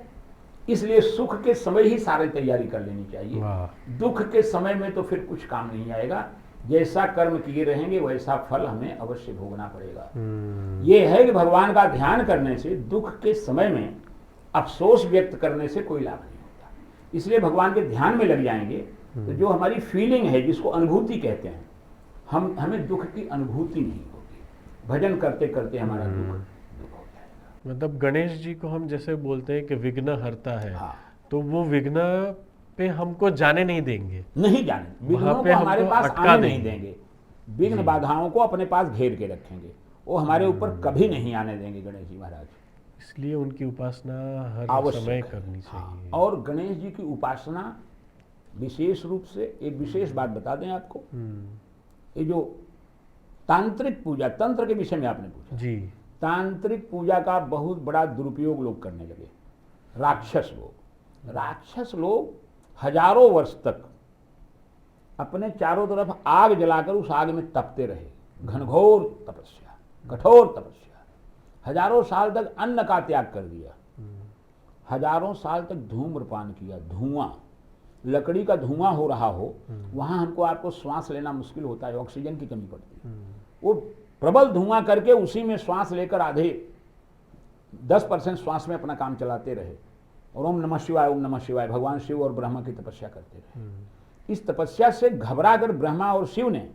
इसलिए सुख के समय ही सारी तैयारी कर लेनी चाहिए। दुख के समय में तो फिर कुछ काम नहीं आएगा। जैसा कर्म किए रहेंगे वैसा फल हमें अवश्य भोगना पड़ेगा। ये है कि भगवान का ध्यान करने से दुख के समय में अफसोस व्यक्त करने से कोई लाभ नहीं होता। इसलिए भगवान के ध्यान में लग जाएंगे तो जो हमारी फीलिंग है, जिसको अनुभूति कहते हैं, हमें दुख की अनुभूति नहीं होगी। भजन करते करते हमारा दुख हो जाएगा। मतलब गणेश जी को हम जैसे बोलते हैं कि विघ्न हरता है, हाँ। तो वो विघ्न पे हमको जाने नहीं देंगे, नहीं जाने, विघ्नों को हमारे पास आने नहीं देंगे। विघ्न बाधाओं को अपने पास घेर के रखेंगे, वो हमारे ऊपर कभी नहीं आने देंगे गणेश जी महाराज। इसलिए उनकी उपासना हर आवश्यक समय है। करनी चाहिए। हाँ। और गणेश जी की उपासना विशेष रूप से, एक विशेष बात बता दें आपको, ये जो तांत्रिक पूजा, तंत्र के विषय में आपने पूछा जी, तांत्रिक पूजा का बहुत बड़ा दुरुपयोग लोग करने लगे। राक्षस लोग हजारों वर्ष तक अपने चारों तरफ आग जलाकर उस आग में तपते रहे। घनघोर तपस्या, कठोर तपस्या, हजारों साल तक अन्न का त्याग कर दिया, हजारों साल तक धूम्रपान किया। धुआं, लकड़ी का धुआं हो रहा हो, वहां हमको आपको श्वास लेना मुश्किल होता है, ऑक्सीजन की कमी पड़ती है। वो प्रबल धुआं करके उसी में श्वास लेकर आधे 10% श्वास में अपना काम चलाते रहे और ओम नमः शिवाय, ओम नमः शिवाय, भगवान शिव और ब्रह्मा की तपस्या करते रहे। इस तपस्या से घबरा कर ब्रह्मा और शिव ने,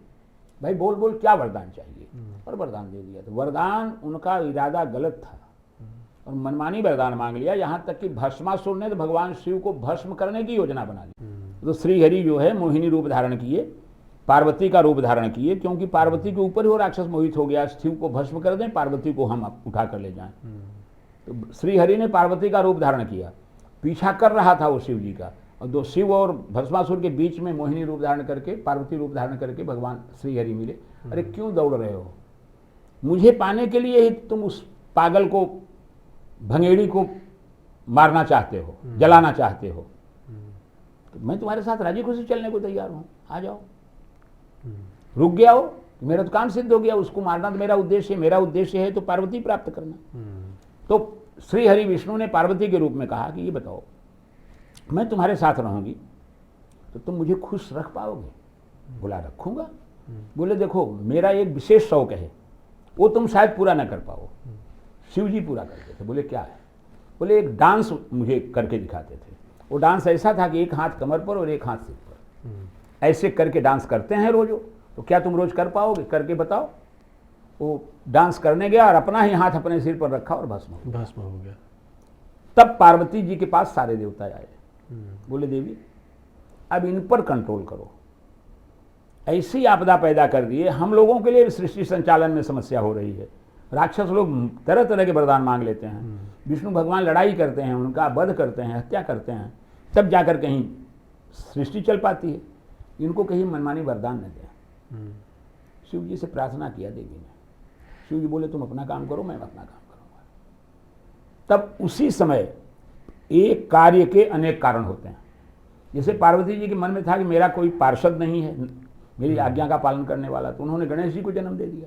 भाई बोल बोल क्या वरदान चाहिए, और वरदान दे दिया। तो वरदान, उनका इरादा गलत था और मनमानी वरदान मांग लिया। यहाँ तक कि भस्मासुर ने तो भगवान शिव को भस्म करने की योजना बना ली। तो श्रीहरि जो है मोहिनी रूप धारण किए, पार्वती का रूप धारण किए, क्योंकि पार्वती के ऊपर ही वो राक्षस मोहित हो गया। शिव को भस्म कर दें, पार्वती को हम उठा कर ले जाएं। तो श्रीहरि ने पार्वती का रूप धारण किया, पीछा कर रहा था वो शिव जी का, और दो शिव और भस्मासुर के बीच में मोहिनी रूप धारण करके, पार्वती रूप धारण करके भगवान श्रीहरि मिले। अरे क्यों दौड़ रहे हो, मुझे पाने के लिए ही तुम उस पागल को, भंगेड़ी को मारना चाहते हो, जलाना चाहते हो, तो मैं तुम्हारे साथ राजी खुशी चलने को तैयार हूं, आ जाओ। रुक गया हो, मेरा तो काम सिद्ध हो गया, उसको मारना तो मेरा उद्देश्य है, मेरा उद्देश्य है तो पार्वती प्राप्त करना। तो श्री हरि विष्णु ने पार्वती के रूप में कहा कि ये बताओ, मैं तुम्हारे साथ रहूंगी तो तुम मुझे खुश रख पाओगे? बोला रखूंगा। बोले देखो, मेरा एक विशेष शौक है, वो तुम शायद पूरा ना कर पाओ। शिव जी पूरा करते थे। बोले क्या है? बोले एक डांस मुझे करके दिखाते थे। वो डांस ऐसा था कि एक हाथ कमर पर और एक हाथ सिर पर, ऐसे करके डांस करते हैं रोज। तो क्या तुम रोज कर पाओगे? करके बताओ। वो डांस करने गया और अपना ही हाथ अपने सिर पर रखा और भस्म हो गया। तब पार्वती जी के पास सारे देवता आए। बोले देवी, अब इन पर कंट्रोल करो, ऐसी आपदा पैदा कर दिए, हम लोगों के लिए सृष्टि संचालन में समस्या हो रही है। राक्षस लोग तरह तरह के वरदान मांग लेते हैं, विष्णु भगवान लड़ाई करते हैं, उनका वध करते हैं, हत्या करते हैं, तब जाकर कहीं सृष्टि चल पाती है। इनको कहीं मनमानी वरदान न दें। शिव जी से प्रार्थना किया देवी ने। शिव जी बोले तुम अपना काम करो, मैं अपना काम करूंगा। तब उसी समय एक कार्य के अनेक कारण होते हैं। जैसे पार्वती जी के मन में था कि मेरा कोई पार्षद नहीं है मेरी आज्ञा का पालन करने वाला, तो उन्होंने गणेश जी को जन्म दे दिया।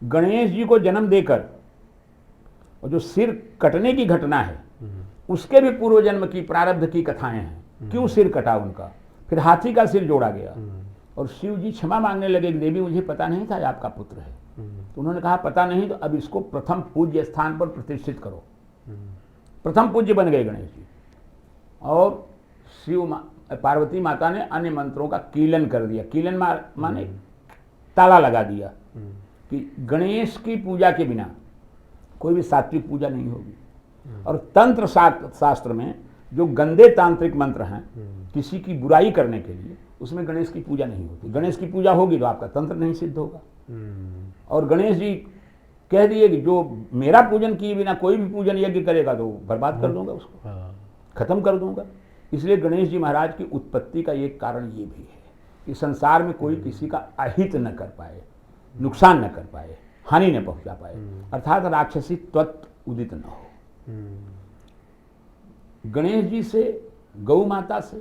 गणेश जी को जन्म देकर, और जो सिर कटने की घटना है उसके भी पूर्व जन्म की प्रारब्ध की कथाएं हैं, क्यों सिर कटा उनका, फिर हाथी का सिर जोड़ा गया। और शिव जी क्षमा मांगने लगे कि देवी मुझे पता नहीं था आपका पुत्र है। तो उन्होंने कहा पता नहीं तो अब इसको प्रथम पूज्य स्थान पर प्रतिष्ठित करो। प्रथम पूज्य बन गए गणेश जी। और पार्वती माता ने अन्य मंत्रों का कीलन कर दिया। कीलन माने ताला लगा दिया कि गणेश की पूजा के बिना कोई भी सात्विक पूजा नहीं होगी। और तंत्र शास्त्र में जो गंदे तांत्रिक मंत्र हैं किसी की बुराई करने के लिए, उसमें गणेश की पूजा नहीं होती। गणेश की पूजा होगी तो आपका तंत्र नहीं सिद्ध होगा। और गणेश जी कह दिए कि जो मेरा पूजन किए बिना कोई भी पूजन यज्ञ करेगा तो बर्बाद कर दूंगा उसको, खत्म कर दूंगा। इसलिए गणेश जी महाराज की उत्पत्ति का एक कारण ये भी है कि संसार में कोई किसी का अहित न कर पाए, नुकसान न कर पाए, हानि न पहुंचा पाए, अर्थात राक्षसी तत्व उदित न हो। गणेश जी से गौ माता से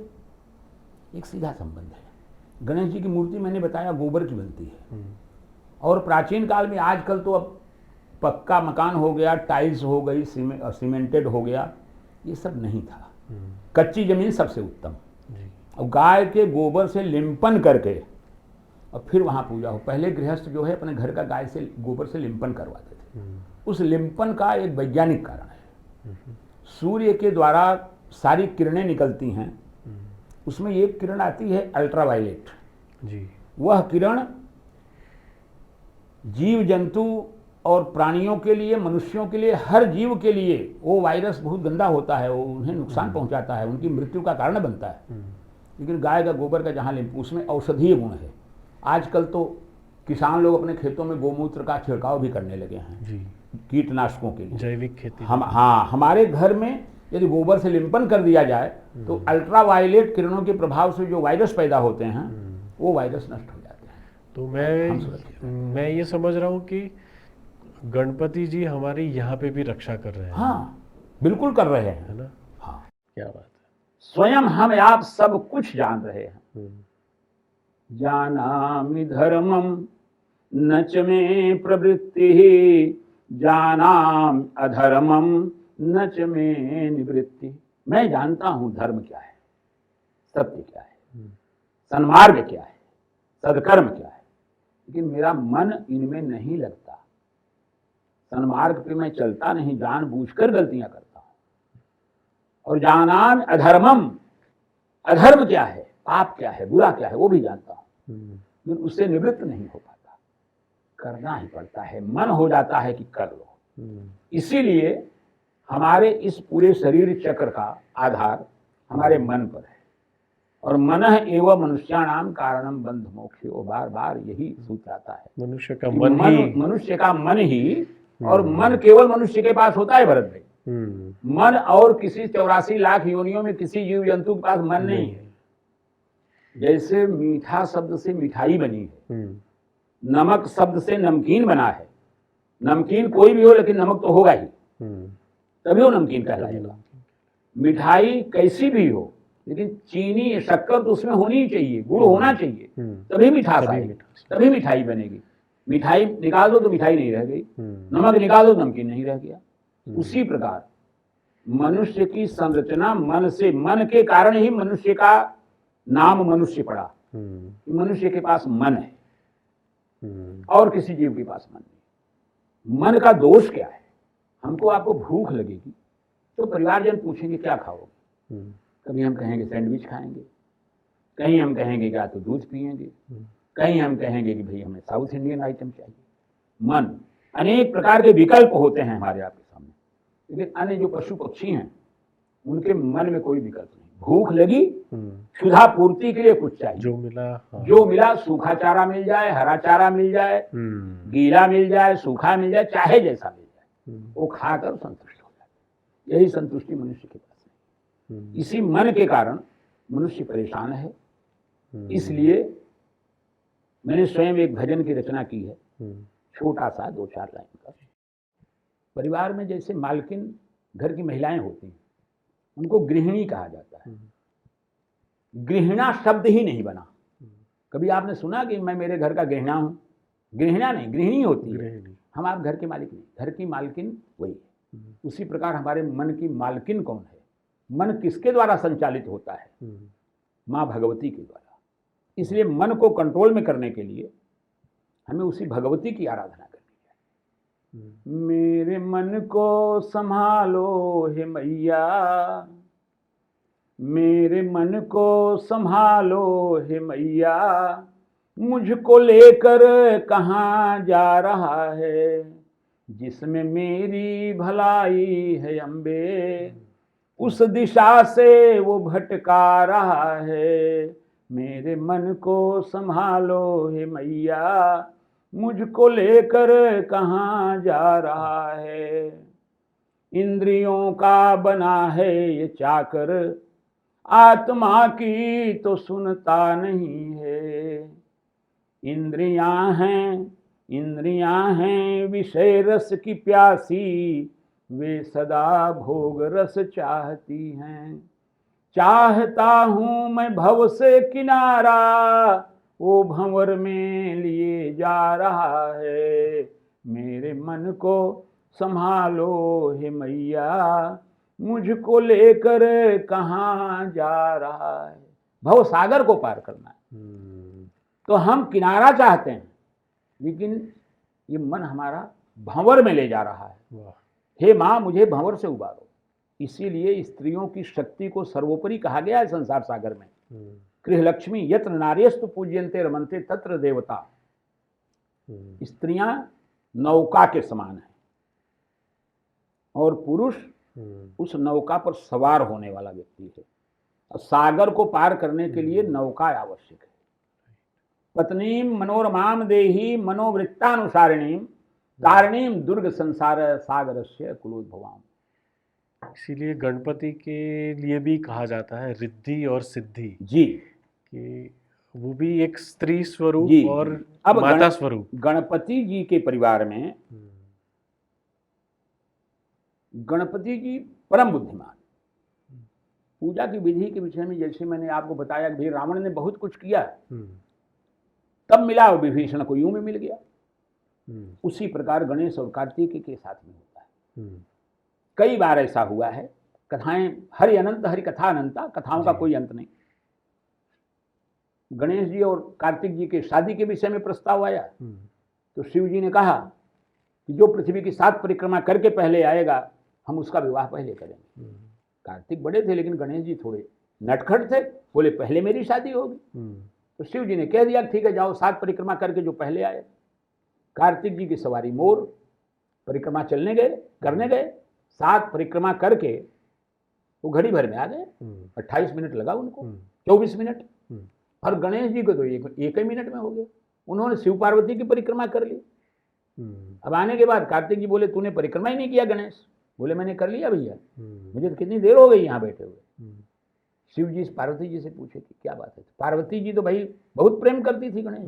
एक सीधा संबंध है। गणेश जी की मूर्ति मैंने बताया गोबर की बनती है, और प्राचीन काल में, आजकल तो अब पक्का मकान हो गया, टाइल्स हो गई, सीमेंटेड हो गया, ये सब नहीं था। कच्ची जमीन सबसे उत्तम, और गाय के गोबर से लिंपन करके और फिर वहाँ पूजा हो। पहले गृहस्थ जो है अपने घर का गाय से गोबर से लिंपन करवाते थे। उस लिंपन का एक वैज्ञानिक कारण है। सूर्य के द्वारा सारी किरणें निकलती हैं, उसमें एक किरण आती है अल्ट्रावायलेट जी। वह किरण जीव जंतु और प्राणियों के लिए, मनुष्यों के लिए, हर जीव के लिए वो वायरस बहुत गंदा होता है, वो उन्हें नुकसान पहुंचाता है, उनकी मृत्यु का कारण बनता है। लेकिन गाय का गोबर का जहाँ लिंप, उसमें औषधीय गुण है। आजकल तो किसान लोग अपने खेतों में गोमूत्र का छिड़काव भी करने लगे हैं जी, कीटनाशकों के लिए, जैविक खेती। हमारे घर में यदि गोबर से लिंपन कर दिया जाए तो अल्ट्रावायलेट किरणों के प्रभाव से जो वायरस पैदा होते हैं वो वायरस नष्ट हो जाते हैं। तो मैं ये समझ रहा हूँ कि गणपति जी हमारी यहाँ पे भी रक्षा कर रहे हैं। हाँ, बिल्कुल कर रहे हैं, है ना। हाँ, क्या बात है। स्वयं हम आप सब कुछ जान रहे हैं। जानामि धर्मम न च मे प्रवृत्ति, जानामि अधर्मम न च मे निवृत्ति। मैं जानता हूं धर्म क्या है, सत्य क्या है, सन्मार्ग क्या है, सदकर्म क्या है, लेकिन मेरा मन इनमें नहीं लगता। सन्मार्ग पे मैं चलता नहीं, जानबूझकर गलतियां करता हूं। और जानामि अधर्मम, अधर्म क्या है, पाप क्या है, बुरा क्या है, वो भी जानता हूं, लेकिन उससे निवृत्त नहीं हो पाता। करना ही पड़ता है, मन हो जाता है कि कर लो। इसीलिए हमारे इस पूरे शरीर चक्र का आधार हमारे मन पर है, और मनः एव मनुष्याणाम कारणम बंध मोक्षो। बार बार यही सूत्र आता है, मनुष्य का मन ही, और मन केवल मनुष्य के पास होता है भरत भाई। मन और किसी 84 लाख योनियों में किसी जीव जंतु के पास मन नहीं है। जैसे मीठा शब्द से मिठाई बनी है, नमक शब्द से नमकीन बना है। नमकीन कोई भी हो लेकिन नमक तो होगा ही, तभी वो नमकीन कहलाएगा। मिठाई कैसी भी हो लेकिन चीनी शक्कर तो उसमें होनी ही चाहिए, गुड़ होना चाहिए, तभी मिठास आएगी, तभी मिठाई बनेगी। मिठाई निकाल दो तो मिठाई नहीं रह गई, नमक निकाल दो तो नमकीन नहीं रह गया। उसी प्रकार मनुष्य की संरचना मन से, मन के कारण ही मनुष्य का नाम मनुष्य पड़ा। मनुष्य के पास मन है और किसी जीव के पास मन नहीं। मन का दोष क्या है? हमको आपको भूख लगेगी तो परिवारजन पूछेंगे क्या खाओगे, कभी हम कहेंगे सैंडविच खाएंगे, कहीं हम कहेंगे क्या तो दूध पिएंगे, कहीं हम कहेंगे कि भाई हमें साउथ इंडियन आइटम चाहिए। मन, अनेक प्रकार के विकल्प होते हैं हमारे आपके सामने, लेकिन अन्य जो पशु पक्षी हैं उनके मन में कोई विकल्प नहीं। भूख लगी, क्षुधा पूर्ति के लिए कुछ चाहिए, जो मिला, सूखा चारा मिल जाए, हरा चारा मिल जाए, गीला मिल जाए, सूखा मिल जाए, चाहे जैसा मिल जाए, वो खाकर संतुष्ट हो जाए। यही संतुष्टि मनुष्य के पास है। इसी मन के कारण मनुष्य परेशान है। इसलिए मैंने स्वयं एक भजन की रचना की है, छोटा सा 2-4 लाइन का। परिवार में जैसे मालकिन घर की महिलाएं होती हैं, उनको गृहिणी कहा जाता है। गृहिणा शब्द ही नहीं बना। कभी आपने सुना कि मैं मेरे घर का गृहिणा हूं? गृहिणा नहीं, गृहिणी होती है। हम आप घर के मालिक नहीं, घर की मालकिन वही है। उसी प्रकार हमारे मन की मालकिन कौन है? मन किसके द्वारा संचालित होता है? माँ भगवती के द्वारा। इसलिए मन को कंट्रोल में करने के लिए हमें उसी भगवती की आराधना करनी है। मेरे मन को संभालो हे मैया, मेरे मन को संभालो हे मैया, मुझको लेकर कहाँ जा रहा है, जिसमें मेरी भलाई है अम्बे, उस दिशा से वो भटका रहा है। मेरे मन को संभालो हे मैया, मुझको लेकर कहाँ जा रहा है। इंद्रियों का बना है ये चाकर, आत्मा की तो सुनता नहीं है। इंद्रियां हैं विषय रस की प्यासी, वे सदा भोग रस चाहती हैं। चाहता हूँ मैं भव से किनारा, वो भंवर में लिए जा रहा है। मेरे मन को संभालो हे मैया, मुझको लेकर कहाँ जा रहा है। भव सागर को पार करना है। तो हम किनारा चाहते हैं, लेकिन ये मन हमारा भंवर में ले जा रहा है। हे माँ, मुझे भंवर से उबारो। इसीलिए स्त्रियों की शक्ति को सर्वोपरि कहा गया है संसार सागर में। गृहलक्ष्मी यत्र नार्यस्तु पूज्यन्ते रमन्ते तत्र देवता। स्त्रियां नौका के समान है और पुरुष उस नौका पर सवार होने वाला व्यक्ति है। सागर को पार करने के लिए नौका आवश्यक है। पत्नीम मनोरमाम देही मनोवृत्तानुसारिणीम तारिणीम दुर्ग संसार सागरस्य कुलोद्भवाम। इसीलिए गणपति के लिए भी कहा जाता है रिद्धि और सिद्धि जी, कि वो भी एक स्त्री स्वरूप जी। और अब माता स्वरूप। गणपति जी के परिवार में गणपति जी परम बुद्धिमान। पूजा की विधि के विषय में जैसे मैंने आपको बताया कि रावण ने बहुत कुछ किया, तब मिला विभीषण को, यूं में मिल गया। उसी प्रकार गणेश और कार्तिक के साथ में होता है। कई बार ऐसा हुआ है। कथाएं हरि अनंत, हरि कथा अनंता, कथाओं का कोई अंत नहीं। गणेश जी और कार्तिक जी के शादी के विषय में प्रस्ताव आया तो शिव जी ने कहा कि जो पृथ्वी की 7 परिक्रमा करके पहले आएगा हम उसका विवाह पहले करेंगे। कार्तिक बड़े थे लेकिन गणेश जी थोड़े नटखट थे, बोले पहले मेरी शादी होगी। तो शिव जी ने कह दिया ठीक है, जाओ 7 परिक्रमा करके जो पहले आए। कार्तिक जी की सवारी मोर, परिक्रमा करने गए 7 परिक्रमा करके वो घड़ी भर में आ गए। 28 मिनट लगा उनको, 24 मिनट। और गणेश जी को तो एक ही मिनट में हो गया। उन्होंने शिव पार्वती की परिक्रमा कर ली। अब आने के बाद कार्तिक जी बोले तूने परिक्रमा ही नहीं किया गणेश। बोले मैंने कर लिया भैया, मुझे तो कितनी देर हो गई यहाँ बैठे हुए। शिव जी पार्वती जी से पूछे कि क्या बात है। पार्वती जी तो भाई बहुत प्रेम करती थी गणेश।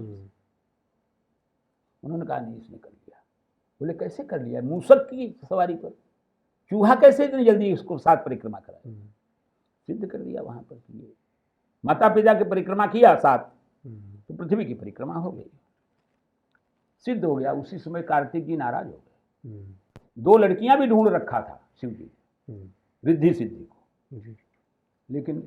उन्होंने कहा नहीं, इसने कर लिया। बोले कैसे कर लिया? मूसक की सवारी पर चूहा कैसे इतनी जल्दी इसको 7 परिक्रमा कराया? सिद्ध कर दिया वहां पर किए। माता पिता की परिक्रमा किया 7, तो पृथ्वी की परिक्रमा हो गई, सिद्ध हो गया। उसी समय कार्तिक जी नाराज हो गए। 2 लड़कियां भी ढूंढ रखा था शिव जी, रिद्धि सिद्धि को, लेकिन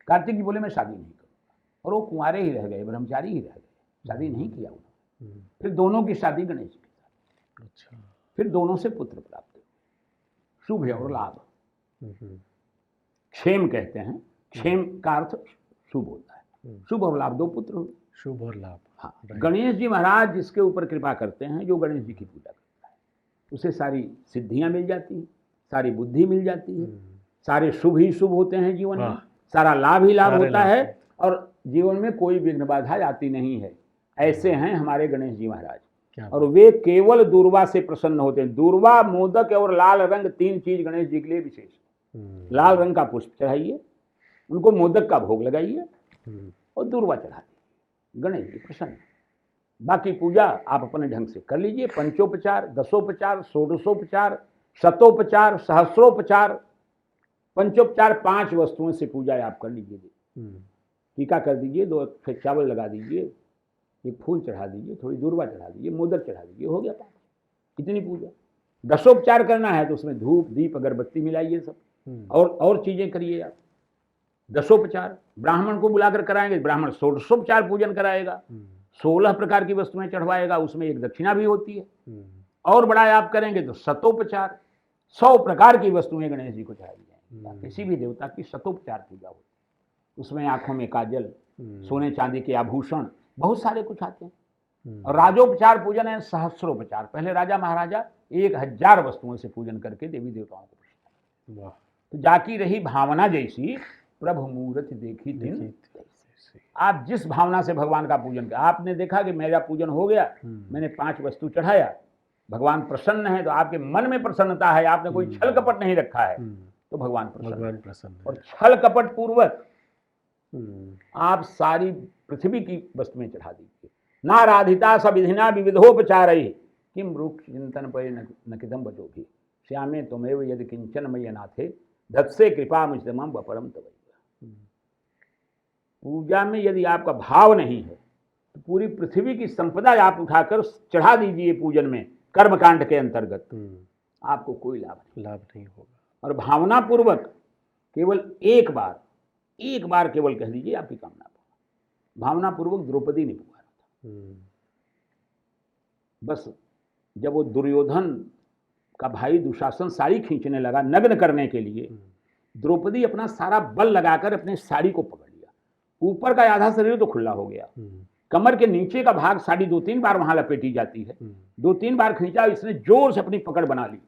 कार्तिक जी बोले मैं शादी नहीं करूंगा। और वो कुंवारे ही रह गए, ब्रह्मचारी ही रह गए, शादी नहीं किया उन्होंने। फिर दोनों की शादी गणेश के साथ। अच्छा। फिर दोनों से पुत्र प्राप्त हुए, शुभ और लाभ। क्षेम कहते हैं, क्षेम का अर्थ शुभ होता है। शुभ और लाभ, 2 पुत्र हुए। शुभ और लाभ। हाँ, गणेश जी महाराज जिसके ऊपर कृपा करते हैं, जो गणेश जी की पूजा करता है, उसे सारी सिद्धियां मिल जाती हैं, सारी बुद्धि मिल जाती है, सारे शुभ ही शुभ होते हैं जीवन में, सारा लाभ ही लाभ होता है और जीवन में कोई विघ्न बाधा आती नहीं है। ऐसे हैं हमारे गणेश जी महाराज। और वे केवल दूर्वा से प्रसन्न होते हैं। दूर्वा, मोदक और लाल रंग 3 चीज गणेश जी के लिए विशेष है। लाल रंग का पुष्प चढ़ाइए, उनको मोदक का भोग लगाइए और दूर्वा चढ़ा दीजिए, गणेश जी प्रसन्न। बाकी पूजा आप अपने ढंग से कर लीजिए। पंचोपचार, दसोपचार, षोडशोपचार, शतोपचार, सहस्रोपचार, पंचोपचार 5 वस्तुओं से पूजा आप कर लीजिए। टीका कर दीजिए, 2 चावल लगा दीजिए, एक फूल चढ़ा दीजिए, थोड़ी दूर्वा चढ़ा दीजिए, मोदक चढ़ा दीजिए, हो गया 5। इतनी पूजा। दसोपचार करना है तो उसमें धूप दीप अगरबत्ती मिलाइए सब, और चीजें करिए आप। दसोपचार ब्राह्मण को बुलाकर कराएंगे, ब्राह्मण षोडशोपचार पूजन कराएगा, 16 प्रकार की वस्तुएं चढ़वाएगा, उसमें एक दक्षिणा भी होती है। और बड़ा आप करेंगे तो शतोपचार, 100 प्रकार की वस्तुएं गणेश जी को चढ़ाई जाएंगी। किसी भी देवता की शतोपचार पूजा होती है। उसमें आंखों में काजल, सोने चांदी के आभूषण, बहुत सारे कुछ आते हैं। और राजोपचार पूजन है सहस्रोपचार। पहले राजा महाराजा 1000 वस्तुओं से पूजन करके देवी देवताओं को पूजते। तो जाकी रही भावना जैसी, प्रभु मूर्ति देखी दिन। आप जिस भावना से भगवान का पूजन करें, आपने देखा कि मेरा पूजन हो गया, मैंने 5 वस्तु चढ़ाया, भगवान प्रसन्न है, तो आपके मन में प्रसन्नता है, आपने कोई छल कपट नहीं रखा है, तो भगवान प्रसन्न है। और छल कपट पूर्वक आप सारी पृथ्वी की वस्तुएं चढ़ा दीजिए। नाराधिता सविधिना विविधोपचार किम रूप चिंतन पर नकिदम बचो भी श्यामे तुमेव यदि किंचन मय नाथे धत्से कृपा मुझतमम वपरम तवैया। पूजा में यदि आपका भाव नहीं है तो पूरी पृथ्वी की संपदा आप उठाकर चढ़ा दीजिए पूजन में, कर्मकांड के अंतर्गत, आपको कोई लाभ नहीं होगा। और भावना पूर्वक केवल एक बार केवल कह दीजिए आपकी कामना पूर्ण। भावना पूर्वक द्रौपदी ने पुकारा था। बस जब वो दुर्योधन का भाई दुशासन साड़ी खींचने लगा नग्न करने के लिए, द्रौपदी अपना सारा बल लगाकर अपने साड़ी को पकड़ लिया। ऊपर का आधा शरीर तो खुला हो गया, कमर के नीचे का भाग साड़ी 2-3 बार वहां लपेटी जाती है, 2-3 बार खींचा, इसने जोर से अपनी पकड़ बना ली।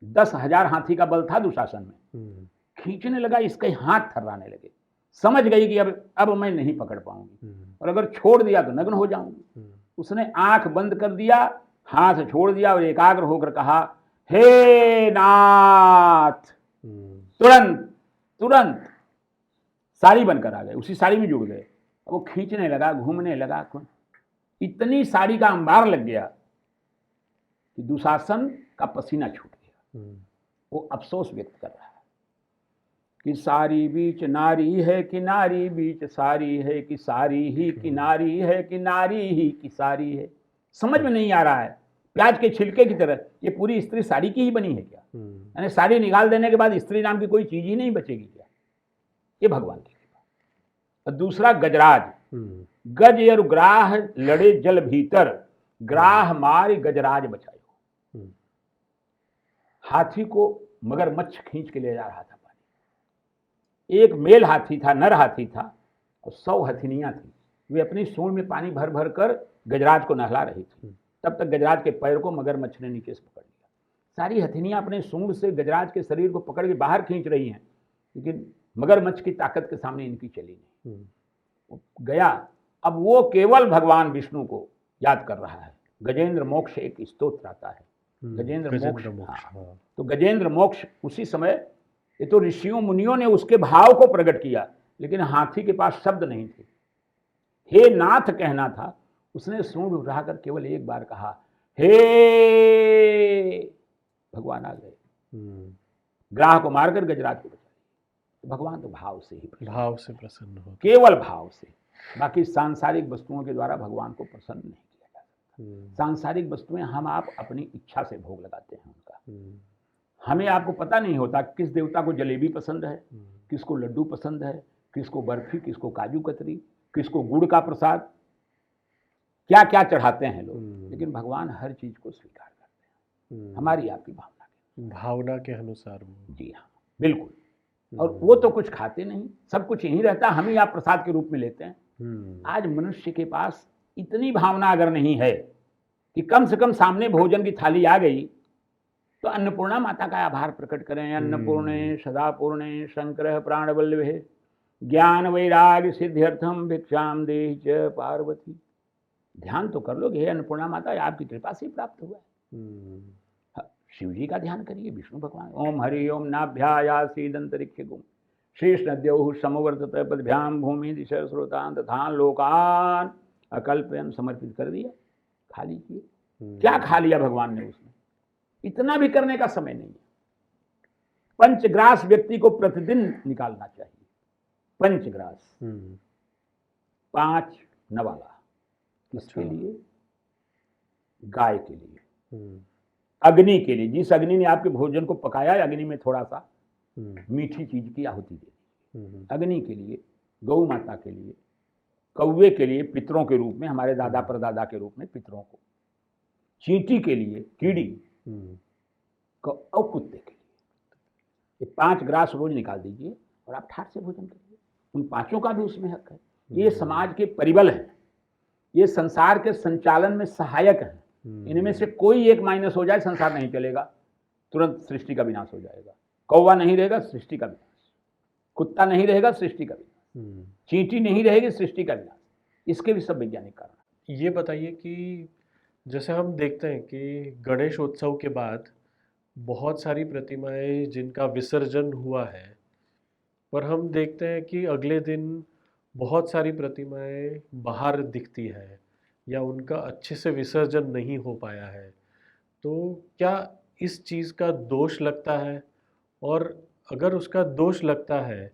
10,000 हाथी का बल था दुशासन में, खींचने लगा, इसके हाथ थर्राने लगे। समझ गई कि अब मैं नहीं पकड़ पाऊंगी, और अगर छोड़ दिया तो नग्न हो जाऊंगी। उसने आंख बंद कर दिया, हाथ छोड़ दिया और एकाग्र होकर कहा, हे नाथ। तुरंत साड़ी बनकर आ गए, उसी साड़ी में जुड़ गए। अब वो खींचने लगा, घूमने लगा, इतनी साड़ी का अंबार लग गया कि दुशासन का पसीना छूट गया। वो अफसोस व्यक्त कर रहा है कि सारी बीच नारी है कि नारी बीच सारी है कि सारी ही कि नारी है कि नारी ही कि सारी है। समझ में नहीं आ रहा है, प्याज के छिलके की तरह ये पूरी स्त्री साड़ी की ही बनी है क्या? यानी साड़ी निकाल देने के बाद स्त्री नाम की कोई चीज ही नहीं बचेगी क्या? ये भगवान की कृपा। और दूसरा गजराज, गज और ग्राह लड़े जल भीतर, ग्राह मार गजराज बचायो। हाथी को मगरमच्छ खींच के ले जा रहा था पानी। एक मेल हाथी था, नर हाथी था, और 100 हथिनियां थी। वे अपनी सूंड में पानी भर भर कर गजराज को नहला रही थी। तब तक गजराज के पैर को मगरमच्छ ने नीचे से पकड़ लिया। सारी हथिनियां अपने सूंड से गजराज के शरीर को पकड़ के बाहर खींच रही हैं, लेकिन मगरमच्छ की ताकत के सामने इनकी चली नहीं। गया। अब वो केवल भगवान विष्णु को याद कर रहा है। गजेंद्र मोक्ष एक स्तोत्र आता है, गजेंद्र मोक्ष। तो गजेंद्र मोक्ष उसी समय, ये तो ऋषियों मुनियों ने उसके भाव को प्रकट किया, लेकिन हाथी के पास शब्द नहीं थे। हे नाथ कहना था। उसने सूंड उठाकर केवल एक बार कहा, हे। भगवान आ गए, ग्राह को मारकर गजराज को बचा लिया। भगवान तो भाव से प्रसन्न हो, केवल भाव से। बाकी सांसारिक वस्तुओं के द्वारा भगवान को प्रसन्न नहीं किया जा सकता। सांसारिक वस्तुएं हम आप अपनी इच्छा से भोग लगाते हैं उनका। हमें आपको पता नहीं होता किस देवता को जलेबी पसंद है, किसको लड्डू पसंद है, किसको बर्फी, किसको काजू कतरी, किसको गुड़ का प्रसाद, क्या क्या चढ़ाते हैं लोग। लेकिन भगवान हर चीज को स्वीकार करते हैं, हमारी आपकी भावना के अनुसार। जी हाँ, बिल्कुल। और वो तो कुछ खाते नहीं, सब कुछ यहीं रहता, हम ही आप प्रसाद के रूप में लेते हैं। आज मनुष्य के पास इतनी भावना अगर नहीं है कि कम से कम सामने भोजन की थाली आ गई तो अन्नपूर्णा माता का आभार प्रकट करें। अन्नपूर्णे सदा पूर्णे शंकर प्राणवल्लभे ज्ञान वैराग्य सिद्ध्यर्थम भिक्षाम देहि च पार्वती। ध्यान तो कर लो कि हे अन्नपूर्णा माता, आपकी कृपा से प्राप्त हुआ है। शिव जी का ध्यान करिए, विष्णु भगवान। ओम हरि ओम नाभ्यायासीदंतरिक्ष गुम शेष नद्योः समवर्तत पदभ्याम भूमि दिशा श्रोतान तथान लोकान अकल्पयन। समर्पित कर दिया, खा लीजिए। क्या खा लिया भगवान ने उसमें? इतना भी करने का समय नहीं है। पंचग्रास व्यक्ति को प्रतिदिन निकालना चाहिए। पंचग्रास, 5 नवाला। किसके लिए? गाय के लिए, अग्नि के लिए। जिस अग्नि ने आपके भोजन को पकाया है, अग्नि में थोड़ा सा मीठी चीज की आहुति दे। अग्नि के लिए, गौ माता के लिए, कौवे के लिए पितरों के रूप में, हमारे दादा परदादा के रूप में पितरों को, चींटी के लिए कीड़ी, और कुत्ते के लिए। ये 5 ग्रास रोज निकाल दीजिए और आप ठाट से भोजन करिए। उन 5 का भी उसमें हक है। ये समाज के परिबल है, ये संसार के संचालन में सहायक है। इनमें से कोई एक माइनस हो जाए, संसार नहीं चलेगा, तुरंत सृष्टि का विनाश हो जाएगा। कौवा नहीं रहेगा, सृष्टि का विनाश। कुत्ता नहीं रहेगा, सृष्टि का विनाश। चींटी नहीं रहेगी, सृष्टि का विनाश। इसके भी सब वैज्ञानिक कारण। ये बताइए कि जैसे हम देखते हैं कि गणेशोत्सव के बाद बहुत सारी प्रतिमाएं जिनका विसर्जन हुआ है, पर हम देखते हैं कि अगले दिन बहुत सारी प्रतिमाएं बाहर दिखती है या उनका अच्छे से विसर्जन नहीं हो पाया है। तो क्या इस चीज़ का दोष लगता है? और अगर उसका दोष लगता है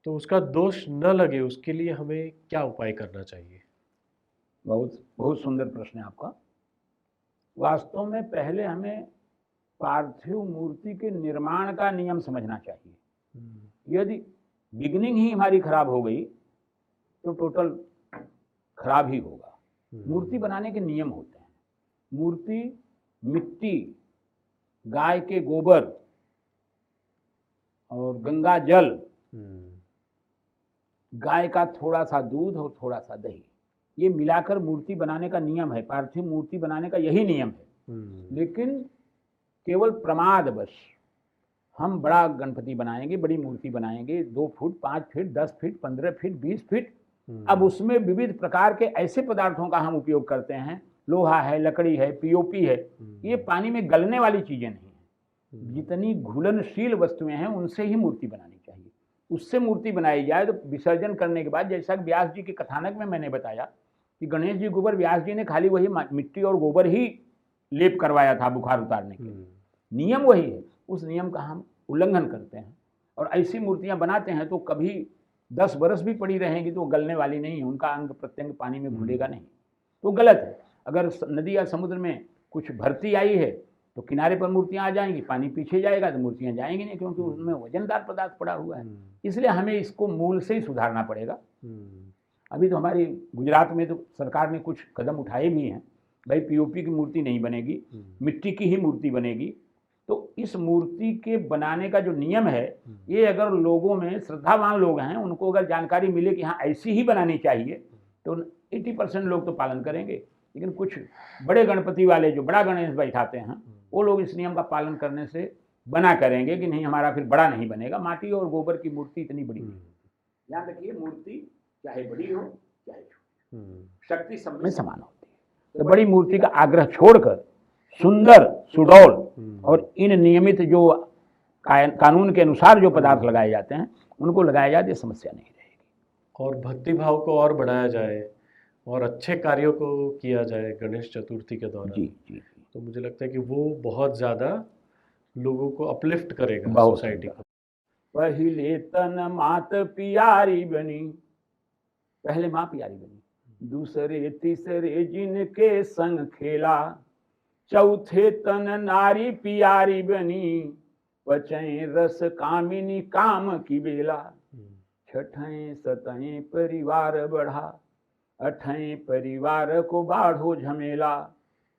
तो उसका दोष न लगे उसके लिए हमें क्या उपाय करना चाहिए? बहुत बहुत सुंदर प्रश्न है आपका। वास्तव में पहले हमें पार्थिव मूर्ति के निर्माण का नियम समझना चाहिए। यदि बिगिनिंग ही हमारी खराब हो गई तो टोटल खराब ही होगा। मूर्ति बनाने के नियम होते हैं। मूर्ति मिट्टी, गाय के गोबर और गंगा जल, गाय का थोड़ा सा दूध और थोड़ा सा दही, ये मिलाकर मूर्ति बनाने का नियम है। पार्थिव मूर्ति बनाने का यही नियम है। लेकिन केवल प्रमादवश हम बड़ा गणपति बनाएंगे, बड़ी मूर्ति बनाएंगे, 2 foot, 5 feet, 10 feet, 15 feet, 20 feet. अब उसमें विविध प्रकार के ऐसे पदार्थों का हम उपयोग करते हैं, लोहा है, लकड़ी है, पीओपी है। ये पानी में गलने वाली चीजें नहीं है। जितनी घुलनशील वस्तुएं हैं उनसे ही मूर्ति बनानी चाहिए। उससे मूर्ति बनाई जाए तो विसर्जन करने के बाद, जैसा व्यास जी के कथानक में मैंने बताया कि गणेश जी के ऊपर व्यास जी ने खाली वही मिट्टी और गोबर ही लेप करवाया था बुखार उतारने के लिए। नियम वही है। उस नियम का हम उल्लंघन करते हैं और ऐसी मूर्तियां बनाते हैं तो कभी 10 बरस भी पड़ी रहेंगी तो गलने वाली नहीं है, उनका अंग प्रत्यंग पानी में घुलेगा नहीं, तो गलत है। अगर नदी या समुद्र में कुछ भरती आई है तो किनारे पर मूर्तियां आ जाएंगी, पानी पीछे जाएगा तो मूर्तियां जाएंगी नहीं, क्योंकि उसमें वजनदार पदार्थ पड़ा हुआ है। इसलिए हमें इसको मूल से ही सुधारना पड़ेगा। अभी तो हमारी गुजरात में तो सरकार ने कुछ कदम उठाए भी हैं, भाई पीओपी की मूर्ति नहीं बनेगी, मिट्टी की ही मूर्ति बनेगी। तो इस मूर्ति के बनाने का जो नियम है, ये अगर लोगों में श्रद्धावान लोग हैं, उनको अगर जानकारी मिले कि हाँ ऐसी ही बनानी चाहिए, तो 80% लोग तो पालन करेंगे। लेकिन कुछ बड़े गणपति वाले जो बड़ा गणेश बैठाते हैं, वो लोग इस नियम का पालन करने से बना करेंगे कि नहीं हमारा फिर बड़ा नहीं बनेगा। माटी और गोबर की मूर्ति इतनी बड़ी नहीं। ध्यान रखिए, मूर्ति चाहे बड़ी हो चाहे छोटी, शक्ति सब में समान होती है। तो बड़ी मूर्ति का आग्रह छोड़कर सुंदर, सुडौल और इन नियमित जो कानून के अनुसार जो पदार्थ लगाए जाते हैं उनको लगाया जाए, समस्या नहीं रहेगी। और भक्ति भाव को और बढ़ाया जाए और अच्छे कार्यों को किया जाए गणेश चतुर्थी के दौरान। जी। तो मुझे लगता है कि वो बहुत ज़्यादा लोगों को अपलिफ्ट करेगा, सोसाइटी को। पहले तन मात प्यारी बनी, पहले माँ प्यारी बनी, दूसरे तीसरे जिनके संग खेला, चौथे तन नारी प्यारी बनी, पचें रस कामिनी काम की बेला, छठें सतें परिवार बढ़ा, 8वें परिवार को बाढ़ो झमेला,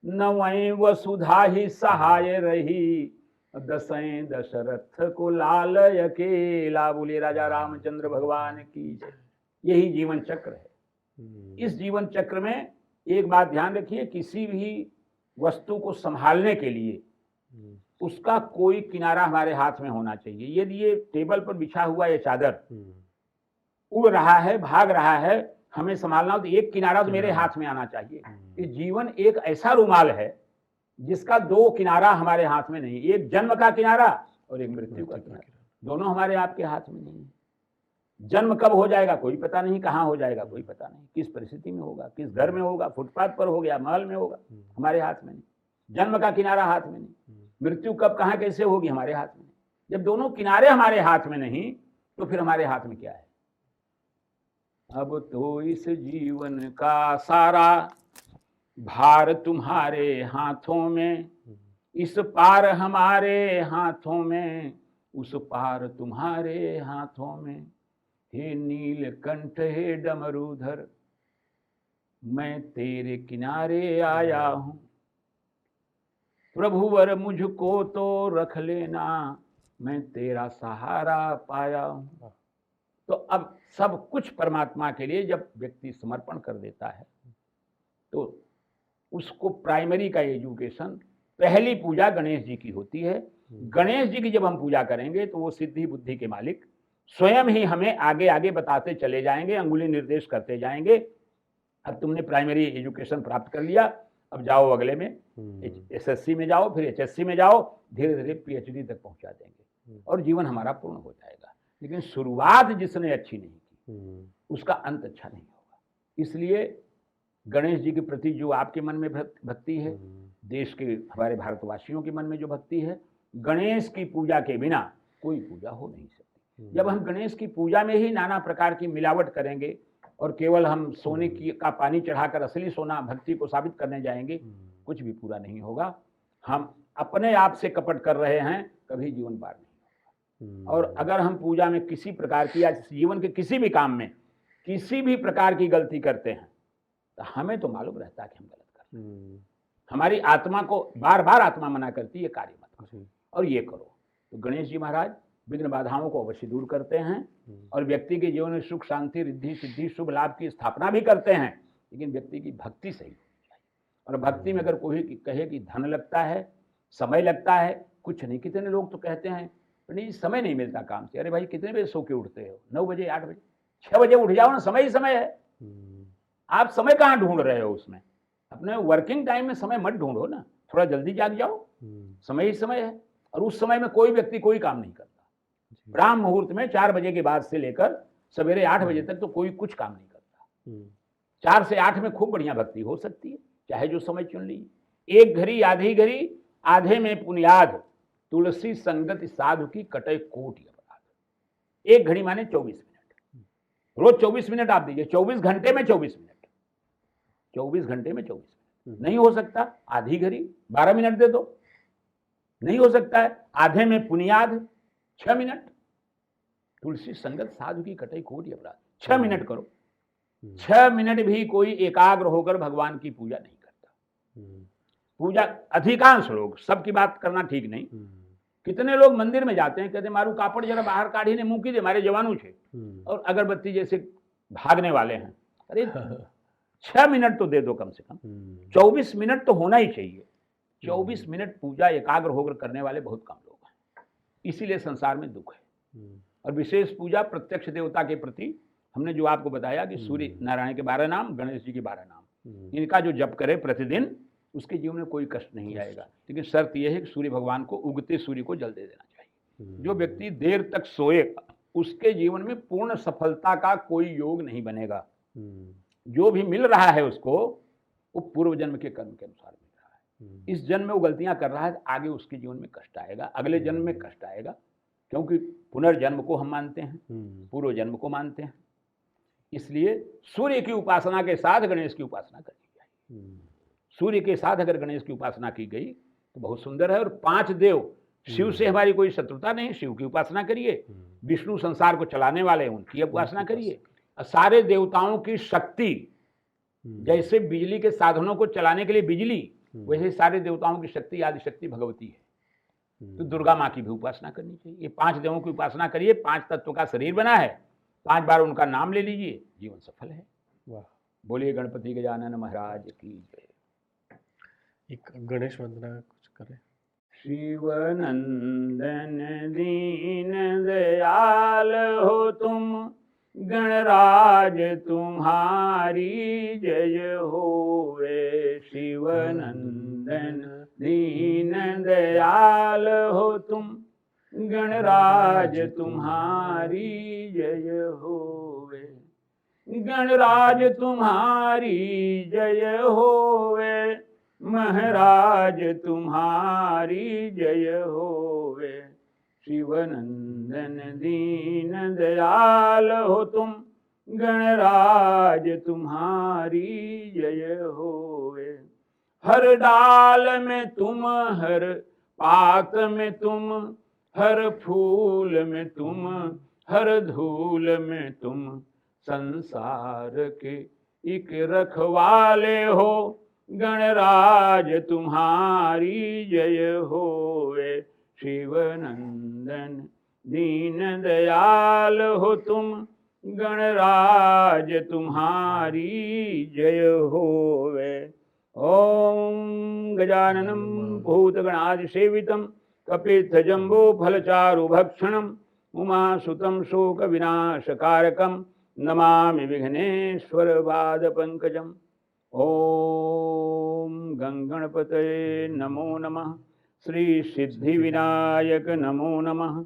9वें वसुधा ही सहाय रही, 10वें दशरथ को लाल अकेला। बोले राजा रामचंद्र भगवान की जय। यही जीवन चक्र है। इस जीवन चक्र में एक बात ध्यान रखिए, किसी भी वस्तु को संभालने के लिए उसका कोई किनारा हमारे हाथ में होना चाहिए। यदि ये टेबल पर बिछा हुआ ये चादर उड़ रहा है, भाग रहा है, हमें संभालना हो तो एक किनारा तो मेरे हाथ में आना चाहिए। ये जीवन एक ऐसा रुमाल है जिसका 2 किनारा हमारे हाथ में नहीं, एक जन्म का किनारा और एक मृत्यु का किनारा, दोनों हमारे आपके हाथ में नहीं है। जन्म कब हो जाएगा कोई पता नहीं, कहाँ हो जाएगा कोई पता नहीं, किस परिस्थिति में होगा, किस घर में होगा, फुटपाथ पर हो गया, महल में होगा, हमारे हाथ में नहीं। जन्म का किनारा हाथ में नहीं, मृत्यु कब कहाँ कैसे होगी हमारे हाथ में नहीं। जब दोनों किनारे हमारे हाथ में नहीं तो फिर हमारे हाथ में क्या है। अब तो इस जीवन का सारा भार तुम्हारे हाथों में, इस पार हमारे हाथों में, उस पार तुम्हारे हाथों में। हे नीलकंठ हे डमरूधर, मैं तेरे किनारे आया हूं, प्रभुवर मुझको तो रख लेना, मैं तेरा सहारा पाया हूं। तो अब सब कुछ परमात्मा के लिए जब व्यक्ति समर्पण कर देता है तो उसको प्राइमरी का एजुकेशन, पहली पूजा गणेश जी की होती है। गणेश जी की जब हम पूजा करेंगे तो वो सिद्धि बुद्धि के मालिक, स्वयं ही हमें आगे आगे बताते चले जाएंगे, अंगुली निर्देश करते जाएंगे। अब तुमने प्राइमरी एजुकेशन प्राप्त कर लिया, अब जाओ अगले में एसएससी में जाओ, फिर एचएससी में जाओ, धीरे धीरे पीएचडी तक पहुंचा देंगे और जीवन हमारा पूर्ण हो जाएगा। लेकिन शुरुआत जिसने अच्छी नहीं की उसका अंत अच्छा नहीं होगा। इसलिए गणेश जी के प्रति जो आपके मन में भक्ति है, देश के हमारे भारतवासियों के मन में जो भक्ति है, गणेश की पूजा के बिना कोई पूजा हो नहीं सकती। जब हम गणेश की पूजा में ही नाना प्रकार की मिलावट करेंगे और केवल हम सोने की का पानी चढ़ाकर असली सोना भक्ति को साबित करने जाएंगे, कुछ भी पूरा नहीं होगा। हम अपने आप से कपट कर रहे हैं, कभी जीवन पार नहीं होगा। और अगर हम पूजा में किसी प्रकार की या जीवन के किसी भी काम में किसी भी प्रकार की गलती करते हैं तो हमें तो मालूम रहता है कि हम गलत कर रहे हैं। हमारी आत्मा को बार बार आत्मा मना करती है, कार्य मत करो और ये करो। तो गणेश जी महाराज विघ्न बाधाओं को अवश्य दूर करते हैं और व्यक्ति के जीवन में सुख शांति रिद्धि सिद्धि शुभ लाभ की स्थापना भी करते हैं। लेकिन व्यक्ति की भक्ति सही होनी चाहिए। और भक्ति में अगर कोई कहे कि धन लगता है, समय लगता है, कुछ नहीं। कितने लोग तो कहते हैं नहीं समय नहीं मिलता काम से। अरे भाई कितने बजे सो के उठते हो? 9 बजे, 8 बजे, 6 बजे उठ जाओ ना, समय ही समय है। आप समय कहाँ ढूंढ रहे हो? उसमें अपने वर्किंग टाइम में समय मत ढूंढो ना, थोड़ा जल्दी जाग जाओ, समय ही समय है। और उस समय में कोई व्यक्ति कोई काम नहीं करता। ब्राह्म मुहूर्त में 4 बजे के बाद से लेकर सवेरे 8 बजे तक तो कोई कुछ काम नहीं करता। 4 से 8 में खूब बढ़िया भक्ति हो सकती है, चाहे जो समय चुन लीजिए। एक घड़ी आधी घड़ी आधे में पुनियाद, तुलसी संगत साधु की कटे कोटि अपराध। एक घड़ी माने 24 मिनट, रोज 24 मिनट आप दीजिए, 24 घंटे में 24 मिनट, 24 घंटे में 24 मिनट। नहीं हो सकता आधी घड़ी 12 मिनट दे दो, नहीं हो सकता है आधे में पुनियाद 6 मिनट, तुलसी संगत साधु की कटाई कोटि अपराध, 6 मिनट करो। 6 मिनट भी कोई एकाग्र होकर भगवान की पूजा नहीं करता। पूजा अधिकांश लोग, सबकी बात करना ठीक नहीं, कितने लोग मंदिर में जाते हैं, कहते मारू कापड़ जरा बाहर काढ़ी ने मुंह की दे मारे जवानों छे, और अगरबत्ती जैसे भागने वाले हैं। अरे 6 मिनट तो दे दो कम से कम, 24 मिनट तो होना ही चाहिए। 24 मिनट पूजा एकाग्र होकर करने वाले बहुत कम लोग हैं, इसीलिए संसार में दुख है। और विशेष पूजा प्रत्यक्ष देवता के प्रति हमने जो आपको बताया कि सूर्य नारायण के 12 नाम, गणेश जी के 12 नाम, इनका जो जप करे प्रतिदिन, उसके जीवन में कोई कष्ट नहीं आएगा। लेकिन शर्त यह है कि सूर्य भगवान को, उगते सूर्य को जल दे देना चाहिए। जो व्यक्ति देर तक सोएगा उसके जीवन में पूर्ण सफलता का कोई योग नहीं बनेगा। जो भी मिल रहा है उसको, वो पूर्व जन्म के कर्म के अनुसार मिल रहा है। इस जन्म में वो गलतियां कर रहा है, आगे उसके जीवन में कष्ट आएगा, अगले जन्म में कष्ट आएगा। क्योंकि पुनर्जन्म को हम मानते हैं, पूर्व जन्म को मानते हैं। इसलिए सूर्य की उपासना के साथ गणेश की उपासना करनी चाहिए। सूर्य के साथ अगर गणेश की उपासना की गई तो बहुत सुंदर है। और 5 देव, शिव से हमारी कोई शत्रुता नहीं, शिव की उपासना करिए। विष्णु संसार को चलाने वाले, उनकी उपासना करिए। और सारे देवताओं की शक्ति, जैसे बिजली के साधनों को चलाने के लिए बिजली, वैसे सारे देवताओं की शक्ति, आदि शक्ति भगवती है। तो दुर्गा माँ की भी उपासना करनी चाहिए। ये 5 देवों की उपासना करिए। 5 तत्व का शरीर बना है, 5 बार उनका नाम ले लीजिए, जीवन सफल है। वाह, बोलिए गणपति गजानन महाराज की जय। एक गणेश वंदना कुछ करें। शिव नंदन दीन दयाल हो तुम, गणराज तुम्हारी जय होवे। शिव नंदन दीन दयाल हो तुम, गणराज तुम्हारी जय होवे। गणराज तुम्हारी जय होवे, महाराज तुम्हारी जय होवे। शिवनंदन दीन दयाल हो तुम, गणराज तुम्हारी जय होवे। हर डाल में तुम, हर पात में तुम, हर फूल में तुम, हर धूल में तुम, संसार के एक रखवाले हो। गणराज तुम्हारी जय होवे। शिवनंदन दीन दयाल हो तुम, गणराज तुम्हारी जय होवे। ओम गजाननं भूतगणाधिसेवितं कपित्थजम्बो फलचारुभक्षणं उमासुतं शोकविनाशकारकं नमामि विघ्नेश्वरपादपङ्कजम्। ॐ गङ्गणपतये नमो नमः। श्री सिद्धिविनायक नमो नमः।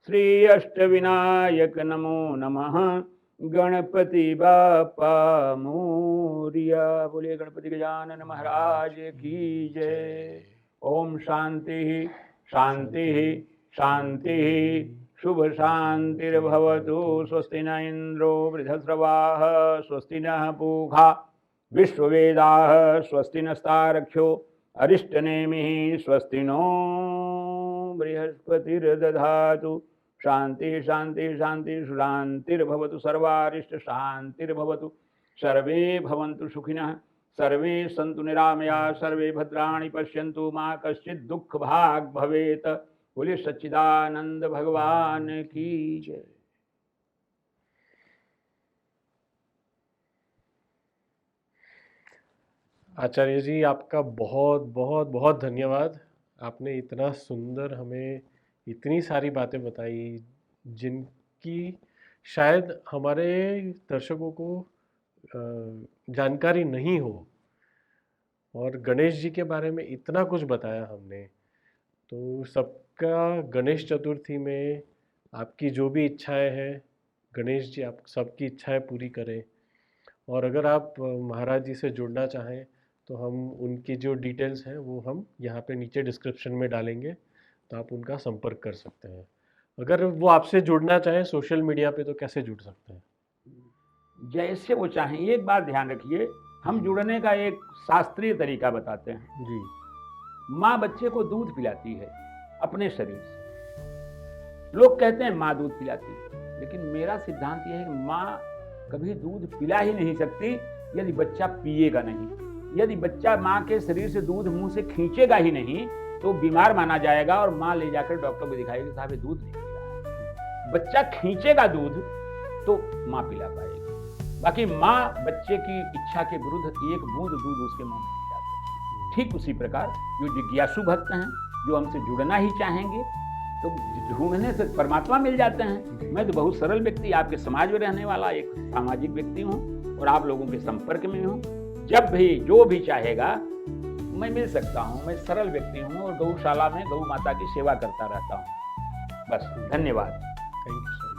श्री अष्टविनायक नमो नमः। गणपति बाप्पा मोरिया। बोलिए गणपति गजानन महाराज की जय। ओम शांति शांति शांति। शुभ शांतिर्भवतु। स्वस्ति न इंद्रो वृद्धश्रवाः स्वस्ति नः पूषा विश्ववेदाः स्वस्ति नस्तारक्षो अरिष्टनेमिः स्वस्ति नो बृहस्पतिर्दधातु। शांति शांति शांति शांतिर्भवतु। सर्वारिष्ट शांतिर्भवतु। सर्वे भवन्तु सुखिनः सर्वे सन्तु निरामया सर्वे भद्राणि पश्यन्तु मा कश्चित् दुःख भाग् भवेत्। बोलिए सच्चिदानंद भगवान की जय। आचार्य जी, आपका बहुत बहुत बहुत धन्यवाद। आपने इतना सुंदर हमें इतनी सारी बातें बताई जिनकी शायद हमारे दर्शकों को जानकारी नहीं हो, और गणेश जी के बारे में इतना कुछ बताया हमने। तो सबका गणेश चतुर्थी में आपकी जो भी इच्छाएं हैं, गणेश जी आप सबकी इच्छाएं पूरी करें। और अगर आप महाराज जी से जुड़ना चाहें तो हम उनकी जो डिटेल्स हैं वो हम यहाँ पे नीचे डिस्क्रिप्शन में डालेंगे, तो आप उनका संपर्क कर सकते हैं। अगर वो आपसे जुड़ना चाहें सोशल मीडिया पे तो कैसे जुड़ सकते हैं? जैसे वो चाहें। एक बात ध्यान रखिए, हम जुड़ने का एक शास्त्रीय तरीका बताते हैं जी। माँ बच्चे को दूध पिलाती है अपने शरीर से। लोग कहते हैं माँ दूध पिलाती है, लेकिन मेरा सिद्धांत यह है कि माँ कभी दूध पिला ही नहीं सकती यदि बच्चा पिएगा नहीं। यदि बच्चा माँ के शरीर से दूध मुंह से खींचेगा ही नहीं तो बीमार माना जाएगा और माँ ले जाकर डॉक्टर को दिखाएगी, साहब ये दूध नहीं पी रहा है। बच्चा खींचेगा दूध तो माँ पिला पाएगी। बाकी माँ बच्चे की इच्छा के विरुद्ध एक बूंद दूध उसके मुंह में नहीं जाता। ठीक उसी प्रकार जो जिज्ञासु भक्त हैं, जो हमसे जुड़ना ही चाहेंगे, तो ढूंढने से परमात्मा मिल जाते हैं। मैं तो बहुत सरल व्यक्ति, आपके समाज में रहने वाला एक सामाजिक व्यक्ति हूँ और आप लोगों के संपर्क में हूँ। जब भी जो भी चाहेगा मैं मिल सकता हूँ। मैं सरल व्यक्ति हूँ और गौशाला में गौ माता की सेवा करता रहता हूँ। बस, धन्यवाद। Thank you sir.